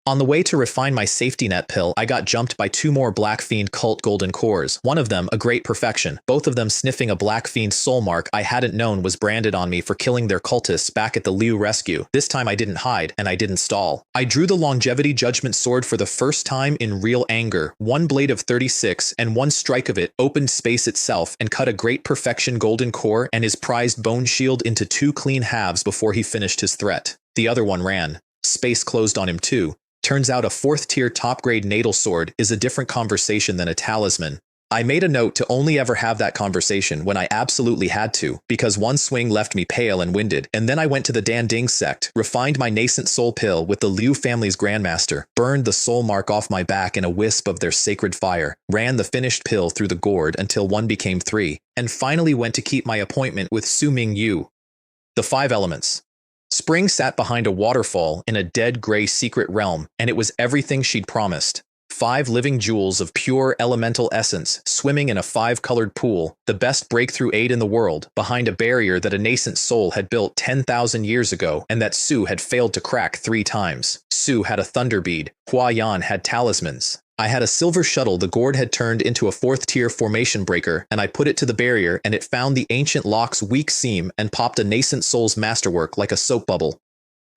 On the way to refine my safety net pill, I got jumped by two more Black Fiend cult golden cores, one of them a great perfection, both of them sniffing a Black Fiend soul mark I hadn't known was branded on me for killing their cultists back at the Liu rescue. This time I didn't hide, and I didn't stall. I drew the longevity judgment sword for the first time in real anger, one blade of 36, and one strike of it opened space itself and cut a great perfection golden core and his prized bone shield into two clean halves before he finished his threat. The other one ran. Space closed on him too. Turns out a 4th tier top grade natal sword is a different conversation than a talisman. I made a note to only ever have that conversation when I absolutely had to, because one swing left me pale and winded, and then I went to the Dan Ding sect, refined my nascent soul pill with the Liu family's grandmaster, burned the soul mark off my back in a wisp of their sacred fire, ran the finished pill through the gourd until one became 3, and finally went to keep my appointment with Su Ming Yu. The 5 elements. Spring sat behind a waterfall in a dead gray secret realm, and it was everything she'd promised. 5 living jewels of pure elemental essence swimming in a 5-colored pool, the best breakthrough aid in the world, behind a barrier that a nascent soul had built 10,000 years ago and that Su had failed to crack 3 times. Su had a thunder bead, Hua Yan had talismans. I had a silver shuttle the Gourd had turned into a 4th tier formation breaker, and I put it to the barrier and it found the ancient lock's weak seam and popped a nascent soul's masterwork like a soap bubble.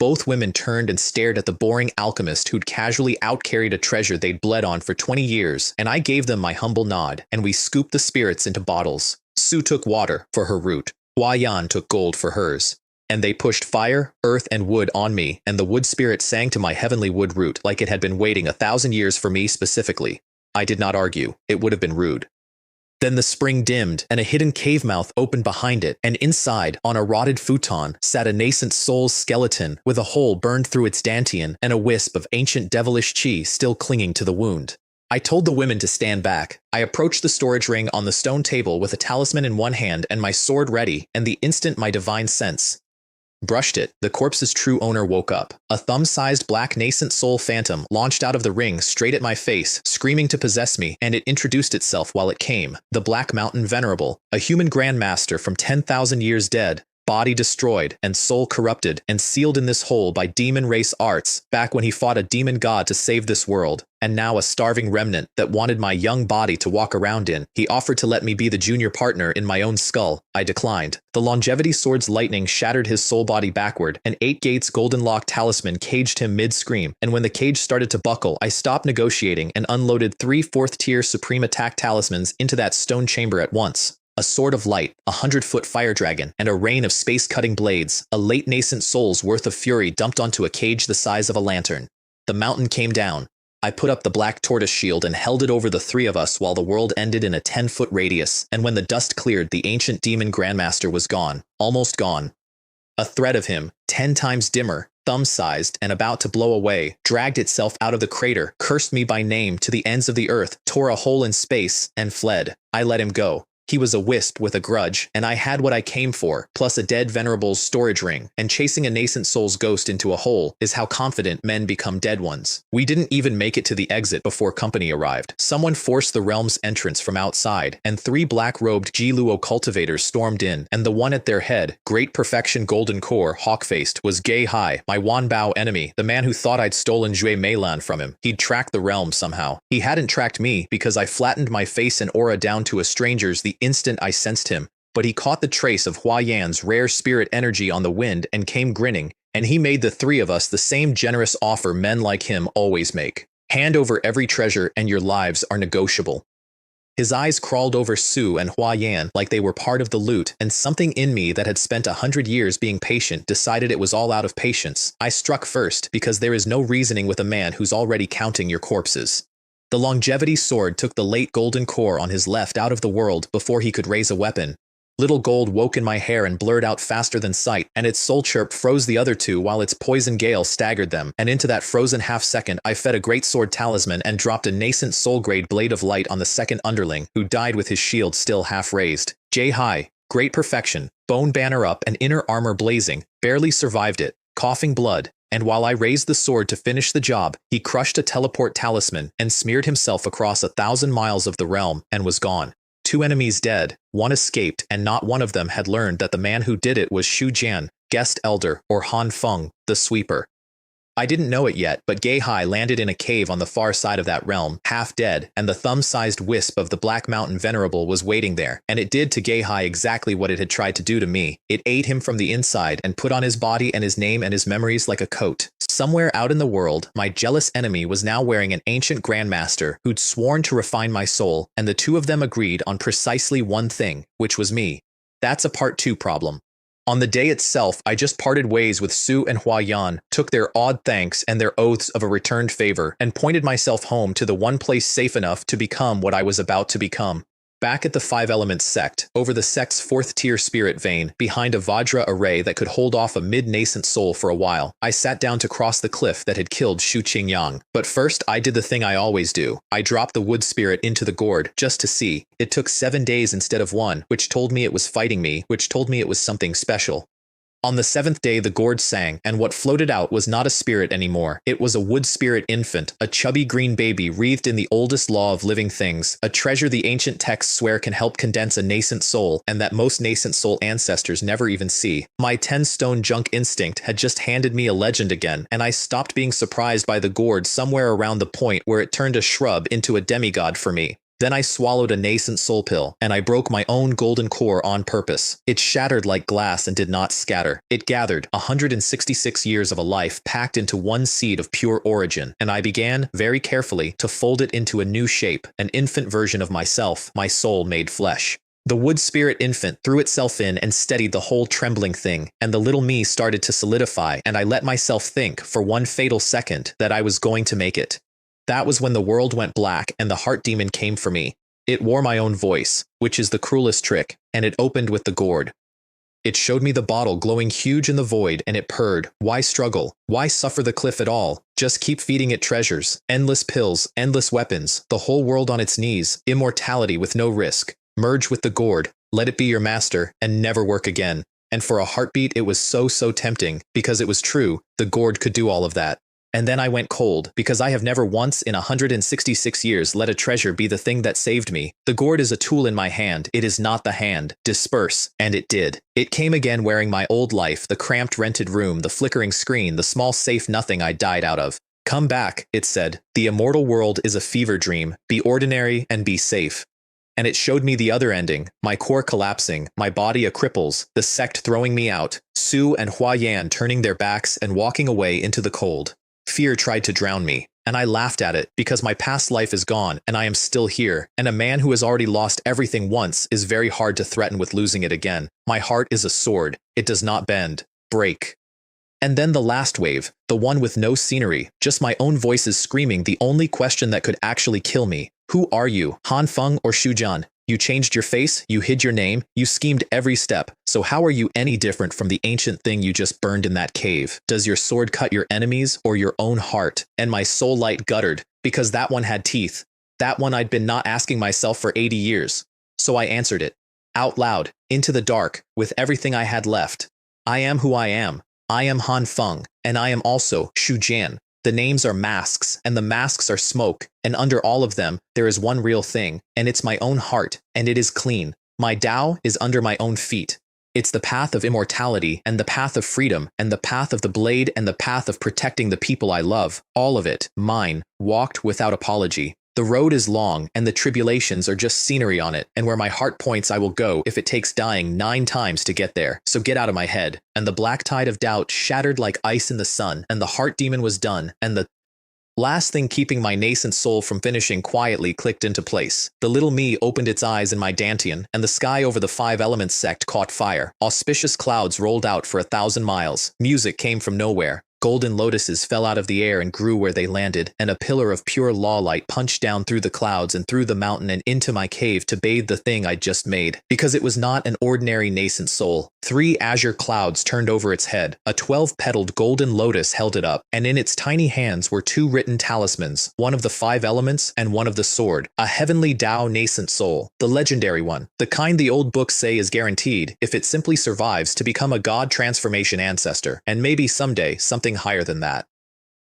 Both women turned and stared at the boring alchemist who'd casually outcarried a treasure they'd bled on for 20 years, and I gave them my humble nod, and we scooped the spirits into bottles. Su took water for her root. Hua Yan took gold for hers. And they pushed fire, earth, and wood on me, and the wood spirit sang to my heavenly wood root like it had been waiting 1,000 years for me specifically. I did not argue. It would have been rude. Then the spring dimmed, and a hidden cave mouth opened behind it, and inside, on a rotted futon, sat a nascent soul's skeleton with a hole burned through its dantian and a wisp of ancient devilish chi still clinging to the wound. I told the women to stand back. I approached the storage ring on the stone table with a talisman in one hand and my sword ready, and the instant my divine sense brushed it, the corpse's true owner woke up. A thumb-sized black nascent soul phantom launched out of the ring straight at my face, screaming to possess me, and it introduced itself while it came. The Black Mountain Venerable, a human grandmaster from 10,000 years dead, body destroyed and soul corrupted and sealed in this hole by demon race arts back when he fought a demon god to save this world, and now a starving remnant that wanted my young body to walk around in. He offered to let me be the junior partner in my own skull. I declined. The longevity sword's lightning shattered his soul body backward, and 8 Gates golden lock talisman caged him mid-scream, and when the cage started to buckle, I stopped negotiating and unloaded 3 4th tier supreme attack talismans into that stone chamber at once. A sword of light, a 100-foot fire dragon, and a rain of space-cutting blades, a late nascent soul's worth of fury dumped onto a cage the size of a lantern. The mountain came down. I put up the black tortoise shield and held it over the 3 of us while the world ended in a 10-foot radius, and when the dust cleared, the ancient demon grandmaster was gone, almost gone. A thread of him, 10 times dimmer, thumb-sized and about to blow away, dragged itself out of the crater, cursed me by name to the ends of the earth, tore a hole in space, and fled. I let him go. He was a wisp with a grudge, and I had what I came for, plus a dead venerable's storage ring, and chasing a nascent soul's ghost into a hole is how confident men become dead ones. We didn't even make it to the exit before company arrived. Someone forced the realm's entrance from outside, and 3 black-robed Jiluo cultivators stormed in, and the one at their head, Great Perfection Golden Core, hawk-faced, was Gay Hai, my Wanbao enemy, the man who thought I'd stolen Jue Meilan from him. He'd tracked the realm somehow. He hadn't tracked me because I flattened my face and aura down to a stranger's the instant I sensed him, but he caught the trace of Hua Yan's rare spirit energy on the wind and came grinning, and he made the 3 of us the same generous offer men like him always make. Hand over every treasure and your lives are negotiable. His eyes crawled over Su and Hua Yan like they were part of the loot, and something in me that had spent 100 years being patient decided it was all out of patience. I struck first, because there is no reasoning with a man who's already counting your corpses. The longevity sword took the late golden core on his left out of the world before he could raise a weapon. Little gold woke in my hair and blurred out faster than sight, and its soul chirp froze the other two while its poison gale staggered them, and into that frozen half-second I fed a great sword talisman and dropped a nascent soul-grade blade of light on the second underling, who died with his shield still half-raised. J-High, great perfection, bone banner up and inner armor blazing, barely survived it, coughing blood, and while I raised the sword to finish the job, he crushed a teleport talisman and smeared himself across 1,000 miles of the realm and was gone. 2 enemies dead, 1 escaped, and not one of them had learned that the man who did it was Xu Jian, guest elder, or Han Feng, the sweeper. I didn't know it yet, but Ge-Hai landed in a cave on the far side of that realm, half dead, and the thumb-sized wisp of the Black Mountain Venerable was waiting there, and it did to Ge-Hai exactly what it had tried to do to me. It ate him from the inside and put on his body and his name and his memories like a coat. Somewhere out in the world, my jealous enemy was now wearing an ancient grandmaster who'd sworn to refine my soul, and the two of them agreed on precisely one thing, which was me. That's a part 2 problem. On the day itself, I just parted ways with Su and Hua Yan, took their odd thanks and their oaths of a returned favor, and pointed myself home to the one place safe enough to become what I was about to become. Back at the Five Elements sect, over the sect's 4th-tier spirit vein, behind a Vajra array that could hold off a mid-nascent soul for a while, I sat down to cross the cliff that had killed Xu Qingyang. But first, I did the thing I always do. I dropped the wood spirit into the gourd, just to see. It took 7 days instead of 1, which told me it was fighting me, which told me it was something special. On the 7th day the gourd sang, and what floated out was not a spirit anymore. It was a wood spirit infant, a chubby green baby wreathed in the oldest law of living things, a treasure the ancient texts swear can help condense a nascent soul, and that most nascent soul ancestors never even see. My 10-stone junk instinct had just handed me a legend again, and I stopped being surprised by the gourd somewhere around the point where it turned a shrub into a demigod for me. Then I swallowed a nascent soul pill, and I broke my own golden core on purpose. It shattered like glass and did not scatter. It gathered 166 years of a life packed into one seed of pure origin, and I began, very carefully, to fold it into a new shape, an infant version of myself, my soul made flesh. The wood spirit infant threw itself in and steadied the whole trembling thing, and the little me started to solidify, and I let myself think, for one fatal second, that I was going to make it. That was when the world went black and the heart demon came for me. It wore my own voice, which is the cruelest trick, and it opened with the gourd. It showed me the bottle glowing huge in the void, and it purred, "Why struggle? Why suffer the cliff at all? Just keep feeding it treasures, endless pills, endless weapons, the whole world on its knees, immortality with no risk. Merge with the gourd, let it be your master, and never work again." And for a heartbeat it was so tempting, because it was true, the gourd could do all of that. And then I went cold, because I have never once in 166 years let a treasure be the thing that saved me. The gourd is a tool in my hand, it is not the hand. Disperse. And it did. It came again wearing my old life, the cramped rented room, the flickering screen, the small safe nothing I died out of. "Come back," it said. "The immortal world is a fever dream. Be ordinary and be safe." And it showed me the other ending, my core collapsing, my body a cripples, the sect throwing me out, Su and Hua Yan turning their backs and walking away into the cold. Fear tried to drown me, and I laughed at it, because my past life is gone, and I am still here, and a man who has already lost everything once is very hard to threaten with losing it again. My heart is a sword. It does not bend. Break. And then the last wave, the one with no scenery, just my own voices screaming the only question that could actually kill me. Who are you, Han Feng or Xu Jian? You changed your face, you hid your name, you schemed every step. So how are you any different from the ancient thing you just burned in that cave? Does your sword cut your enemies or your own heart? And my soul light guttered, because that one had teeth. That one I'd been not asking myself for 80 years. So I answered it. Out loud, into the dark, with everything I had left. I am who I am. I am Han Feng, and I am also Xu Jian. The names are masks, and the masks are smoke, and under all of them, there is one real thing, and it's my own heart, and it is clean. My Tao is under my own feet. It's the path of immortality, and the path of freedom, and the path of the blade, and the path of protecting the people I love. All of it, mine, walked without apology. The road is long, and the tribulations are just scenery on it, and where my heart points I will go if it takes dying 9 times to get there. So get out of my head. And the black tide of doubt shattered like ice in the sun, and the heart demon was done, and the Last thing keeping my nascent soul from finishing quietly clicked into place. The little me opened its eyes in my dantian, and the sky over the Five Elements sect caught fire. Auspicious clouds rolled out for 1,000 miles. Music came from nowhere. Golden lotuses fell out of the air and grew where they landed, and a pillar of pure law light punched down through the clouds and through the mountain and into my cave to bathe the thing I'd just made. Because it was not an ordinary nascent soul. 3 azure clouds turned over its head. A 12-petaled golden lotus held it up, and in its tiny hands were 2 written talismans, one of the 5 elements and one of the sword. A Heavenly Dao Nascent Soul, the legendary one, the kind the old books say is guaranteed, if it simply survives, to become a god transformation ancestor, and maybe someday something higher than that.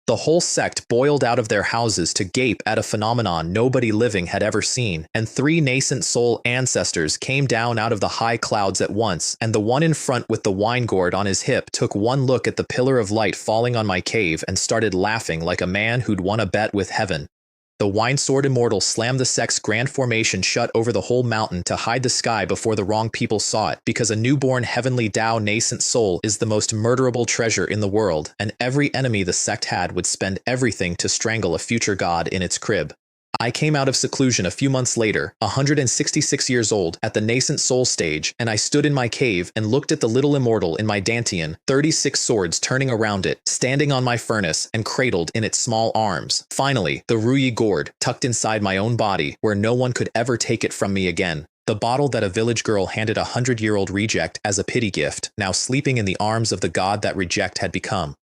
The whole sect boiled out of their houses to gape at a phenomenon nobody living had ever seen, and 3 nascent soul ancestors came down out of the high clouds at once, and the one in front with the wine gourd on his hip took one look at the pillar of light falling on my cave and started laughing like a man who'd won a bet with heaven. The wine sword immortal slammed the sect's grand formation shut over the whole mountain to hide the sky before the wrong people saw it, because a newborn Heavenly Dao Nascent Soul is the most murderable treasure in the world, and every enemy the sect had would spend everything to strangle a future god in its crib. I came out of seclusion a few months later, 166 years old, at the Nascent Soul stage, and I stood in my cave and looked at the little immortal in my dantian, 36 swords turning around it, standing on my furnace and cradled in its small arms. Finally, the Gourd, tucked inside my own body, where no one could ever take it from me again. The bottle that a village girl handed a 100-year-old reject as a pity gift, now sleeping in the arms of the god that reject had become.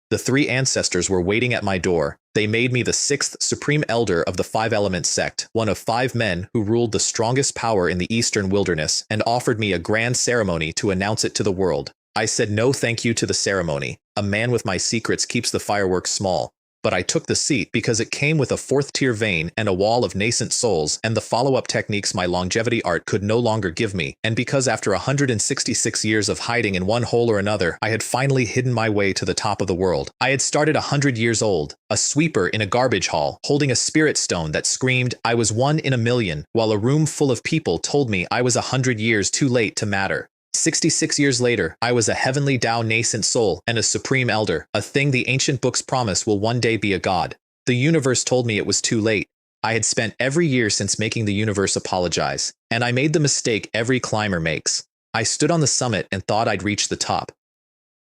The 3 ancestors were waiting at my door. They made me the 6th Supreme Elder of the 5 Elements sect, one of 5 men who ruled the strongest power in the eastern wilderness, and offered me a grand ceremony to announce it to the world. I said no thank you to the ceremony. A man with my secrets keeps the fireworks small. But I took the seat because it came with a 4th-tier vein and a wall of nascent souls and the follow-up techniques my longevity art could no longer give me, and because after 166 years of hiding in one hole or another, I had finally hidden my way to the top of the world. I had started 100 years old, a sweeper in a garbage haul, holding a spirit stone that screamed, I was 1 in a million, while a room full of people told me I was 100 years too late to matter. 66 years later, I was a Heavenly Dao Nascent Soul and a Supreme Elder, a thing the ancient books promise will one day be a god. The universe told me it was too late. I had spent every year since making the universe apologize, and I made the mistake every climber makes. I stood on the summit and thought I'd reach the top.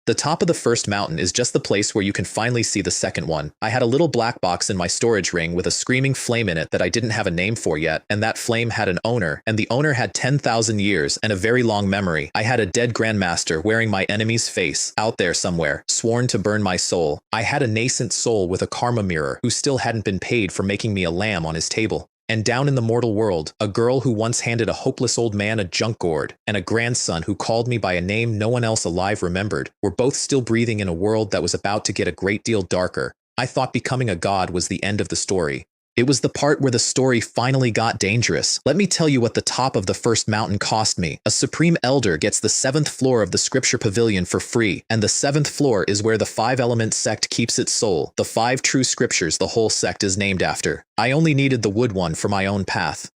The top of the first mountain is just the place where you can finally see the second one. I had a little black box in my storage ring with a screaming flame in it that I didn't have a name for yet, and that flame had an owner, and the owner had 10,000 years and a very long memory. I had a dead grandmaster wearing my enemy's face, out there somewhere, sworn to burn my soul. I had a nascent soul with a karma mirror who still hadn't been paid for making me a lamb on his table. And down in the mortal world, a girl who once handed a hopeless old man a junk gourd, and a grandson who called me by a name no one else alive remembered, were both still breathing in a world that was about to get a great deal darker. I thought becoming a god was the end of the story. It was the part where the story finally got dangerous. Let me tell you what the top of the first mountain cost me. A Supreme Elder gets the 7th floor of the Scripture Pavilion for free, and the 7th floor is where the 5 Elements sect keeps its soul, the 5 true scriptures the whole sect is named after. I only needed the wood one for my own path.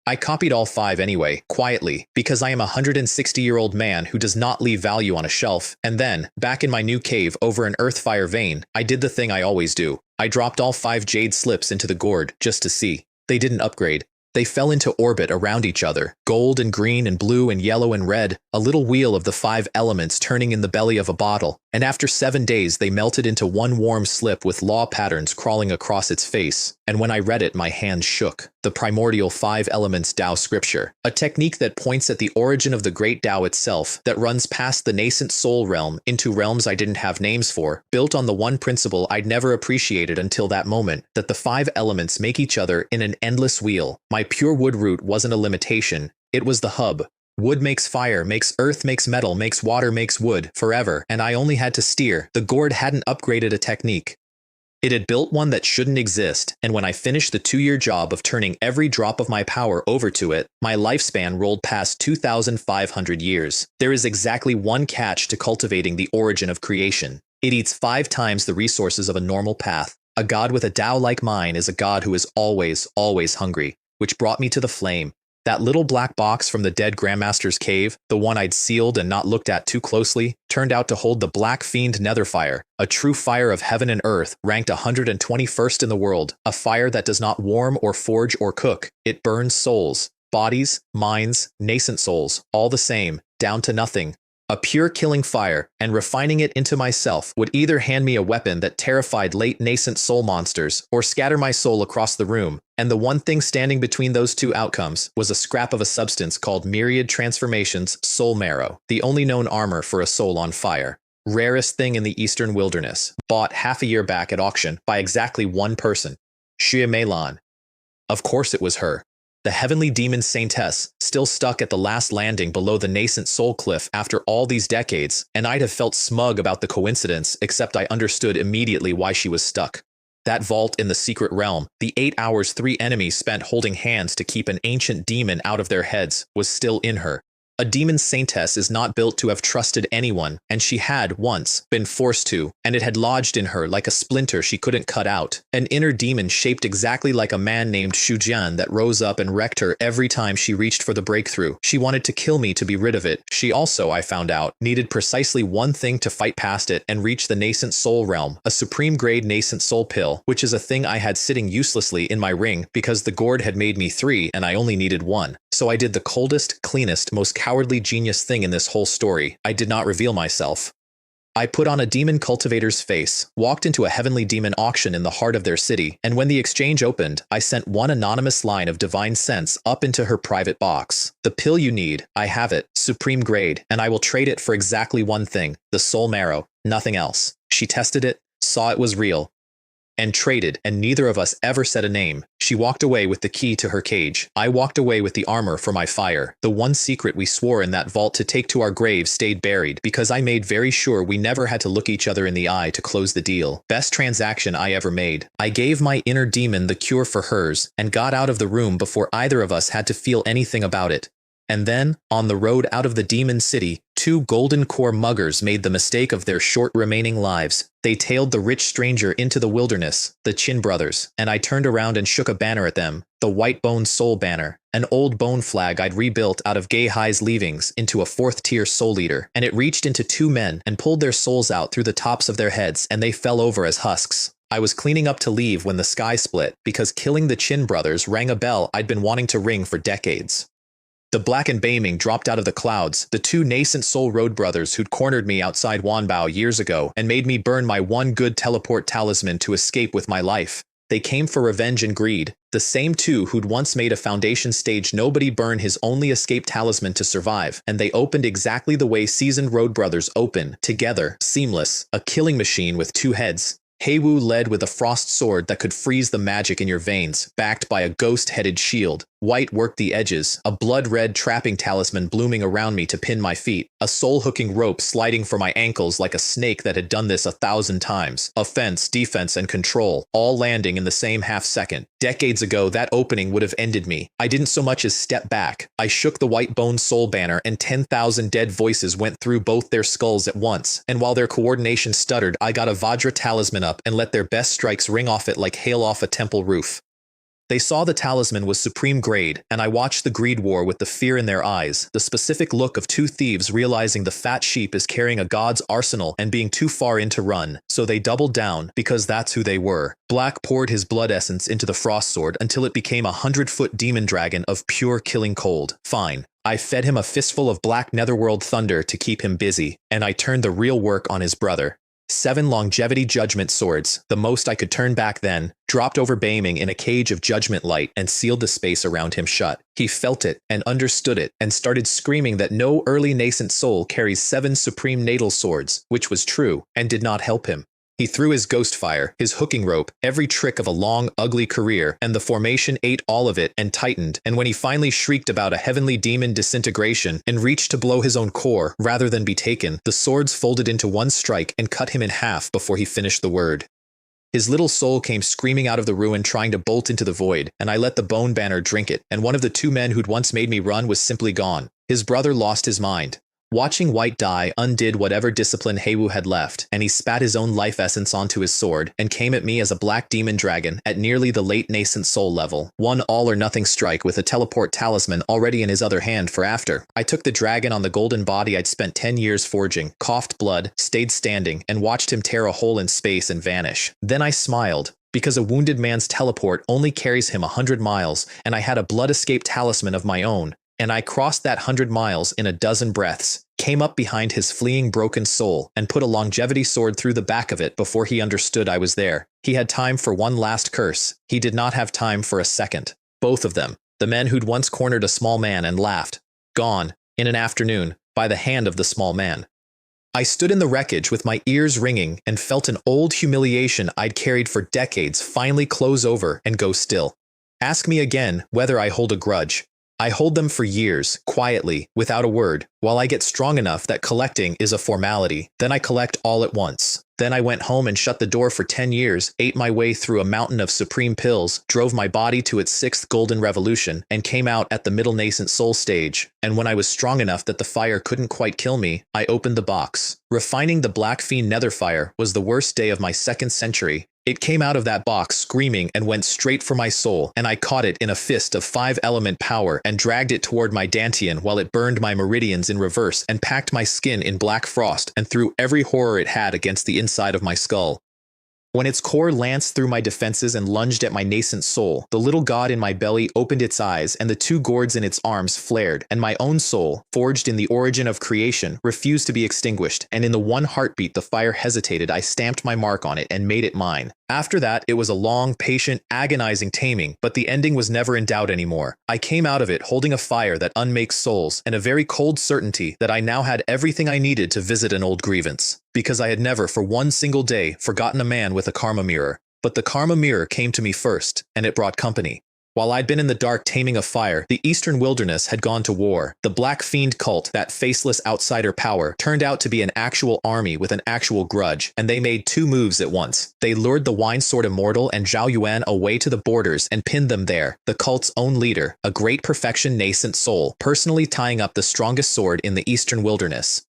I copied all 5 anyway, quietly, because I am a 160-year-old man who does not leave value on a shelf, and then, back in my new cave over an earthfire vein, I did the thing I always do. I dropped all 5 jade slips into the gourd, just to see. They didn't upgrade. They fell into orbit around each other, gold and green and blue and yellow and red, a little wheel of the 5 elements turning in the belly of a bottle, and after 7 days they melted into one warm slip with law patterns crawling across its face, and when I read it my hands shook. The primordial 5 elements Dao scripture, a technique that points at the origin of the great Dao itself, that runs past the nascent soul realm into realms I didn't have names for, built on the one principle I'd never appreciated until that moment, that the 5 elements make each other in an endless wheel. My pure wood root wasn't a limitation, it was the hub. Wood makes fire, makes earth, makes metal, makes water, makes wood, forever, and I only had to steer. The gourd hadn't upgraded a technique. It had built one that shouldn't exist, and when I finished the 2-year job of turning every drop of my power over to it, my lifespan rolled past 2,500 years. There is exactly one catch to cultivating the origin of creation. It eats 5 times the resources of a normal path. A god with a Dao like mine is a god who is always, always hungry, which brought me to the flame. That little black box from the dead Grandmaster's cave, the one I'd sealed and not looked at too closely, turned out to hold the Black Fiend Netherfire, a true fire of heaven and earth, ranked 121st in the world, a fire that does not warm or forge or cook. It burns souls, bodies, minds, nascent souls, all the same, down to nothing. A pure killing fire, and refining it into myself would either hand me a weapon that terrified late nascent soul monsters, or scatter my soul across the room, and the one thing standing between those two outcomes was a scrap of a substance called Myriad Transformations Soul Marrow, the only known armor for a soul on fire. Rarest thing in the eastern wilderness, bought half a year back at auction by exactly one person, Xue Meilan. Of course it was her. The heavenly demon saintess, still stuck at the last landing below the nascent soul cliff after all these decades, and I'd have felt smug about the coincidence, except I understood immediately why she was stuck. That vault in the secret realm, the 8 hours 3 enemies spent holding hands to keep an ancient demon out of their heads, was still in her. A demon saintess is not built to have trusted anyone, and she had, once, been forced to, and it had lodged in her like a splinter she couldn't cut out. An inner demon shaped exactly like a man named Shujian that rose up and wrecked her every time she reached for the breakthrough. She wanted to kill me to be rid of it. She also, I found out, needed precisely one thing to fight past it and reach the nascent soul realm, a supreme grade nascent soul pill, which is a thing I had sitting uselessly in my ring because the Gourd had made me 3 and I only needed 1. So I did the coldest, cleanest, most cowardly genius thing in this whole story. I did not reveal myself. I put on a demon cultivator's face, walked into a heavenly demon auction in the heart of their city, and when the exchange opened, I sent one anonymous line of divine sense up into her private box. The pill you need, I have it, supreme grade, and I will trade it for exactly one thing, the soul marrow, nothing else. She tested it, saw it was real, and traded, and neither of us ever said a name. She walked away with the key to her cage. I walked away with the armor for my fire. The one secret we swore in that vault to take to our graves stayed buried, because I made very sure we never had to look each other in the eye to close the deal. Best transaction I ever made. I gave my inner demon the cure for hers, and got out of the room before either of us had to feel anything about it. And then, on the road out of the demon city, 2 golden core muggers made the mistake of their short remaining lives. They tailed the rich stranger into the wilderness, the Chin brothers, and I turned around and shook a banner at them, the White Bone Soul banner, an old bone flag I'd rebuilt out of Gay High's leavings into a 4th-tier soul eater, and it reached into 2 men and pulled their souls out through the tops of their heads, and they fell over as husks. I was cleaning up to leave when the sky split, because killing the Chin brothers rang a bell I'd been wanting to ring for decades. The black and beaming dropped out of the clouds, the 2 nascent soul road brothers who'd cornered me outside Wanbao years ago and made me burn my one good teleport talisman to escape with my life. They came for revenge and greed, the same 2 who'd once made a foundation stage nobody burn his only escape talisman to survive, and they opened exactly the way seasoned road brothers open, together, seamless, a killing machine with 2 heads. Heiwu led with a frost sword that could freeze the magic in your veins, backed by a ghost-headed shield. White worked the edges, a blood-red trapping talisman blooming around me to pin my feet, a soul-hooking rope sliding for my ankles like a snake that had done this 1,000 times, offense, defense, and control, all landing in the same half-second. Decades ago, that opening would have ended me. I didn't so much as step back. I shook the White Bone Soul banner, and 10,000 dead voices went through both their skulls at once, and while their coordination stuttered, I got a Vajra talisman up and let their best strikes ring off it like hail off a temple roof. They saw the talisman was supreme grade, and I watched the greed war with the fear in their eyes, the specific look of 2 thieves realizing the fat sheep is carrying a god's arsenal and being too far in to run, so they doubled down, because that's who they were. Black poured his blood essence into the frost sword until it became a 100-foot demon dragon of pure killing cold. Fine. I fed him a fistful of black netherworld thunder to keep him busy, and I turned the real work on his brother. 7 longevity judgment swords, the most I could turn back then, dropped over Baiming in a cage of judgment light and sealed the space around him shut. He felt it and understood it and started screaming that no early nascent soul carries 7 supreme natal swords, which was true, and did not help him. He threw his ghost fire, his hooking rope, every trick of a long, ugly career, and the formation ate all of it and tightened, and when he finally shrieked about a heavenly demon disintegration and reached to blow his own core rather than be taken, the swords folded into one strike and cut him in half before he finished the word. His little soul came screaming out of the ruin trying to bolt into the void, and I let the bone banner drink it, and one of the 2 men who'd once made me run was simply gone. His brother lost his mind. Watching white dye undid whatever discipline Heiwu had left, and he spat his own life essence onto his sword and came at me as a black demon dragon at nearly the late nascent soul level. One all-or-nothing strike with a teleport talisman already in his other hand for after. I took the dragon on the golden body I'd spent 10 years forging, coughed blood, stayed standing, and watched him tear a hole in space and vanish. Then I smiled, because a wounded man's teleport only carries him 100 miles, and I had a blood escape talisman of my own. And I crossed that 100 miles in a dozen breaths, came up behind his fleeing broken soul, and put a longevity sword through the back of it before he understood I was there. He had time for one last curse. He did not have time for a second. Both of them, the men who'd once cornered a small man and laughed, gone, in an afternoon, by the hand of the small man. I stood in the wreckage with my ears ringing and felt an old humiliation I'd carried for decades finally close over and go still. Ask me again whether I hold a grudge. I hold them for years, quietly, without a word, while I get strong enough that collecting is a formality. Then I collect all at once. Then I went home and shut the door for 10 years, ate my way through a mountain of supreme pills, drove my body to its 6th golden revolution, and came out at the middle nascent soul stage. And when I was strong enough that the fire couldn't quite kill me, I opened the box. Refining the Black Fiend Netherfire was the worst day of my 2nd century. It came out of that box screaming and went straight for my soul, and I caught it in a fist of 5-element power and dragged it toward my dantian while it burned my meridians in reverse and packed my skin in black frost and threw every horror it had against the inside of my skull. When its core lanced through my defenses and lunged at my nascent soul, the little god in my belly opened its eyes and the 2 gourds in its arms flared, and my own soul, forged in the origin of creation, refused to be extinguished, and in the one heartbeat the fire hesitated, I stamped my mark on it and made it mine. After that, it was a long, patient, agonizing taming, but the ending was never in doubt anymore. I came out of it holding a fire that unmakes souls, and a very cold certainty that I now had everything I needed to visit an old grievance. Because I had never, for one single day, forgotten a man with a karma mirror. But the karma mirror came to me first, and it brought company. While I'd been in the dark taming a fire, the eastern wilderness had gone to war. The Black Fiend cult, that faceless outsider power, turned out to be an actual army with an actual grudge, and they made 2 moves at once. They lured the Wine Sword Immortal and Zhao Yuan away to the borders and pinned them there. The cult's own leader, a great perfection nascent soul, personally tying up the strongest sword in the eastern wilderness.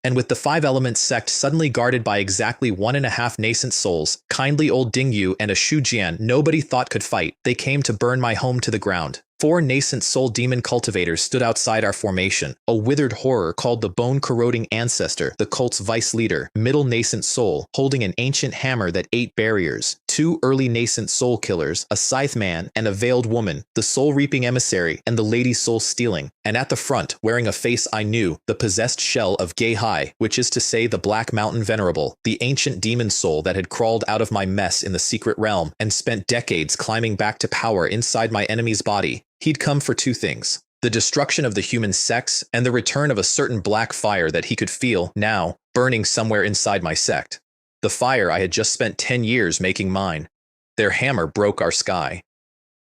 And with the 5-element sect suddenly guarded by exactly 1.5 nascent souls, kindly old Dingyu and a Shujian nobody thought could fight, they came to burn my home to the ground. 4 nascent soul demon cultivators stood outside our formation, a withered horror called the bone-corroding ancestor, the cult's vice leader, middle nascent soul, holding an ancient hammer that ate barriers, 2 early nascent soul killers, a scythe man and a veiled woman, the soul-reaping emissary and the lady soul-stealing, and at the front, wearing a face I knew, the possessed shell of Geihai, which is to say the Black Mountain Venerable, the ancient demon soul that had crawled out of my mess in the secret realm and spent decades climbing back to power inside my enemy's body. He'd come for 2 things: the destruction of the human sex and the return of a certain black fire that he could feel, now, burning somewhere inside my sect. The fire I had just spent 10 years making mine. Their hammer broke our sky.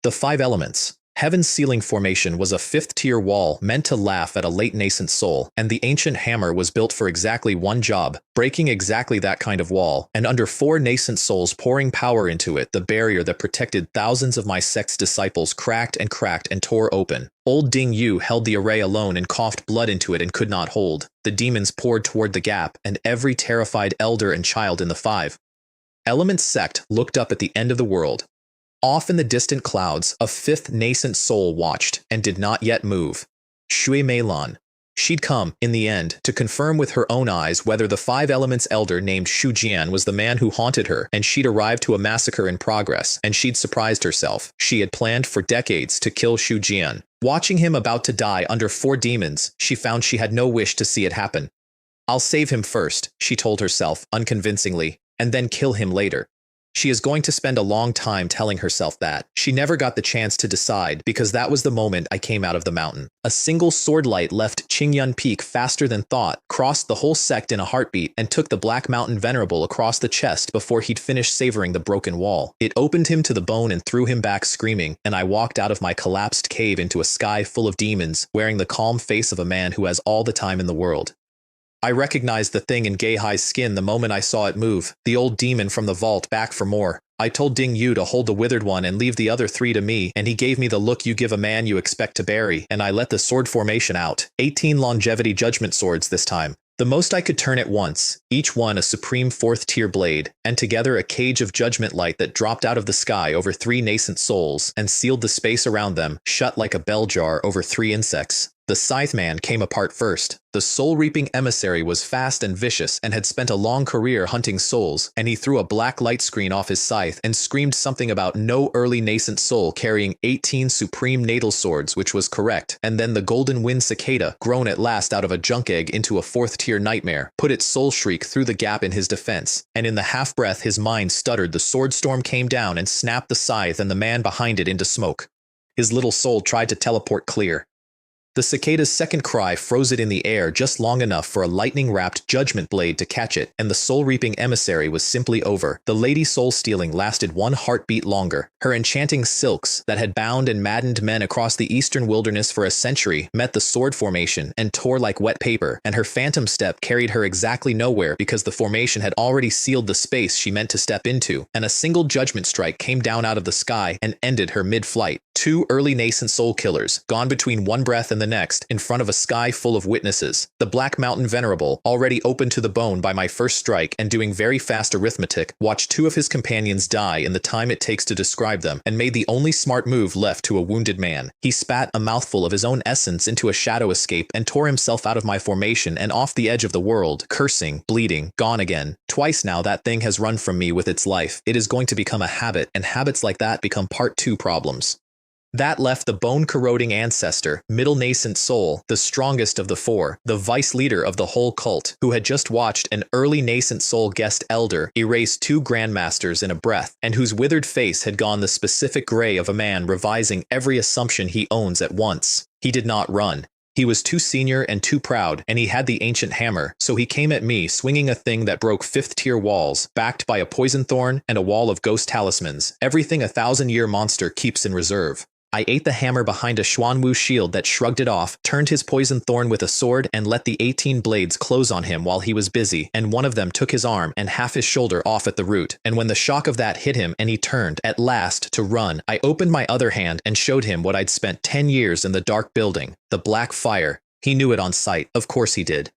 The 5 elements. Heaven's Ceiling Formation was a 5th-tier wall meant to laugh at a late nascent soul, and the ancient hammer was built for exactly one job, breaking exactly that kind of wall, and under 4 nascent souls pouring power into it, the barrier that protected thousands of my sect's disciples cracked and tore open. Old Ding Yu held the array alone and coughed blood into it and could not hold. The demons poured toward the gap, and every terrified elder and child in the 5 element sect looked up at the end of the world. Off in the distant clouds, a 5th nascent soul watched and did not yet move. Shui Meilan. She'd come, in the end, to confirm with her own eyes whether the 5 elements elder named Shu Jian was the man who haunted her, and she'd arrived to a massacre in progress, and she'd surprised herself. She had planned for decades to kill Shu Jian. Watching him about to die under 4 demons, she found she had no wish to see it happen. I'll save him first, she told herself, unconvincingly, and then kill him later. She is going to spend a long time telling herself that. She never got the chance to decide because that was the moment I came out of the mountain. A single sword light left Qingyun Peak faster than thought, crossed the whole sect in a heartbeat, and took the Black Mountain Venerable across the chest before he'd finished savoring the broken wall. It opened him to the bone and threw him back screaming, and I walked out of my collapsed cave into a sky full of demons, wearing the calm face of a man who has all the time in the world. I recognized the thing in Geihai's skin the moment I saw it move, the old demon from the vault back for more. I told Ding Yu to hold the withered one and leave the other 3 to me, and he gave me the look you give a man you expect to bury, and I let the sword formation out. 18 longevity judgment swords this time. The most I could turn at once, each one a supreme 4th-tier blade, and together a cage of judgment light that dropped out of the sky over 3 nascent souls and sealed the space around them, shut like a bell jar over 3 insects. The Scythe Man came apart first. The soul-reaping emissary was fast and vicious and had spent a long career hunting souls, and he threw a black light screen off his scythe and screamed something about no early nascent soul carrying 18 supreme natal swords, which was correct, and then the golden wind cicada, grown at last out of a junk egg into a 4th-tier nightmare, put its soul shriek through the gap in his defense, and in the half-breath his mind stuttered, the sword storm came down and snapped the scythe and the man behind it into smoke. His little soul tried to teleport clear. The cicada's second cry froze it in the air just long enough for a lightning-wrapped judgment blade to catch it, and the soul-reaping emissary was simply over. The lady soul-stealing lasted 1 heartbeat longer. Her enchanting silks, that had bound and maddened men across the eastern wilderness for a century, met the sword formation and tore like wet paper, and her phantom step carried her exactly nowhere because the formation had already sealed the space she meant to step into, and a single judgment strike came down out of the sky and ended her mid-flight. 2 early nascent soul killers, gone between one breath and the next, in front of a sky full of witnesses. The Black Mountain Venerable, already open to the bone by my first strike and doing very fast arithmetic, watched 2 of his companions die in the time it takes to describe them, and made the only smart move left to a wounded man. He spat a mouthful of his own essence into a shadow escape and tore himself out of my formation and off the edge of the world, cursing, bleeding, gone again. Twice now that thing has run from me with its life. It is going to become a habit, and habits like that become part 2 problems. That left the bone-corroding ancestor, middle nascent soul, the strongest of the 4, the vice leader of the whole cult, who had just watched an early nascent soul guest elder erase 2 grandmasters in a breath, and whose withered face had gone the specific gray of a man revising every assumption he owns at once. He did not run. He was too senior and too proud, and he had the ancient hammer, so he came at me swinging a thing that broke 5th-tier walls, backed by a poison thorn and a wall of ghost talismans, everything a 1,000-year monster keeps in reserve. I ate the hammer behind a Xuanwu shield that shrugged it off, turned his poison thorn with a sword, and let the 18 blades close on him while he was busy, and one of them took his arm and half his shoulder off at the root, and when the shock of that hit him and he turned, at last, to run, I opened my other hand and showed him what I'd spent 10 years in the dark building, the black fire. He knew it on sight, of course he did.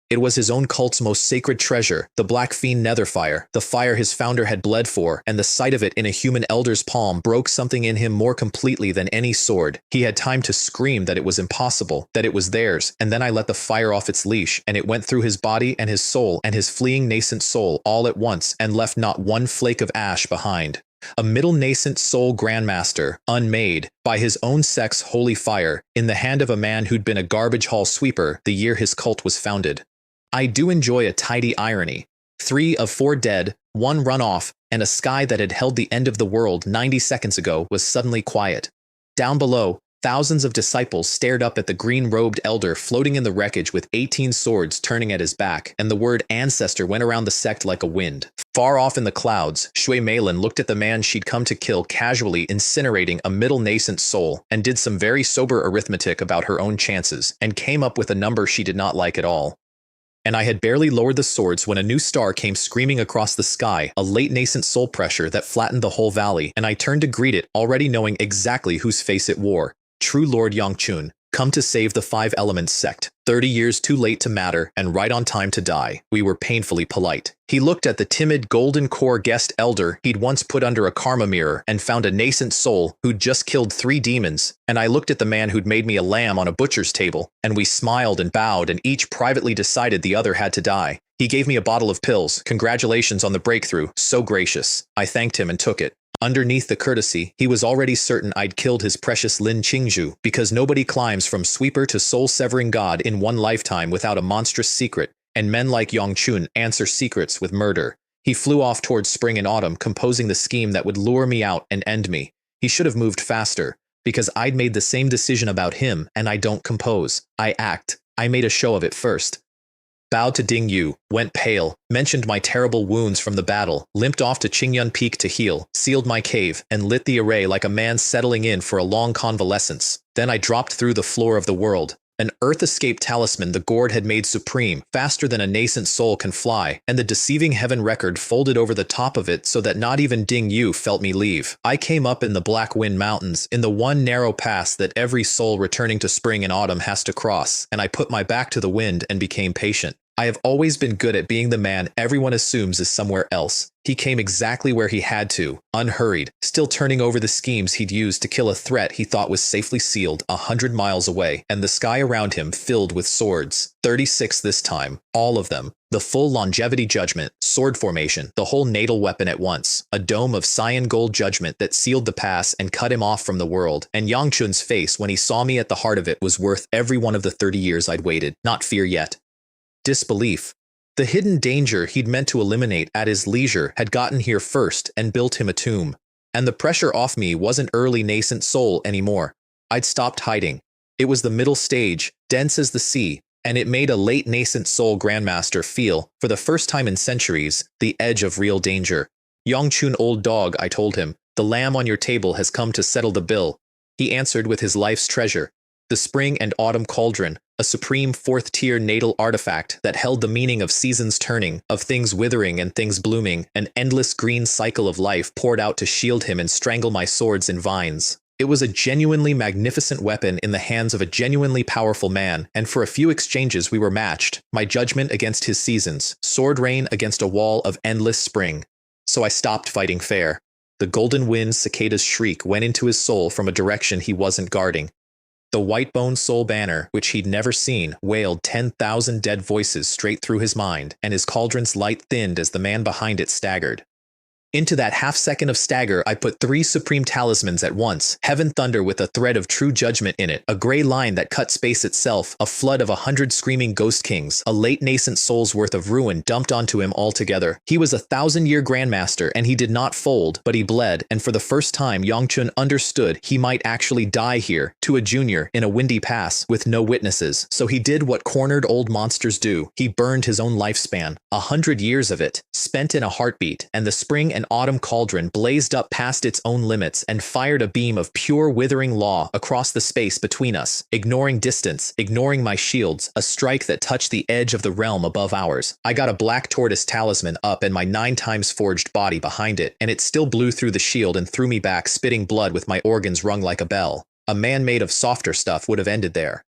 It was his own cult's most sacred treasure, the Black Fiend Netherfire, the fire his founder had bled for, and the sight of it in a human elder's palm broke something in him more completely than any sword. He had time to scream that it was impossible, that it was theirs, and then I let the fire off its leash, and it went through his body and his soul and his fleeing nascent soul all at once and left not one flake of ash behind. A middle nascent soul grandmaster, unmade, by his own sex holy fire, in the hand of a man who'd been a garbage haul sweeper the year his cult was founded. I do enjoy a tidy irony. 3 of 4 dead, 1 run off, and a sky that had held the end of the world 90 seconds ago was suddenly quiet. Down below, thousands of disciples stared up at the green-robed elder floating in the wreckage with 18 swords turning at his back, and the word ancestor went around the sect like a wind. Far off in the clouds, Shui Meilin looked at the man she'd come to kill casually incinerating a middle nascent soul, and did some very sober arithmetic about her own chances, and came up with a number she did not like at all. And I had barely lowered the swords when a new star came screaming across the sky, a late nascent soul pressure that flattened the whole valley, and I turned to greet it, already knowing exactly whose face it wore. True Lord Yangchun, come to save the 5 Elements sect. 30 years too late to matter, and right on time to die. We were painfully polite. He looked at the timid golden core guest elder he'd once put under a karma mirror and found a nascent soul who'd just killed 3 demons, and I looked at the man who'd made me a lamb on a butcher's table, and we smiled and bowed and each privately decided the other had to die. He gave me a bottle of pills. Congratulations on the breakthrough. So gracious. I thanked him and took it. Underneath the courtesy, he was already certain I'd killed his precious Lin Qingzhu, because nobody climbs from sweeper to soul-severing god in one lifetime without a monstrous secret, and men like Yangchun answer secrets with murder. He flew off towards spring and autumn, composing the scheme that would lure me out and end me. He should have moved faster, because I'd made the same decision about him, and I don't compose. I act. I made a show of it first. Bowed to Ding Yu, went pale, mentioned my terrible wounds from the battle, limped off to Qingyun Peak to heal, sealed my cave, and lit the array like a man settling in for a long convalescence. Then I dropped through the floor of the world. An Earth Escape talisman the Gourd had made supreme, faster than a nascent soul can fly, and the deceiving heaven record folded over the top of it so that not even Ding Yu felt me leave. I came up in the Black Wind Mountains, in the one narrow pass that every soul returning to spring and autumn has to cross, and I put my back to the wind and became patient. I have always been good at being the man everyone assumes is somewhere else. He came exactly where he had to, unhurried, still turning over the schemes he'd used to kill a threat he thought was safely sealed 100 miles away, and the sky around him filled with swords. 36 this time, all of them. The full longevity judgment, sword formation, the whole natal weapon at once, a dome of cyan gold judgment that sealed the pass and cut him off from the world, and Yangchun's face when he saw me at the heart of it was worth every one of the 30 years I'd waited, not fear yet. Disbelief. The hidden danger he'd meant to eliminate at his leisure had gotten here first and built him a tomb. And the pressure off me wasn't early nascent soul anymore. I'd stopped hiding. It was the middle stage, dense as the sea, and it made a late nascent soul grandmaster feel, for the first time in centuries, the edge of real danger. Yangchun, old dog, I told him, the lamb on your table has come to settle the bill. He answered with his life's treasure. The spring and autumn cauldron, a supreme fourth-tier natal artifact that held the meaning of seasons turning, of things withering and things blooming, an endless green cycle of life poured out to shield him and strangle my swords and vines. It was a genuinely magnificent weapon in the hands of a genuinely powerful man, and for a few exchanges we were matched, my judgment against his seasons, sword rain against a wall of endless spring. So I stopped fighting fair. The golden wind cicada's shriek went into his soul from a direction he wasn't guarding. The white-bone soul banner, which he'd never seen, wailed 10,000 dead voices straight through his mind, and his cauldron's light thinned as the man behind it staggered. Into that half-second of stagger, I put 3 supreme talismans at once, heaven thunder with a thread of true judgment in it, a gray line that cut space itself, a flood of 100 screaming ghost kings, a late nascent soul's worth of ruin dumped onto him altogether. He was a 1,000-year grandmaster, and he did not fold, but he bled, and for the first time Yangchun understood he might actually die here, to a junior, in a windy pass, with no witnesses. So he did what cornered old monsters do. He burned his own lifespan, 100 years of it, spent in a heartbeat, and the spring and autumn cauldron blazed up past its own limits and fired a beam of pure withering law across the space between us, ignoring distance, ignoring my shields, a strike that touched the edge of the realm above ours. I got a black tortoise talisman up and my 9 times forged body behind it, and it still blew through the shield and threw me back spitting blood with my organs rung like a bell. A man made of softer stuff would have ended there.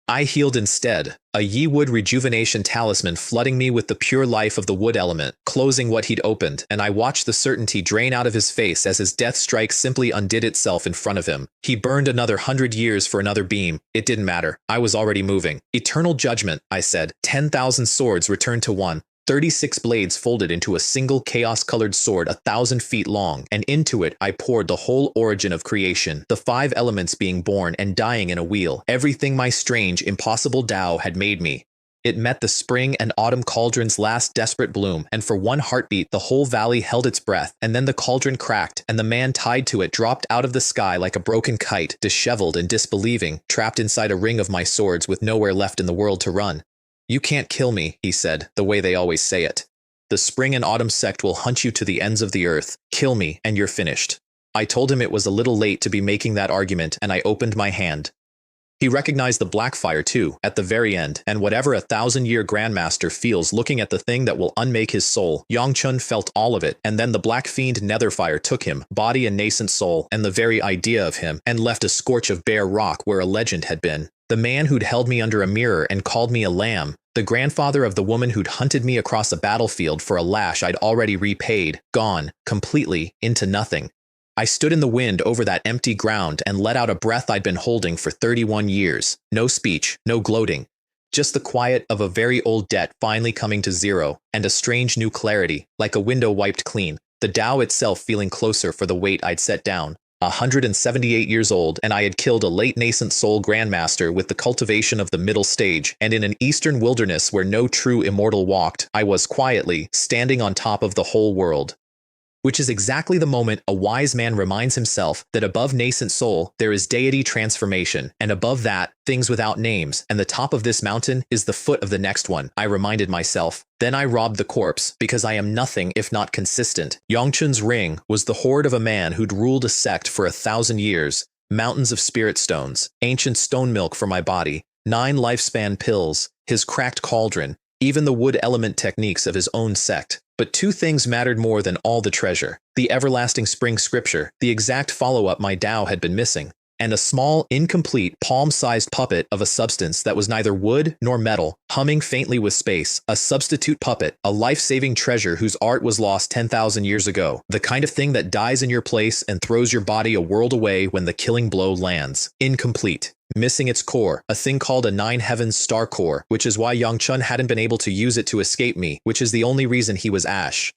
I healed instead, a Yewood rejuvenation talisman flooding me with the pure life of the wood element, closing what he'd opened, and I watched the certainty drain out of his face as his death strike simply undid itself in front of him. He burned another 100 years for another beam. It didn't matter. I was already moving. Eternal judgment, I said. 10,000 swords returned to one. 36 blades folded into a single chaos-colored sword 1,000 feet long, and into it I poured the whole origin of creation, the 5 elements being born and dying in a wheel, everything my strange, impossible Tao had made me. It met the spring and autumn cauldron's last desperate bloom, and for one heartbeat the whole valley held its breath, and then the cauldron cracked, and the man tied to it dropped out of the sky like a broken kite, disheveled and disbelieving, trapped inside a ring of my swords with nowhere left in the world to run. You can't kill me, he said, the way they always say it. The spring and autumn sect will hunt you to the ends of the earth. Kill me, and you're finished. I told him it was a little late to be making that argument, and I opened my hand. He recognized the black fire too, at the very end, and whatever a 1,000-year grandmaster feels looking at the thing that will unmake his soul, Yangchun felt all of it, and then the black fiend netherfire took him, body and nascent soul, and the very idea of him, and left a scorch of bare rock where a legend had been. The man who'd held me under a mirror and called me a lamb, the grandfather of the woman who'd hunted me across a battlefield for a lash I'd already repaid, gone, completely, into nothing. I stood in the wind over that empty ground and let out a breath I'd been holding for 31 years. No speech, no gloating. Just the quiet of a very old debt finally coming to zero, and a strange new clarity, like a window wiped clean, the Tao itself feeling closer for the weight I'd set down. 178 years old, and I had killed a late nascent soul grandmaster with the cultivation of the middle stage, and in an eastern wilderness where no true immortal walked, I was quietly standing on top of the whole world. Which is exactly the moment a wise man reminds himself that above nascent soul there is deity transformation, and above that, things without names, and the top of this mountain is the foot of the next one, I reminded myself. Then I robbed the corpse, because I am nothing if not consistent. Yangchun's ring was the hoard of a man who'd ruled a sect for 1,000 years, mountains of spirit stones, ancient stone milk for my body, 9 lifespan pills, his cracked cauldron, even the wood element techniques of his own sect. But 2 things mattered more than all the treasure: the everlasting spring scripture, the exact follow-up my Tao had been missing, and a small, incomplete, palm-sized puppet of a substance that was neither wood nor metal, humming faintly with space, a substitute puppet, a life-saving treasure whose art was lost 10,000 years ago, the kind of thing that dies in your place and throws your body a world away when the killing blow lands. Incomplete. Missing its core, a thing called a 9 heavens star core, which is why Yangchun hadn't been able to use it to escape me, which is the only reason he was Ash.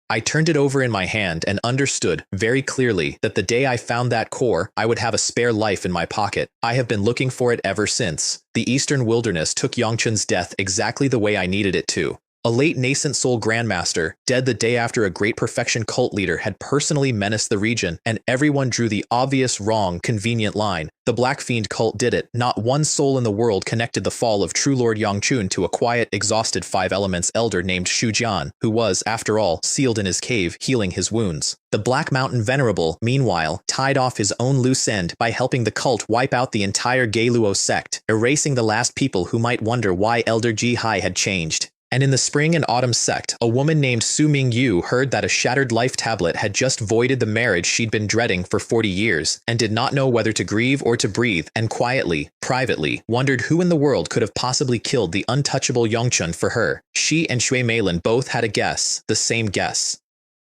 I turned it over in my hand and understood very clearly that the day I found that core, I would have a spare life in my pocket. I have been looking for it ever since. The Eastern Wilderness took Yangchun's death exactly the way I needed it to. A late Nascent Soul Grandmaster, dead the day after a great perfection cult leader had personally menaced the region, and everyone drew the obvious wrong, convenient line. The Black Fiend cult did it. Not one soul in the world connected the fall of True Lord Yangchun to a quiet, exhausted 5 Elements elder named Shu Jian, who was, after all, sealed in his cave, healing his wounds. The Black Mountain Venerable, meanwhile, tied off his own loose end by helping the cult wipe out the entire Geiluo sect, erasing the last people who might wonder why Elder Ji Hai had changed. And in the spring and autumn sect, a woman named Su Ming Yu heard that a shattered life tablet had just voided the marriage she'd been dreading for 40 years, and did not know whether to grieve or to breathe, and quietly, privately, wondered who in the world could have possibly killed the untouchable Yongchun for her. She and Shui Meilin both had a guess, the same guess.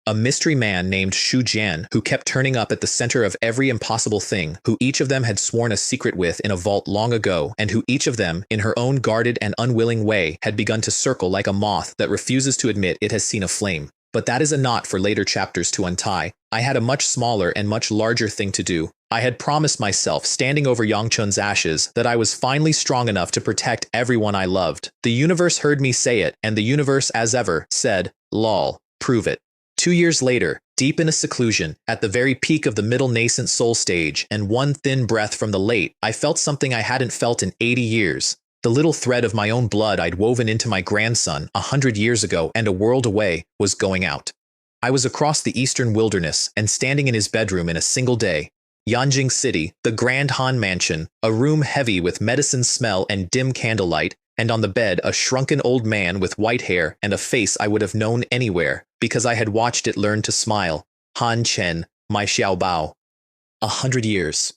A mystery man named Shu Jian, who kept turning up at the center of every impossible thing, who each of them had sworn a secret with in a vault long ago, and who each of them, in her own guarded and unwilling way, had begun to circle like a moth that refuses to admit it has seen a flame. But that is a knot for later chapters to untie. I had a much smaller and much larger thing to do. I had promised myself, standing over Yangchun's ashes, that I was finally strong enough to protect everyone I loved. The universe heard me say it, and the universe, as ever, said, "Lol, prove it." 2 years later, deep in a seclusion, at the very peak of the middle nascent soul stage, and one thin breath from the late, I felt something I hadn't felt in 80 years. The little thread of my own blood I'd woven into my grandson 100 years ago and a world away was going out. I was across the eastern wilderness and standing in his bedroom in a single day. Yanjing City, the Grand Han Mansion, a room heavy with medicine smell and dim candlelight, and on the bed a shrunken old man with white hair and a face I would have known anywhere, because I had watched it learn to smile. Han Chen, my Xiao Bao. 100 years.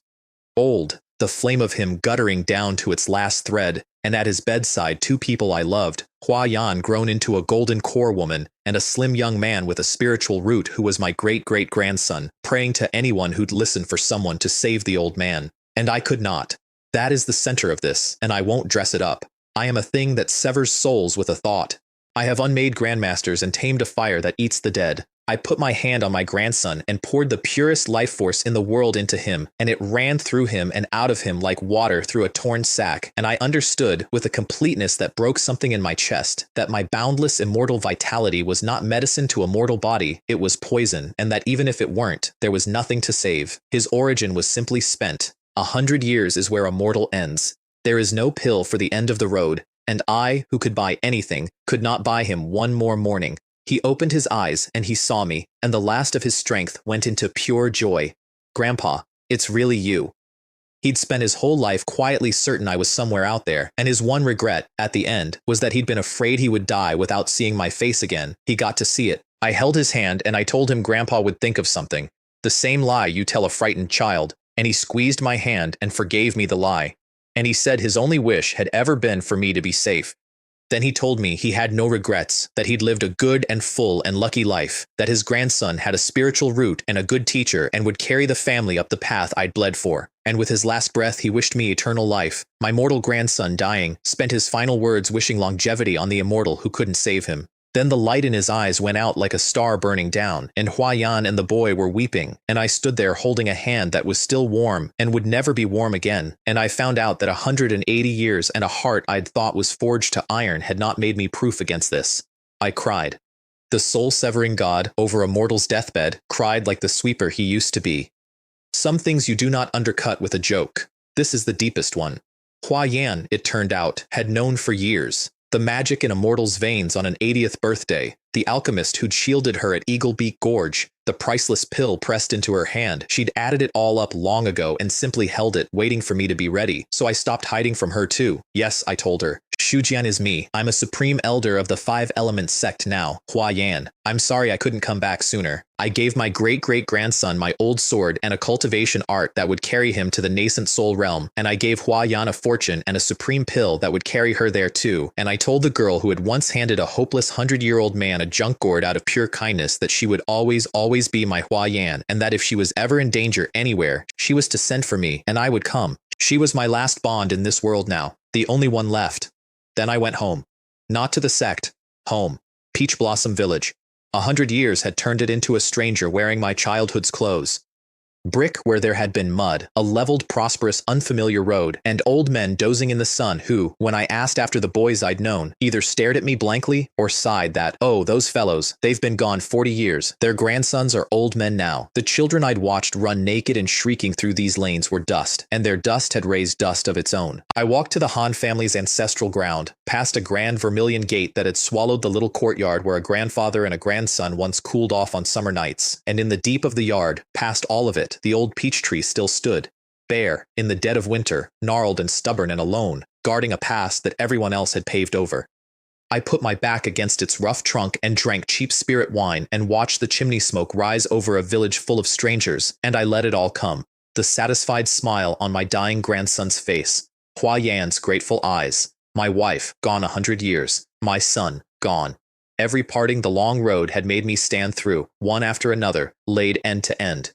Old, the flame of him guttering down to its last thread, and at his bedside 2 people I loved, Hua Yan grown into a golden core woman, and a slim young man with a spiritual root who was my great-great-grandson, praying to anyone who'd listen for someone to save the old man. And I could not. That is the center of this, and I won't dress it up. I am a thing that severs souls with a thought. I have unmade grandmasters and tamed a fire that eats the dead. I put my hand on my grandson and poured the purest life force in the world into him, and it ran through him and out of him like water through a torn sack, and I understood, with a completeness that broke something in my chest, that my boundless immortal vitality was not medicine to a mortal body, it was poison, and that even if it weren't, there was nothing to save. His origin was simply spent. 100 years is where a mortal ends. There is no pill for the end of the road, and I, who could buy anything, could not buy him one more morning. He opened his eyes, and he saw me, and the last of his strength went into pure joy. "Grandpa, it's really you." He'd spent his whole life quietly certain I was somewhere out there, and his one regret, at the end, was that he'd been afraid he would die without seeing my face again. He got to see it. I held his hand, and I told him Grandpa would think of something. The same lie you tell a frightened child, and he squeezed my hand and forgave me the lie. And he said his only wish had ever been for me to be safe. Then he told me he had no regrets, that he'd lived a good and full and lucky life, that his grandson had a spiritual root and a good teacher and would carry the family up the path I'd bled for. And with his last breath he wished me eternal life. My mortal grandson, dying, spent his final words wishing longevity on the immortal who couldn't save him. Then the light in his eyes went out like a star burning down, and Hua Yan and the boy were weeping, and I stood there holding a hand that was still warm and would never be warm again, and I found out that 180 years and a heart I'd thought was forged to iron had not made me proof against this. I cried. The soul-severing god, over a mortal's deathbed, cried like the sweeper he used to be. Some things you do not undercut with a joke. This is the deepest one. Hua Yan, it turned out, had known for years. The magic in a mortal's veins on an 80th birthday, The alchemist who'd shielded her at Eaglebeak Gorge, the priceless pill pressed into her hand. She'd added it all up long ago and simply held it, waiting for me to be ready. So I stopped hiding from her too. Yes, I told her. Shujian is me. I'm a supreme elder of the 5 Elements sect now, Hua Yan. I'm sorry I couldn't come back sooner. I gave my great-great-grandson my old sword and a cultivation art that would carry him to the nascent soul realm, and I gave Hua Yan a fortune and a supreme pill that would carry her there too, and I told the girl who had once handed a hopeless 100-year-old man a junk gourd out of pure kindness that she would always be my Hua Yan, and that if she was ever in danger anywhere, she was to send for me, and I would come. She was my last bond in this world now, the only one left. Then I went home. Not to the sect. Home. Peach Blossom Village. 100 years had turned it into a stranger wearing my childhood's clothes. Brick where there had been mud, a leveled, prosperous, unfamiliar road, and old men dozing in the sun who, when I asked after the boys I'd known, either stared at me blankly or sighed that, oh, those fellows, they've been gone 40 years. Their grandsons are old men now. The children I'd watched run naked and shrieking through these lanes were dust, and their dust had raised dust of its own. I walked to the Han family's ancestral ground, past a grand vermilion gate that had swallowed the little courtyard where a grandfather and a grandson once cooled off on summer nights, and in the deep of the yard, past all of it, the old peach tree still stood, bare, in the dead of winter, gnarled and stubborn and alone, guarding a path that everyone else had paved over. I put my back against its rough trunk and drank cheap spirit wine and watched the chimney smoke rise over a village full of strangers, and I let it all come. The satisfied smile on my dying grandson's face, Hua Yan's grateful eyes, my wife, gone 100 years, my son, gone. Every parting the long road had made me stand through, one after another, laid end to end.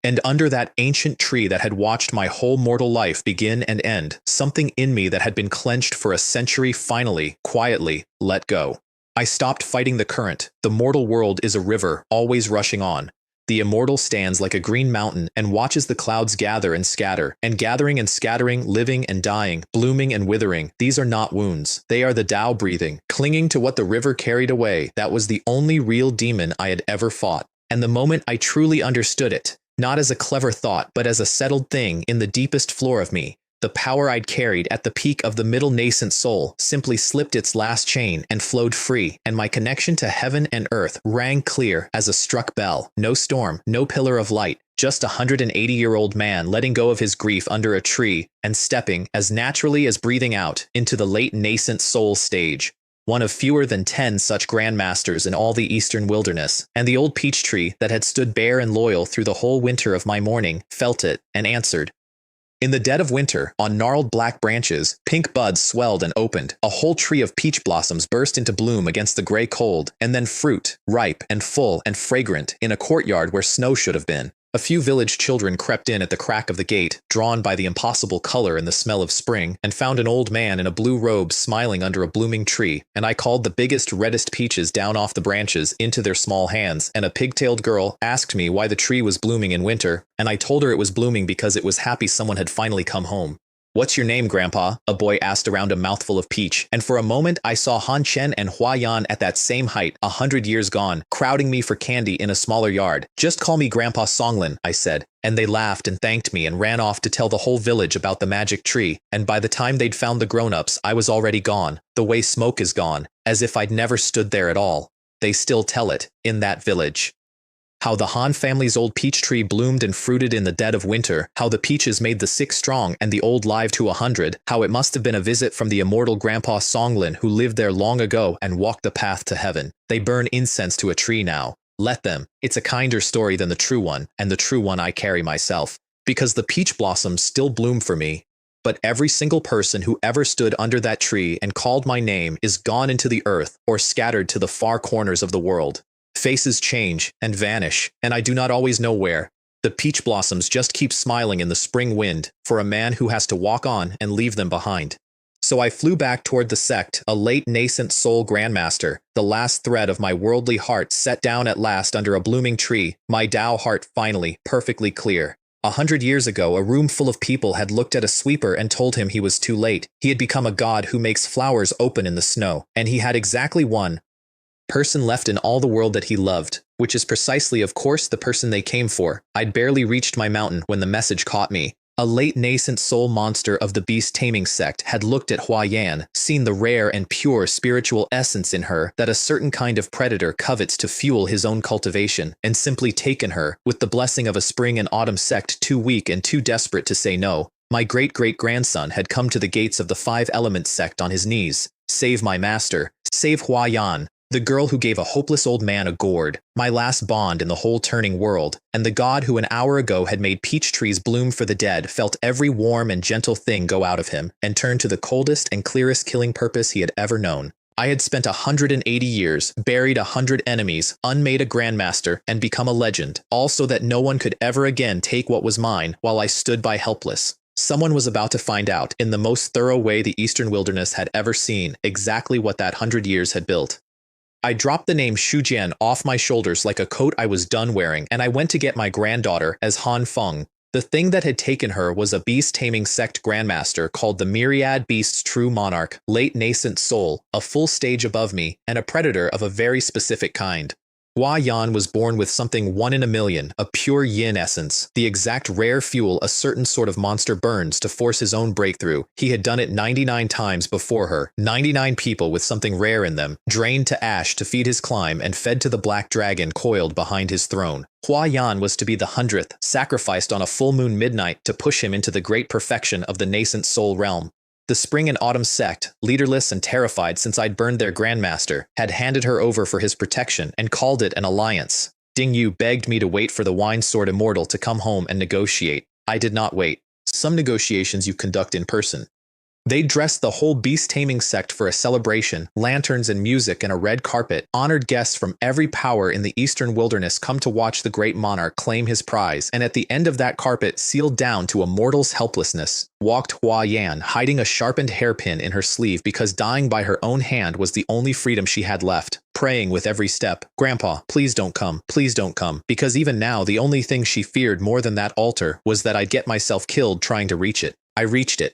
And under that ancient tree that had watched my whole mortal life begin and end, something in me that had been clenched for a century finally, quietly, let go. I stopped fighting the current. The mortal world is a river, always rushing on. The immortal stands like a green mountain and watches the clouds gather and scatter, and gathering and scattering, living and dying, blooming and withering. These are not wounds. They are the Tao breathing, clinging to what the river carried away. That was the only real demon I had ever fought. And the moment I truly understood it, not as a clever thought, but as a settled thing in the deepest floor of me, the power I'd carried at the peak of the middle nascent soul simply slipped its last chain and flowed free, and my connection to heaven and earth rang clear as a struck bell. No storm, no pillar of light, just a 180-year-old man letting go of his grief under a tree and stepping, as naturally as breathing out, into the late nascent soul stage. One of fewer than 10 such grandmasters in all the eastern wilderness, and the old peach tree that had stood bare and loyal through the whole winter of my mourning felt it and answered. In the dead of winter, on gnarled black branches, pink buds swelled and opened. A whole tree of peach blossoms burst into bloom against the gray cold, and then fruit, ripe and full and fragrant, in a courtyard where snow should have been. A few village children crept in at the crack of the gate, drawn by the impossible color and the smell of spring, and found an old man in a blue robe smiling under a blooming tree, and I called the biggest, reddest peaches down off the branches into their small hands, and a pig-tailed girl asked me why the tree was blooming in winter, and I told her it was blooming because it was happy someone had finally come home. "What's your name, Grandpa?" a boy asked around a mouthful of peach, and for a moment I saw Han Chen and Hua Yan at that same height, 100 years gone, crowding me for candy in a smaller yard. "Just call me Grandpa Songlin," I said, and they laughed and thanked me and ran off to tell the whole village about the magic tree, and by the time they'd found the grown-ups, I was already gone, the way smoke is gone, as if I'd never stood there at all. They still tell it, in that village. How the Han family's old peach tree bloomed and fruited in the dead of winter, how the peaches made the sick strong and the old live to 100, how it must have been a visit from the immortal Grandpa Songlin who lived there long ago and walked the path to heaven. They burn incense to a tree now. Let them. It's a kinder story than the true one, and the true one I carry myself. Because the peach blossoms still bloom for me. But every single person who ever stood under that tree and called my name is gone into the earth or scattered to the far corners of the world. Faces change and vanish, and I do not always know where. The peach blossoms just keep smiling in the spring wind for a man who has to walk on and leave them behind. So I flew back toward the sect, a late nascent soul grandmaster, the last thread of my worldly heart set down at last under a blooming tree, my Tao heart finally, perfectly clear. 100 years ago, a room full of people had looked at a sweeper and told him he was too late. He had become a god who makes flowers open in the snow, and he had exactly one person left in all the world that he loved, which is precisely, of course, the person they came for. I'd barely reached my mountain when the message caught me. A late nascent soul monster of the beast taming sect had looked at Hua Yan, seen the rare and pure spiritual essence in her that a certain kind of predator covets to fuel his own cultivation, and simply taken her, with the blessing of a spring and autumn sect too weak and too desperate to say no. My great-great-grandson had come to the gates of the Five Elements sect on his knees. Save my master, save Hua Yan, the girl who gave a hopeless old man a gourd, my last bond in the whole turning world, and the god who an hour ago had made peach trees bloom for the dead felt every warm and gentle thing go out of him, and turned to the coldest and clearest killing purpose he had ever known. I had spent 180 years, buried 100 enemies, unmade a grandmaster, and become a legend, all so that no one could ever again take what was mine while I stood by helpless. Someone was about to find out, in the most thorough way the Eastern wilderness had ever seen, exactly what that 100 years had built. I dropped the name Shujian off my shoulders like a coat I was done wearing, and I went to get my granddaughter as Han Feng. The thing that had taken her was a beast-taming sect grandmaster called the Myriad Beast's True Monarch, late nascent soul, a full stage above me, and a predator of a very specific kind. Hua Yan was born with something 1 in a million, a pure yin essence, the exact rare fuel a certain sort of monster burns to force his own breakthrough. He had done it 99 times before her, 99 people with something rare in them, drained to ash to feed his climb and fed to the black dragon coiled behind his throne. Hua Yan was to be the 100th, sacrificed on a full moon midnight to push him into the great perfection of the nascent soul realm. The spring and autumn sect, leaderless and terrified since I'd burned their grandmaster, had handed her over for his protection and called it an alliance. Ding Yu begged me to wait for the wine sword immortal to come home and negotiate. I did not wait. Some negotiations you conduct in person. They dressed the whole beast-taming sect for a celebration, lanterns and music and a red carpet. Honored guests from every power in the eastern wilderness come to watch the great monarch claim his prize, and at the end of that carpet, sealed down to a mortal's helplessness, walked Hua Yan, hiding a sharpened hairpin in her sleeve because dying by her own hand was the only freedom she had left, praying with every step, "Grandpa, please don't come, because even now the only thing she feared more than that altar was that I'd get myself killed trying to reach it. I reached it.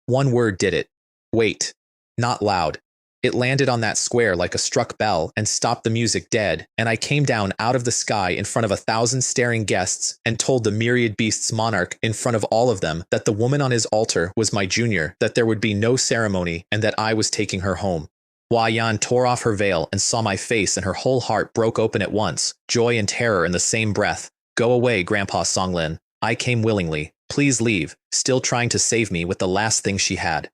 One word did it. Wait. Not loud. It landed on that square like a struck bell and stopped the music dead, and I came down out of the sky in front of 1,000 staring guests and told the myriad beasts' monarch in front of all of them that the woman on his altar was my junior, that there would be no ceremony, and that I was taking her home. Hua Yan tore off her veil and saw my face, and her whole heart broke open at once, joy and terror in the same breath. Go away, Grandpa Songlin. I came willingly. Please leave, still trying to save me with the last thing she had.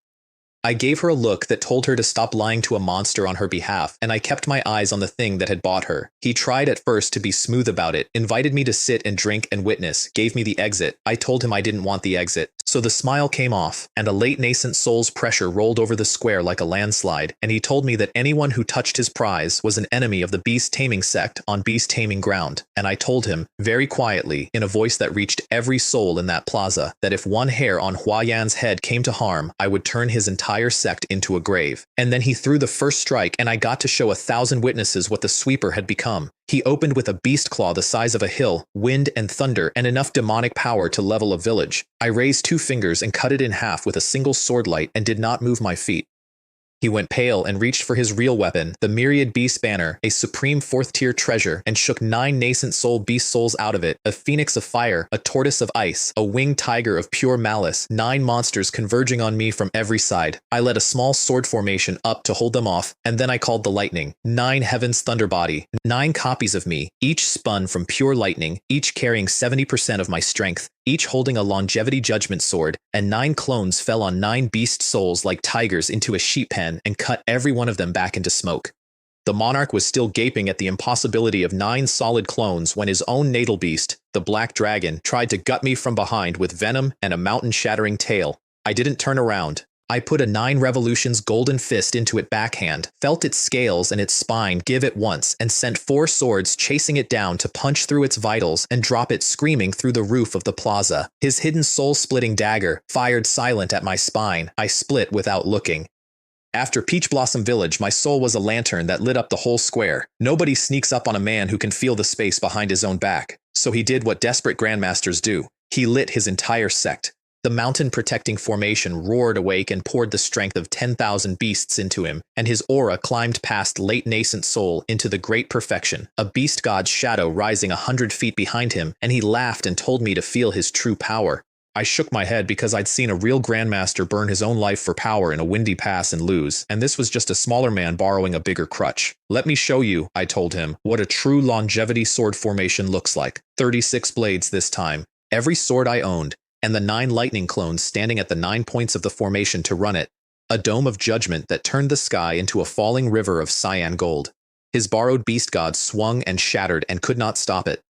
I gave her a look that told her to stop lying to a monster on her behalf, and I kept my eyes on the thing that had bought her. He tried at first to be smooth about it, invited me to sit and drink and witness, gave me the exit. I told him I didn't want the exit. So the smile came off, and a late nascent soul's pressure rolled over the square like a landslide, and he told me that anyone who touched his prize was an enemy of the beast-taming sect on beast-taming ground. And I told him, very quietly, in a voice that reached every soul in that plaza, that if one hair on Hua Yan's head came to harm, I would turn his entire sect into a grave. And then he threw the first strike, and I got to show 1,000 witnesses what the sweeper had become. He opened with a beast claw the size of a hill, wind and thunder, and enough demonic power to level a village. I raised 2 fingers and cut it in half with a single sword light and did not move my feet. He went pale and reached for his real weapon, the Myriad Beast Banner, a supreme 4th-tier treasure, and shook 9 nascent soul beast souls out of it, a phoenix of fire, a tortoise of ice, a winged tiger of pure malice, 9 monsters converging on me from every side. I led a small sword formation up to hold them off, and then I called the lightning. 9 heaven's thunder body, 9 copies of me, each spun from pure lightning, each carrying 70% of my strength, each holding a longevity judgment sword, and 9 clones fell on 9 beast souls like tigers into a sheep pen and cut every one of them back into smoke. The monarch was still gaping at the impossibility of 9 solid clones when his own natal beast, the black dragon, tried to gut me from behind with venom and a mountain-shattering tail. I didn't turn around. I put a 9 revolutions golden fist into it backhand, felt its scales and its spine give at once, and sent 4 swords chasing it down to punch through its vitals and drop it screaming through the roof of the plaza. His hidden soul-splitting dagger fired silent at my spine. I split without looking. After Peach Blossom Village, my soul was a lantern that lit up the whole square. Nobody sneaks up on a man who can feel the space behind his own back. So he did what desperate grandmasters do. He lit his entire sect. The mountain-protecting formation roared awake and poured the strength of 10,000 beasts into him, and his aura climbed past late nascent soul into the great perfection, a beast god's shadow rising 100 feet behind him, and he laughed and told me to feel his true power. I shook my head because I'd seen a real grandmaster burn his own life for power in a windy pass and lose, and this was just a smaller man borrowing a bigger crutch. Let me show you, I told him, what a true longevity sword formation looks like. 36 blades this time. Every sword I owned, and the 9 lightning clones standing at the 9 points of the formation to run it. A dome of judgment that turned the sky into a falling river of cyan gold. His borrowed beast god swung and shattered and could not stop it.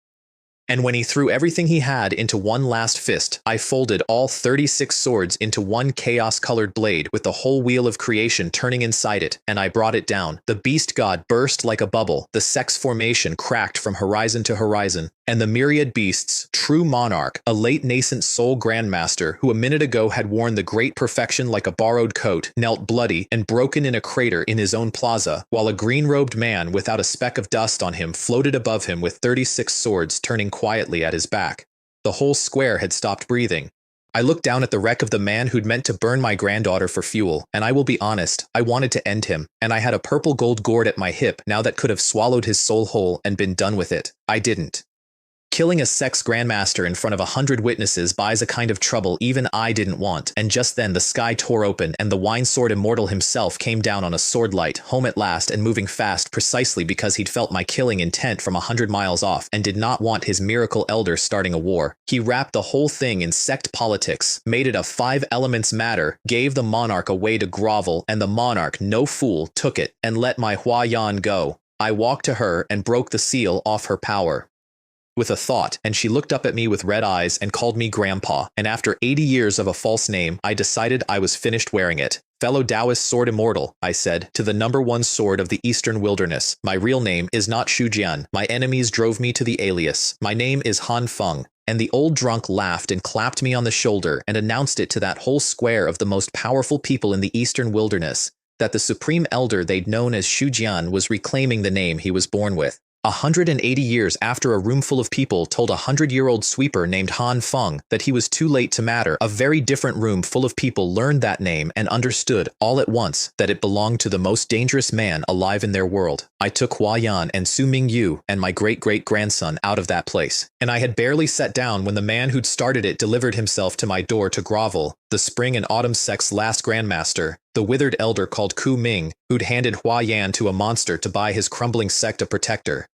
And when he threw everything he had into one last fist, I folded all 36 swords into one chaos-colored blade with the whole wheel of creation turning inside it, and I brought it down. The beast god burst like a bubble, the sex formation cracked from horizon to horizon, and the myriad beasts, true monarch, a late nascent soul grandmaster who a minute ago had worn the great perfection like a borrowed coat, knelt bloody and broken in a crater in his own plaza, while a green-robed man without a speck of dust on him floated above him with 36 swords turning quietly at his back. The whole square had stopped breathing. I looked down at the wreck of the man who'd meant to burn my granddaughter for fuel, and I will be honest, I wanted to end him, and I had a purple gold gourd at my hip now that could have swallowed his soul whole and been done with it. I didn't. Killing a sex grandmaster in front of 100 witnesses buys a kind of trouble even I didn't want, and just then the sky tore open and the wine sword immortal himself came down on a sword light, home at last and moving fast precisely because he'd felt my killing intent from 100 miles off and did not want his miracle elder starting a war. He wrapped the whole thing in sect politics, made it a 5 elements matter, gave the monarch a way to grovel, and the monarch, no fool, took it and let my Hua Yan go. I walked to her and broke the seal off her power. With a thought, and she looked up at me with red eyes and called me grandpa, and after 80 years of a false name, I decided I was finished wearing it. Fellow Taoist sword immortal, I said, to the #1 sword of the eastern wilderness. My real name is not Shu Jian. My enemies drove me to the alias. My name is Han Feng. And the old drunk laughed and clapped me on the shoulder and announced it to that whole square of the most powerful people in the eastern wilderness, that the supreme elder they'd known as Shu Jian was reclaiming the name he was born with. 180 years after a room full of people told a 100-year-old sweeper named Han Feng that he was too late to matter, a very different room full of people learned that name and understood, all at once, that it belonged to the most dangerous man alive in their world. I took Hua Yan and Su Mingyu and my great-great-grandson out of that place, and I had barely sat down when the man who'd started it delivered himself to my door to grovel, the spring and autumn sect's last grandmaster, the withered elder called Ku Ming, who'd handed Hua Yan to a monster to buy his crumbling sect a protector.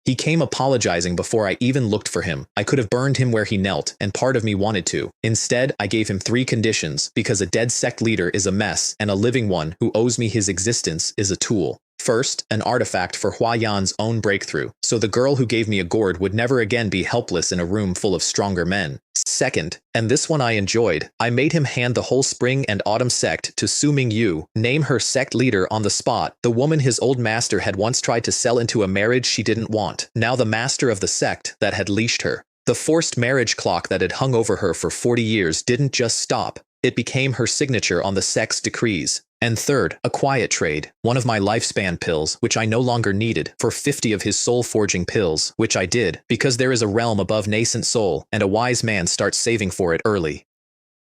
He came apologizing before I even looked for him. I could have burned him where he knelt, and part of me wanted to. Instead, I gave him 3 conditions, because a dead sect leader is a mess, and a living one who owes me his existence is a tool. First, an artifact for Hua Yan's own breakthrough, so the girl who gave me a gourd would never again be helpless in a room full of stronger men. Second, and this one I enjoyed, I made him hand the whole spring and autumn sect to Su Mingyu, name her sect leader on the spot, the woman his old master had once tried to sell into a marriage she didn't want, now the master of the sect that had leashed her. The forced marriage clock that had hung over her for 40 years didn't just stop, it became her signature on the sect's decrees. And third, a quiet trade, one of my lifespan pills, which I no longer needed, for 50 of his soul-forging pills, which I did, because there is a realm above nascent soul, and a wise man starts saving for it early.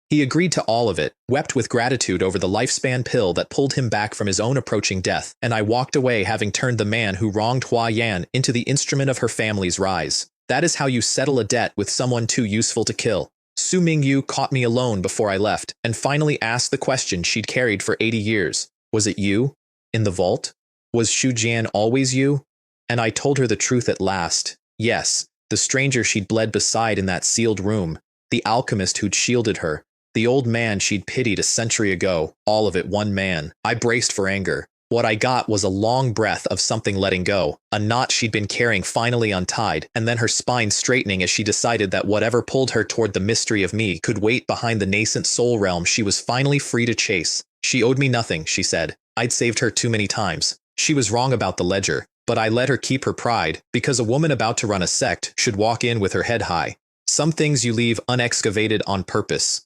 He agreed to all of it, wept with gratitude over the lifespan pill that pulled him back from his own approaching death, and I walked away having turned the man who wronged Hua Yan into the instrument of her family's rise. That is how you settle a debt with someone too useful to kill. Su Mingyu caught me alone before I left, and finally asked the question she'd carried for 80 years. Was it you? In the vault? Was Shu Jian always you? And I told her the truth at last. Yes, the stranger she'd bled beside in that sealed room, the alchemist who'd shielded her, the old man she'd pitied a century ago, all of it one man. I braced for anger. What I got was a long breath of something letting go, a knot she'd been carrying finally untied, and then her spine straightening as she decided that whatever pulled her toward the mystery of me could wait behind the nascent soul realm she was finally free to chase. She owed me nothing, she said. I'd saved her too many times. She was wrong about the ledger, but I let her keep her pride, because a woman about to run a sect should walk in with her head high. Some things you leave unexcavated on purpose.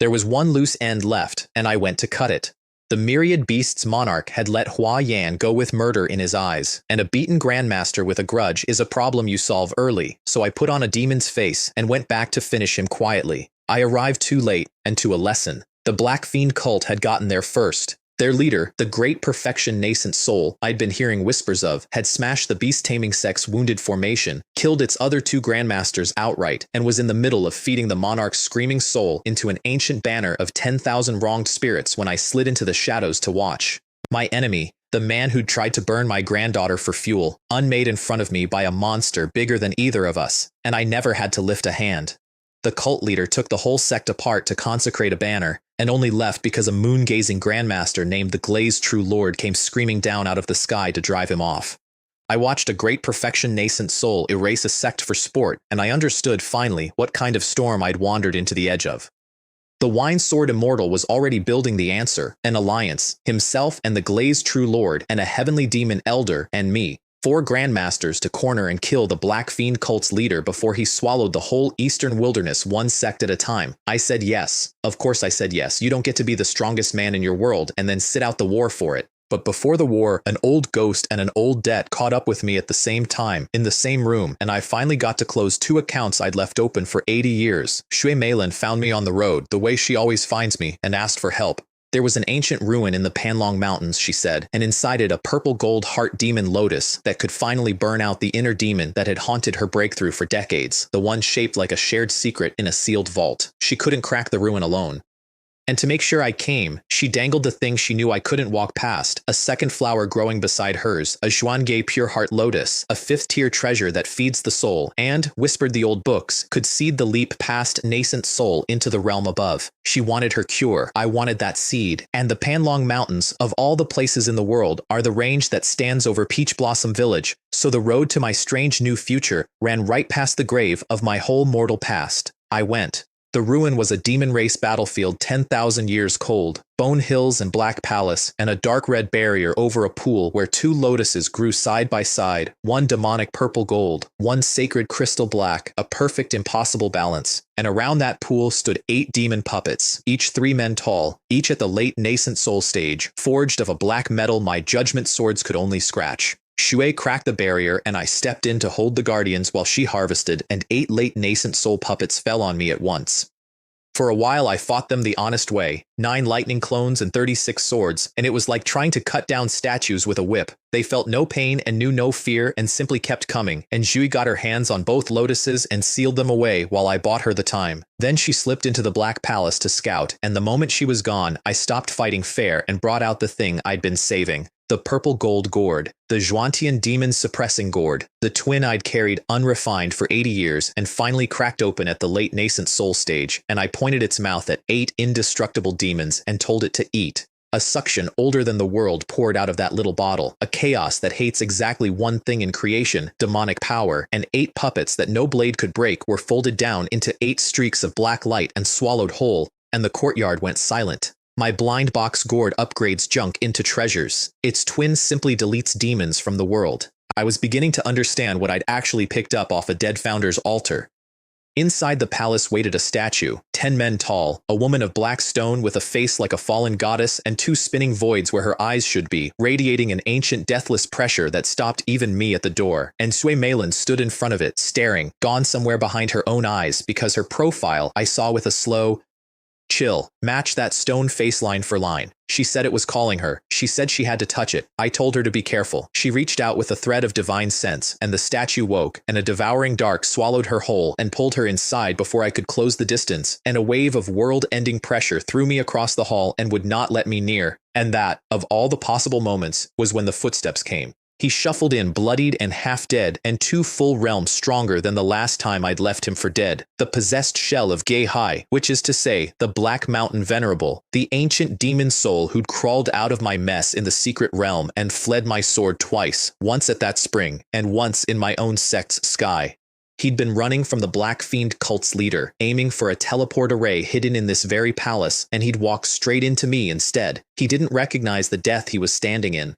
There was one loose end left, and I went to cut it. The myriad beasts monarch had let Hua Yan go with murder in his eyes, and a beaten grandmaster with a grudge is a problem you solve early, so I put on a demon's face and went back to finish him quietly. I arrived too late, and to a lesson. The Black Fiend cult had gotten there first. Their leader, the great perfection nascent soul I'd been hearing whispers of, had smashed the beast-taming sect's wounded formation, killed its other two grandmasters outright, and was in the middle of feeding the monarch's screaming soul into an ancient banner of 10,000 wronged spirits when I slid into the shadows to watch. My enemy, the man who'd tried to burn my granddaughter for fuel, unmade in front of me by a monster bigger than either of us, and I never had to lift a hand. The cult leader took the whole sect apart to consecrate a banner, and only left because a moon-gazing grandmaster named the Glazed True Lord came screaming down out of the sky to drive him off. I watched a great perfection nascent soul erase a sect for sport, and I understood finally what kind of storm I'd wandered into the edge of. The Wine Sword Immortal was already building the answer, an alliance, himself and the Glazed True Lord and a Heavenly Demon Elder and me, 4 grandmasters to corner and kill the Black Fiend cult's leader before he swallowed the whole eastern wilderness one sect at a time. I said yes. Of course I said yes. You don't get to be the strongest man in your world and then sit out the war for it. But before the war, an old ghost and an old debt caught up with me at the same time, in the same room, and I finally got to close 2 accounts I'd left open for 80 years. Shui Meilin found me on the road, the way she always finds me, and asked for help. There was an ancient ruin in the Panlong Mountains, she said, and inside it a purple-gold heart demon lotus that could finally burn out the inner demon that had haunted her breakthrough for decades, the one shaped like a shared secret in a sealed vault. She couldn't crack the ruin alone. And to make sure I came, she dangled the thing she knew I couldn't walk past, a second flower growing beside hers, a Zhuanghe pure heart lotus, a 5th-tier treasure that feeds the soul, and, whispered the old books, could seed the leap past nascent soul into the realm above. She wanted her cure, I wanted that seed, and the Panlong Mountains, of all the places in the world, are the range that stands over Peach Blossom Village, so the road to my strange new future ran right past the grave of my whole mortal past. I went. The ruin was a demon race battlefield 10,000 years cold, bone hills and black palace, and a dark red barrier over a pool where 2 lotuses grew side by side, one demonic purple gold, one sacred crystal black, a perfect impossible balance. And around that pool stood 8 demon puppets, each 3 men tall, each at the late nascent soul stage, forged of a black metal my judgment swords could only scratch. Shui cracked the barrier, and I stepped in to hold the guardians while she harvested, and 8 late nascent soul puppets fell on me at once. For a while I fought them the honest way, 9 lightning clones and 36 swords, and it was like trying to cut down statues with a whip. They felt no pain and knew no fear and simply kept coming, and Zhui got her hands on both lotuses and sealed them away while I bought her the time. Then she slipped into the Black Palace to scout, and the moment she was gone, I stopped fighting fair and brought out the thing I'd been saving. The purple gold gourd, the Zhuantian demon suppressing gourd, the twin I'd carried unrefined for 80 years and finally cracked open at the late nascent soul stage, and I pointed its mouth at 8 indestructible demons and told it to eat. A suction older than the world poured out of that little bottle, a chaos that hates exactly one thing in creation, demonic power, and 8 puppets that no blade could break were folded down into 8 streaks of black light and swallowed whole, and the courtyard went silent. My blind box gourd upgrades junk into treasures. Its twin simply deletes demons from the world. I was beginning to understand what I'd actually picked up off a dead founder's altar. Inside the palace waited a statue, 10 men tall, a woman of black stone with a face like a fallen goddess and 2 spinning voids where her eyes should be, radiating an ancient deathless pressure that stopped even me at the door, and Sui Meilin stood in front of it, staring, gone somewhere behind her own eyes because her profile I saw with a slow chill, match that stone face line for line. She said it was calling her. She said she had to touch it. I told her to be careful. She reached out with a thread of divine sense, and the statue woke, and a devouring dark swallowed her whole and pulled her inside before I could close the distance, and a wave of world-ending pressure threw me across the hall and would not let me near. And that, of all the possible moments, was when the footsteps came. He shuffled in bloodied and half dead, and 2 full realms stronger than the last time I'd left him for dead. The possessed shell of Gei Hai, which is to say, the Black Mountain Venerable, the ancient demon soul who'd crawled out of my mess in the secret realm and fled my sword twice, once at that spring, and once in my own sect's sky. He'd been running from the Black Fiend cult's leader, aiming for a teleport array hidden in this very palace, and he'd walk straight into me instead. He didn't recognize the death he was standing in.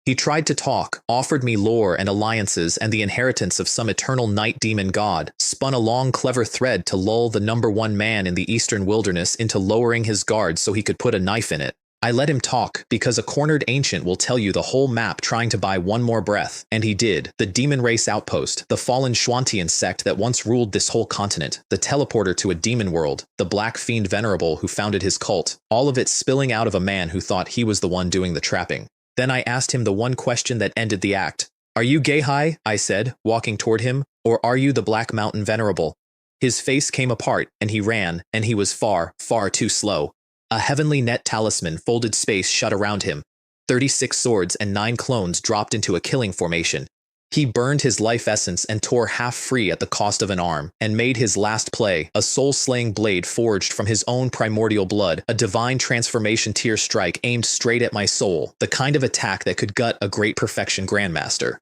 He tried to talk, offered me lore and alliances and the inheritance of some eternal night demon god, spun a long clever thread to lull the #1 man in the eastern wilderness into lowering his guard so he could put a knife in it. I let him talk, because a cornered ancient will tell you the whole map trying to buy one more breath, and he did. The demon race outpost, the fallen Xuantian sect that once ruled this whole continent, the teleporter to a demon world, the black fiend venerable who founded his cult, all of it spilling out of a man who thought he was the one doing the trapping. Then I asked him the one question that ended the act. "Are you Geihai?" I said, walking toward him, "or are you the Black Mountain Venerable?" His face came apart, and he ran, and he was far, far too slow. A heavenly net talisman folded space shut around him. 36 swords and 9 clones dropped into a killing formation. He burned his life essence and tore half free at the cost of an arm, and made his last play, a soul-slaying blade forged from his own primordial blood, a divine transformation tear strike aimed straight at my soul, the kind of attack that could gut a great perfection grandmaster.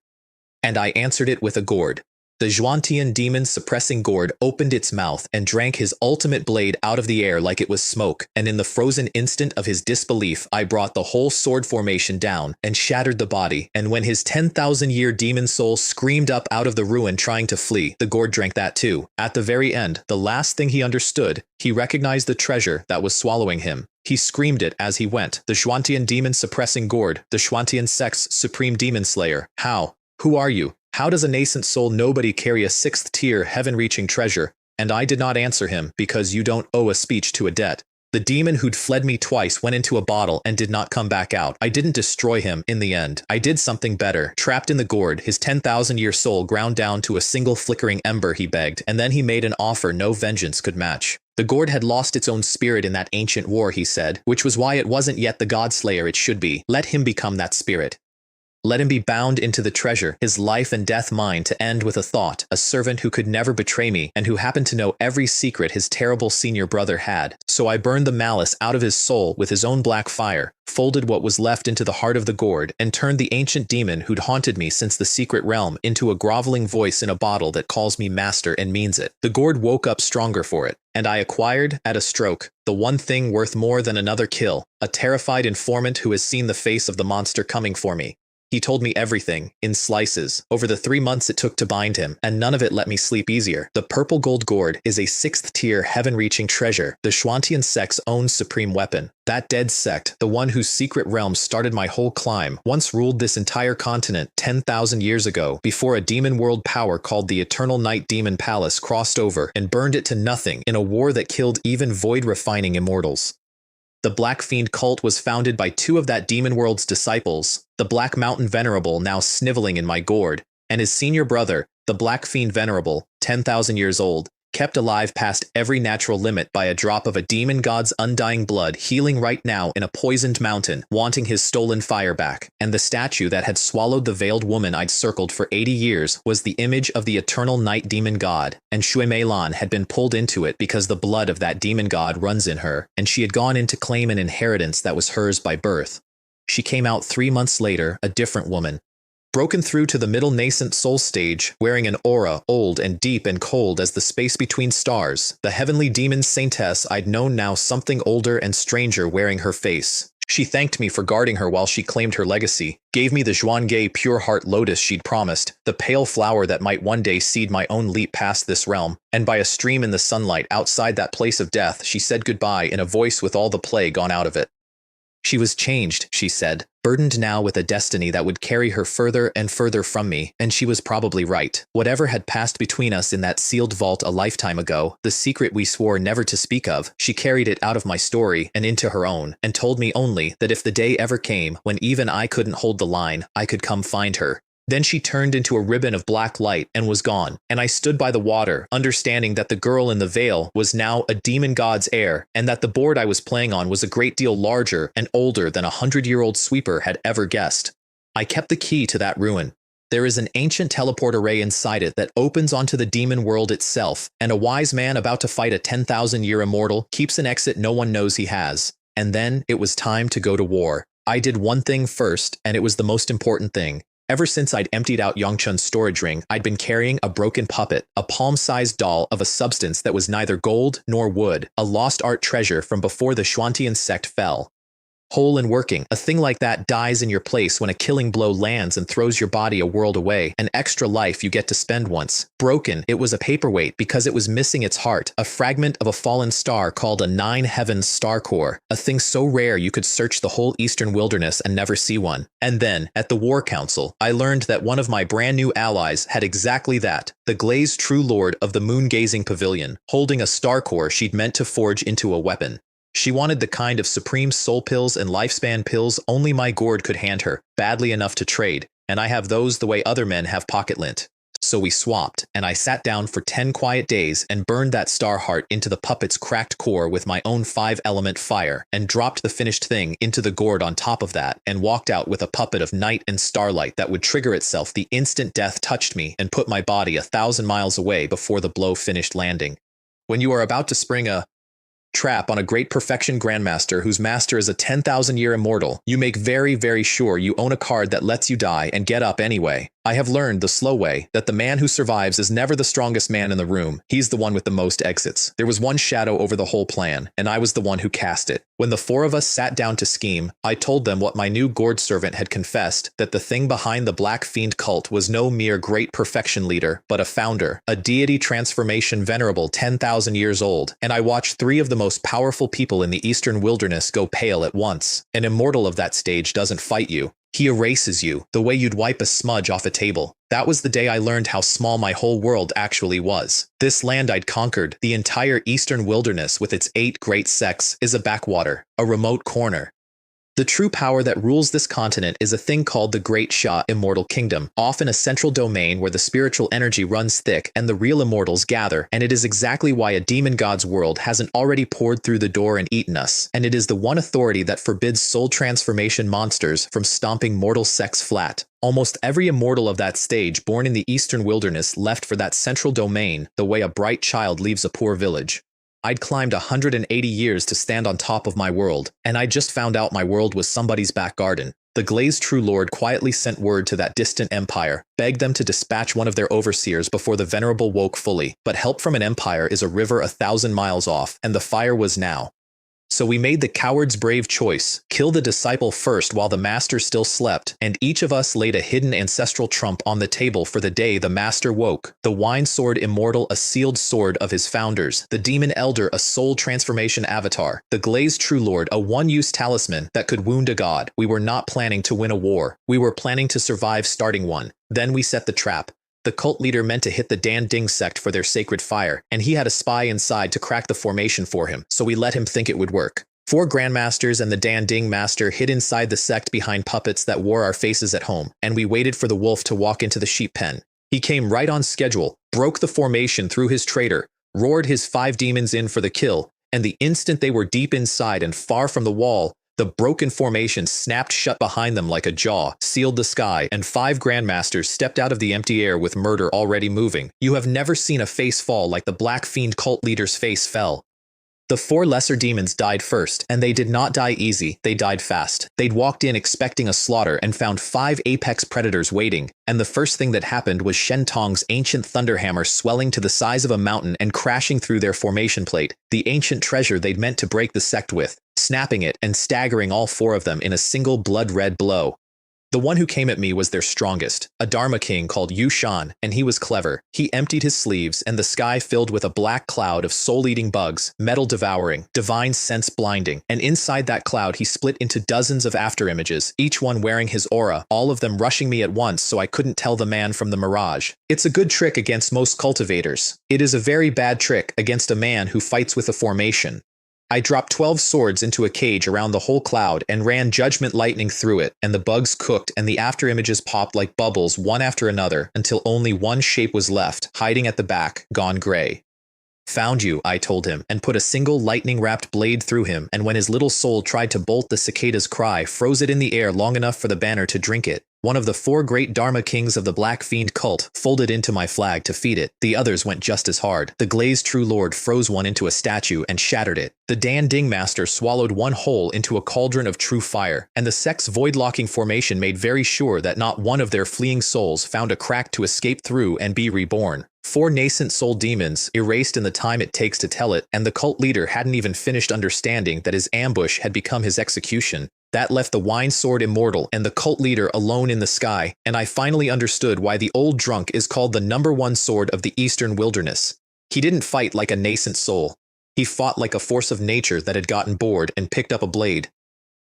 And I answered it with a gourd. The Xuantian demon-suppressing gourd opened its mouth and drank his ultimate blade out of the air like it was smoke, and in the frozen instant of his disbelief, I brought the whole sword formation down and shattered the body, and when his 10,000-year demon soul screamed up out of the ruin trying to flee, the gourd drank that too. At the very end, the last thing he understood, he recognized the treasure that was swallowing him. He screamed it as he went, the Xuantian demon-suppressing gourd, the Xuantian sect's supreme demon slayer. How? Who are you? How does a nascent soul nobody carry a 6th-tier, heaven-reaching treasure? And I did not answer him, because you don't owe a speech to a debt. The demon who'd fled me twice went into a bottle and did not come back out. I didn't destroy him in the end. I did something better. Trapped in the gourd, his 10,000-year soul ground down to a single flickering ember, he begged, and then he made an offer no vengeance could match. The gourd had lost its own spirit in that ancient war, he said, which was why it wasn't yet the god-slayer it should be. Let him become that spirit. Let him be bound into the treasure, his life and death mine, to end with a thought, a servant who could never betray me, and who happened to know every secret his terrible senior brother had. So I burned the malice out of his soul with his own black fire, folded what was left into the heart of the gourd, and turned the ancient demon who'd haunted me since the secret realm into a groveling voice in a bottle that calls me master and means it. The gourd woke up stronger for it, and I acquired, at a stroke, the one thing worth more than another kill, a terrified informant who has seen the face of the monster coming for me. He told me everything, in slices, over the 3 months it took to bind him, and none of it let me sleep easier. The purple gold gourd is a 6th-tier, heaven-reaching treasure, the Xuantian sect's own supreme weapon. That dead sect, the one whose secret realm started my whole climb, once ruled this entire continent 10,000 years ago, before a demon world power called the Eternal Night Demon Palace crossed over and burned it to nothing in a war that killed even void-refining immortals. The Black Fiend cult was founded by 2 of that demon world's disciples, the Black Mountain Venerable now sniveling in my gourd, and his senior brother, the Black Fiend Venerable, 10,000 years old, kept alive past every natural limit by a drop of a demon god's undying blood, healing right now in a poisoned mountain, wanting his stolen fire back. And the statue that had swallowed the veiled woman I'd circled for 80 years was the image of the eternal night demon god, and Shui Meilan had been pulled into it because the blood of that demon god runs in her, and she had gone in to claim an inheritance that was hers by birth. She came out 3 months later, a different woman. Broken through to the middle nascent soul stage, wearing an aura old and deep and cold as the space between stars, the heavenly demon saintess I'd known, now something older and stranger wearing her face. She thanked me for guarding her while she claimed her legacy, gave me the Zhuanghe pure heart lotus she'd promised, the pale flower that might one day seed my own leap past this realm, and by a stream in the sunlight outside that place of death she said goodbye in a voice with all the play gone out of it. She was changed, she said, burdened now with a destiny that would carry her further and further from me, and she was probably right. Whatever had passed between us in that sealed vault a lifetime ago, the secret we swore never to speak of, she carried it out of my story and into her own, and told me only that if the day ever came when even I couldn't hold the line, I could come find her. Then she turned into a ribbon of black light and was gone, and I stood by the water, understanding that the girl in the veil was now a demon god's heir, and that the board I was playing on was a great deal larger and older than a 100-year-old sweeper had ever guessed. I kept the key to that ruin. There is an ancient teleport array inside it that opens onto the demon world itself, and a wise man about to fight a 10,000-year immortal keeps an exit no one knows he has. And then it was time to go to war. I did one thing first, and it was the most important thing. Ever since I'd emptied out Yongchun's storage ring, I'd been carrying a broken puppet, a palm-sized doll of a substance that was neither gold nor wood, a lost art treasure from before the Xuantian sect fell. Whole and working. A thing like that dies in your place when a killing blow lands and throws your body a world away, an extra life you get to spend once. Broken, it was a paperweight because it was missing its heart, a fragment of a fallen star called a 9 heavens star core, a thing so rare you could search the whole eastern wilderness and never see one. And then, at the War Council, I learned that one of my brand new allies had exactly that, the glazed true lord of the moon-gazing pavilion, holding a star core she'd meant to forge into a weapon. She wanted the kind of supreme soul pills and lifespan pills only my Gourd could hand her, badly enough to trade, and I have those the way other men have pocket lint. So we swapped, and I sat down for 10 quiet days and burned that star heart into the puppet's cracked core with my own 5-element fire, and dropped the finished thing into the Gourd on top of that, and walked out with a puppet of night and starlight that would trigger itself the instant death touched me and put my body 1,000 miles away before the blow finished landing. When you are about to spring a trap on a great perfection grandmaster whose master is a 10,000-year immortal, you make very, very sure you own a card that lets you die and get up anyway. I have learned the slow way that the man who survives is never the strongest man in the room. He's the one with the most exits. There was one shadow over the whole plan, and I was the one who cast it. When the 4 of us sat down to scheme, I told them what my new Gourd servant had confessed, that the thing behind the Black Fiend cult was no mere great perfection leader, but a founder, a deity transformation venerable 10,000 years old, and I watched 3 of the most powerful people in the eastern wilderness go pale at once. An immortal of that stage doesn't fight you. He erases you, the way you'd wipe a smudge off a table. That was the day I learned how small my whole world actually was. This land I'd conquered, the entire eastern wilderness with its 8 great sects, is a backwater, a remote corner. The true power that rules this continent is a thing called the Great Sha Immortal Kingdom, often a central domain where the spiritual energy runs thick and the real immortals gather, and it is exactly why a demon god's world hasn't already poured through the door and eaten us, and it is the one authority that forbids soul transformation monsters from stomping mortal sects flat. Almost every immortal of that stage born in the eastern wilderness left for that central domain the way a bright child leaves a poor village. I'd climbed 180 years to stand on top of my world, and I just found out my world was somebody's back garden. The glazed true lord quietly sent word to that distant empire, begged them to dispatch one of their overseers before the venerable woke fully, but help from an empire is a river 1,000 miles off, and the fire was now. So we made the coward's brave choice, kill the disciple first while the master still slept, and each of us laid a hidden ancestral trump on the table for the day the master woke. The wine sword immortal, a sealed sword of his founders, the demon elder, a soul transformation avatar, the glazed true lord, a one-use talisman that could wound a god. We were not planning to win a war. We were planning to survive starting one. Then we set the trap. The cult leader meant to hit the Dan Ding sect for their sacred fire, and he had a spy inside to crack the formation for him, so we let him think it would work. 4 grandmasters and the Dan Ding master hid inside the sect behind puppets that wore our faces at home, and we waited for the wolf to walk into the sheep pen. He came right on schedule, broke the formation through his traitor, roared his 5 demons in for the kill, and the instant they were deep inside and far from the wall, the broken formation snapped shut behind them like a jaw, sealed the sky, and 5 grandmasters stepped out of the empty air with murder already moving. You have never seen a face fall like the Black Fiend cult leader's face fell. The 4 lesser demons died first, and they did not die easy, they died fast. They'd walked in expecting a slaughter and found 5 apex predators waiting, and the first thing that happened was Shen Tong's ancient thunderhammer swelling to the size of a mountain and crashing through their formation plate, the ancient treasure they'd meant to break the sect with, snapping it and staggering all 4 of them in a single blood-red blow. The one who came at me was their strongest, a Dharma king called Yu Shan, and he was clever. He emptied his sleeves, and the sky filled with a black cloud of soul-eating bugs, metal-devouring, divine sense blinding, and inside that cloud he split into dozens of afterimages, each one wearing his aura, all of them rushing me at once so I couldn't tell the man from the mirage. It's a good trick against most cultivators. It is a very bad trick against a man who fights with a formation. I dropped 12 swords into a cage around the whole cloud and ran judgment lightning through it, and the bugs cooked and the afterimages popped like bubbles one after another until only one shape was left, hiding at the back, gone gray. "Found you," I told him, and put a single lightning-wrapped blade through him, and when his little soul tried to bolt the cicada's cry, froze it in the air long enough for the banner to drink it. One of the 4 great Dharma kings of the Black Fiend cult folded into my flag to feed it. The others went just as hard. The glazed true lord froze one into a statue and shattered it. The Dan Ding master swallowed one whole into a cauldron of true fire, and the sect's void-locking formation made very sure that not one of their fleeing souls found a crack to escape through and be reborn. 4 nascent soul demons, erased in the time it takes to tell it, and the cult leader hadn't even finished understanding that his ambush had become his execution. That left the wine sword immortal and the cult leader alone in the sky, and I finally understood why the old drunk is called the #1 sword of the eastern wilderness. He didn't fight like a nascent soul. He fought like a force of nature that had gotten bored and picked up a blade.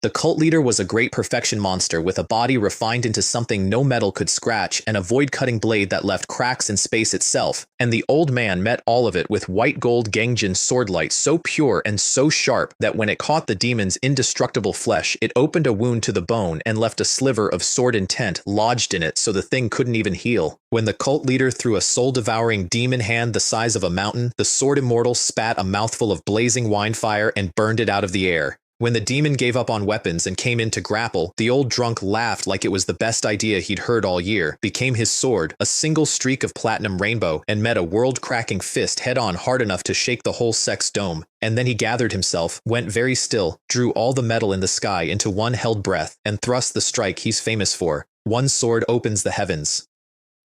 The cult leader was a great perfection monster with a body refined into something no metal could scratch and a void-cutting blade that left cracks in space itself, and the old man met all of it with white gold Gangjin swordlight so pure and so sharp that when it caught the demon's indestructible flesh, it opened a wound to the bone and left a sliver of sword intent lodged in it so the thing couldn't even heal. When the cult leader threw a soul-devouring demon hand the size of a mountain, the sword immortal spat a mouthful of blazing wine fire and burned it out of the air. When the demon gave up on weapons and came in to grapple, the old drunk laughed like it was the best idea he'd heard all year, became his sword, a single streak of platinum rainbow, and met a world-cracking fist head-on hard enough to shake the whole sex dome. And then he gathered himself, went very still, drew all the metal in the sky into one held breath, and thrust the strike he's famous for. One sword opens the heavens.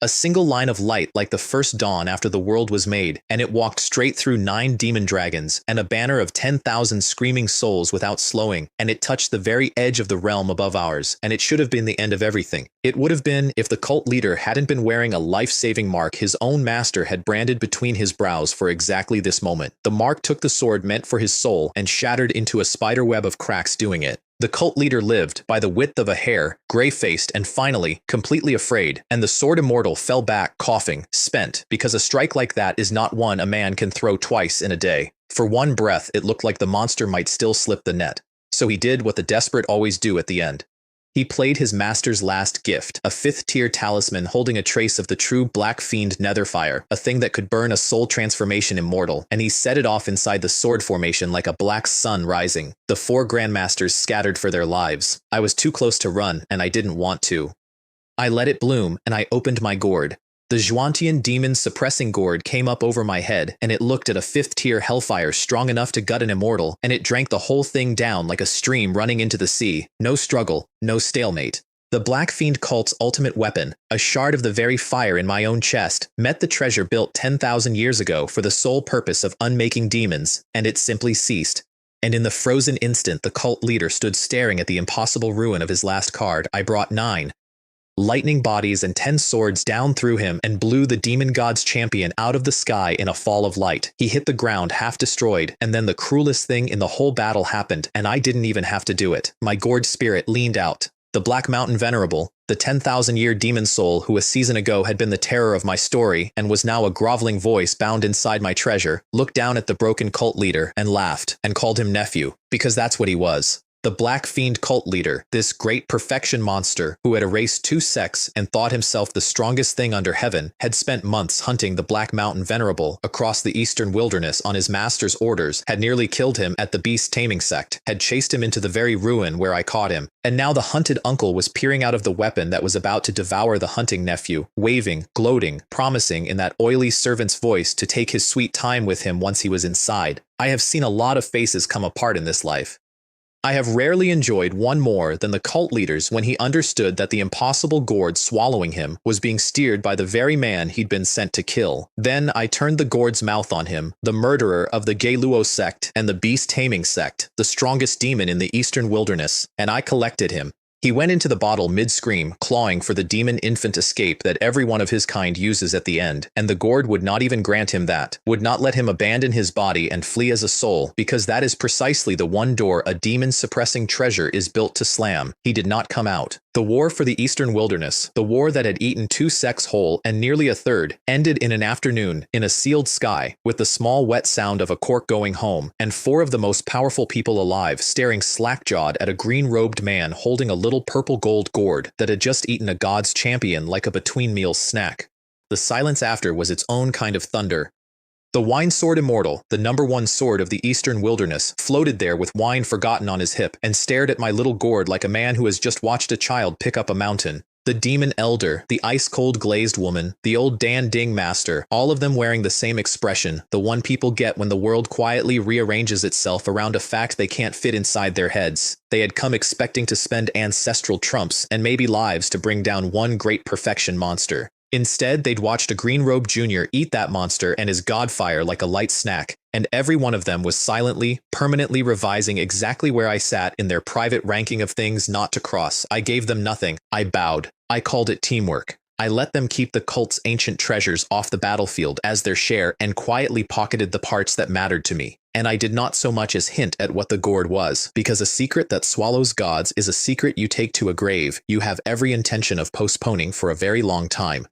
A single line of light like the first dawn after the world was made, and it walked straight through 9 demon dragons and a banner of 10,000 screaming souls without slowing, and it touched the very edge of the realm above ours, and it should have been the end of everything. It would have been if the cult leader hadn't been wearing a life-saving mark his own master had branded between his brows for exactly this moment. The mark took the sword meant for his soul and shattered into a spiderweb of cracks doing it. The cult leader lived, by the width of a hair, gray-faced and finally, completely afraid, and the sword immortal fell back, coughing, spent, because a strike like that is not one a man can throw twice in a day. For one breath, it looked like the monster might still slip the net. So he did what the desperate always do at the end. He played his master's last gift, a 5th-tier talisman holding a trace of the true Black Fiend Netherfire, a thing that could burn a soul transformation immortal, and he set it off inside the sword formation like a black sun rising. The 4 grandmasters scattered for their lives. I was too close to run, and I didn't want to. I let it bloom, and I opened my gourd. The Zhuantian demon suppressing gourd came up over my head, and it looked at a 5th-tier hellfire strong enough to gut an immortal, and it drank the whole thing down like a stream running into the sea. No struggle, no stalemate. The Black Fiend cult's ultimate weapon, a shard of the very fire in my own chest, met the treasure built 10,000 years ago for the sole purpose of unmaking demons, and it simply ceased. And in the frozen instant the cult leader stood staring at the impossible ruin of his last card, I brought 9 lightning bodies and 10 swords down through him and blew the demon god's champion out of the sky in a fall of light. He hit the ground half destroyed, and then the cruelest thing in the whole battle happened, and I didn't even have to do it. My gourd spirit leaned out. The Black Mountain Venerable, the 10,000-year demon soul who a season ago had been the terror of my story and was now a groveling voice bound inside my treasure, looked down at the broken cult leader and laughed and called him nephew, because that's what he was. The Black Fiend cult leader, this great perfection monster who had erased 2 sects and thought himself the strongest thing under heaven, had spent months hunting the Black Mountain Venerable across the eastern wilderness on his master's orders, had nearly killed him at the beast taming sect, had chased him into the very ruin where I caught him, and now the hunted uncle was peering out of the weapon that was about to devour the hunting nephew, waving, gloating, promising in that oily servant's voice to take his sweet time with him once he was inside. I have seen a lot of faces come apart in this life. I have rarely enjoyed one more than the cult leader's when he understood that the impossible gourd swallowing him was being steered by the very man he'd been sent to kill. Then I turned the gourd's mouth on him, the murderer of the Geiluo sect and the beast taming sect, the strongest demon in the eastern wilderness, and I collected him. He went into the bottle mid-scream, clawing for the demon infant escape that every one of his kind uses at the end, and the gourd would not even grant him that, would not let him abandon his body and flee as a soul, because that is precisely the one door a demon-suppressing treasure is built to slam. He did not come out. The war for the eastern wilderness, the war that had eaten 2 sects whole and nearly a third, ended in an afternoon, in a sealed sky, with the small wet sound of a cork going home, and 4 of the most powerful people alive staring slack-jawed at a green-robed man holding a little purple gold gourd that had just eaten a god's champion like a between-meals snack. The silence after was its own kind of thunder. The wine sword immortal, the #1 sword of the eastern wilderness, floated there with wine forgotten on his hip and stared at my little gourd like a man who has just watched a child pick up a mountain. The demon elder, the ice-cold glazed woman, the old Dan Ding master, all of them wearing the same expression, the one people get when the world quietly rearranges itself around a fact they can't fit inside their heads. They had come expecting to spend ancestral trumps and maybe lives to bring down one great perfection monster. Instead, they'd watched a green-robed junior eat that monster and his godfire like a light snack, and every one of them was silently, permanently revising exactly where I sat in their private ranking of things not to cross. I gave them nothing. I bowed. I called it teamwork. I let them keep the cult's ancient treasures off the battlefield as their share and quietly pocketed the parts that mattered to me. And I did not so much as hint at what the gourd was, because a secret that swallows gods is a secret you take to a grave you have every intention of postponing for a very long time.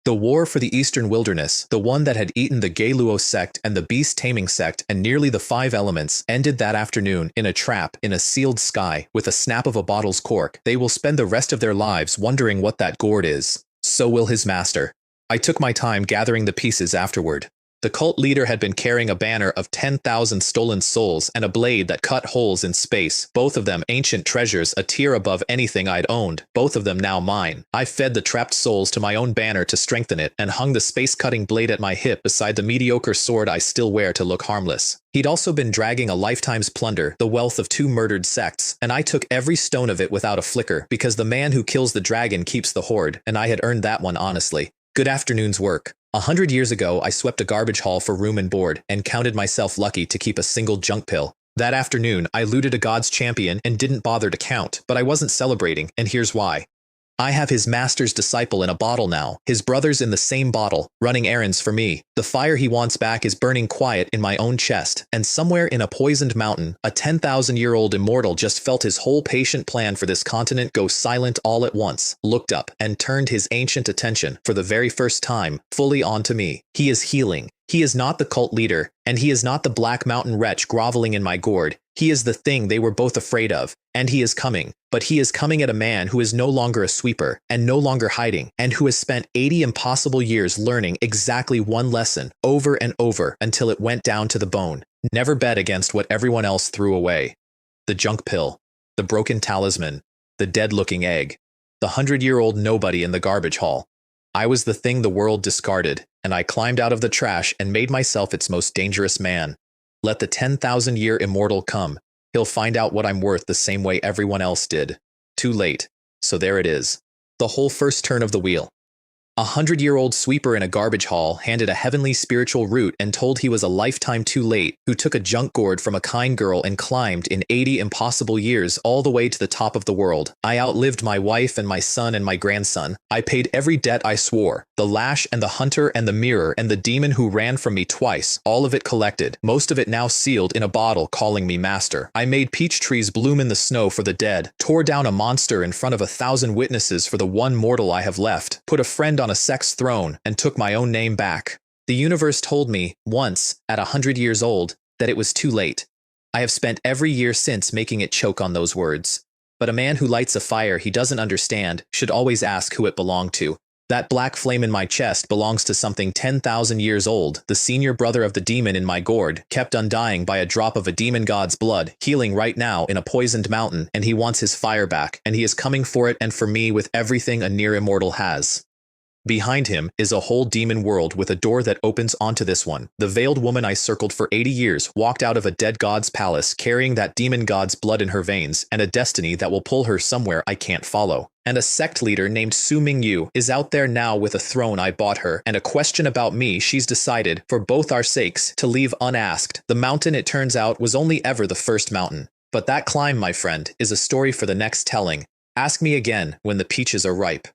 The war for the Eastern Wilderness, the one that had eaten the Gay-Luo sect and the beast-taming sect and nearly the 5 elements, ended that afternoon in a trap in a sealed sky with a snap of a bottle's cork. They will spend the rest of their lives wondering what that gourd is. So will his master. I took my time gathering the pieces afterward. The cult leader had been carrying a banner of 10,000 stolen souls and a blade that cut holes in space, both of them ancient treasures a tier above anything I'd owned, both of them now mine. I fed the trapped souls to my own banner to strengthen it and hung the space-cutting blade at my hip beside the mediocre sword I still wear to look harmless. He'd also been dragging a lifetime's plunder, the wealth of 2 murdered sects, and I took every stone of it without a flicker, because the man who kills the dragon keeps the hoard, and I had earned that one honestly. Good afternoon's work. 100 years ago, I swept a garbage haul for room and board and counted myself lucky to keep a single junk pill. That afternoon, I looted a god's champion and didn't bother to count, but I wasn't celebrating, and here's why. I have his master's disciple in a bottle now, his brother's in the same bottle, running errands for me. The fire he wants back is burning quiet in my own chest, and somewhere in a poisoned mountain, a 10,000-year-old immortal just felt his whole patient plan for this continent go silent all at once, looked up, and turned his ancient attention, for the very first time, fully onto me. He is healing. He is not the cult leader, and he is not the Black Mountain wretch groveling in my gourd. He is the thing they were both afraid of, and he is coming. But he is coming at a man who is no longer a sweeper, and no longer hiding, and who has spent 80 impossible years learning exactly one lesson, over and over, until it went down to the bone. Never bet against what everyone else threw away. The junk pill, the broken talisman, the dead-looking egg, the 100-year-old nobody in the garbage haul. I was the thing the world discarded, and I climbed out of the trash and made myself its most dangerous man. Let the 10,000-year immortal come. He'll find out what I'm worth the same way everyone else did. Too late. So there it is. The whole first turn of the wheel. A 100-year-old sweeper in a garbage haul handed a heavenly spiritual root and told he was a lifetime too late, who took a junk gourd from a kind girl and climbed in 80 impossible years all the way to the top of the world. I outlived my wife and my son and my grandson. I paid every debt I swore. The lash and the hunter and the mirror and the demon who ran from me twice, all of it collected, most of it now sealed in a bottle calling me master. I made peach trees bloom in the snow for the dead, tore down a monster in front of 1,000 witnesses for the one mortal I have left, put a friend on a sex throne, and took my own name back. The universe told me, once, at 100 years old, that it was too late. I have spent every year since making it choke on those words. But a man who lights a fire he doesn't understand should always ask who it belonged to. That black flame in my chest belongs to something 10,000 years old, the senior brother of the demon in my gourd, kept undying by a drop of a demon god's blood, healing right now in a poisoned mountain, and he wants his fire back, and he is coming for it and for me with everything a near immortal has. Behind him is a whole demon world with a door that opens onto this one. The veiled woman I circled for 80 years walked out of a dead god's palace carrying that demon god's blood in her veins and a destiny that will pull her somewhere I can't follow. And a sect leader named Su Mingyu is out there now with a throne I bought her and a question about me she's decided, for both our sakes, to leave unasked. The mountain, it turns out, was only ever the first mountain. But that climb, my friend, is a story for the next telling. Ask me again when the peaches are ripe.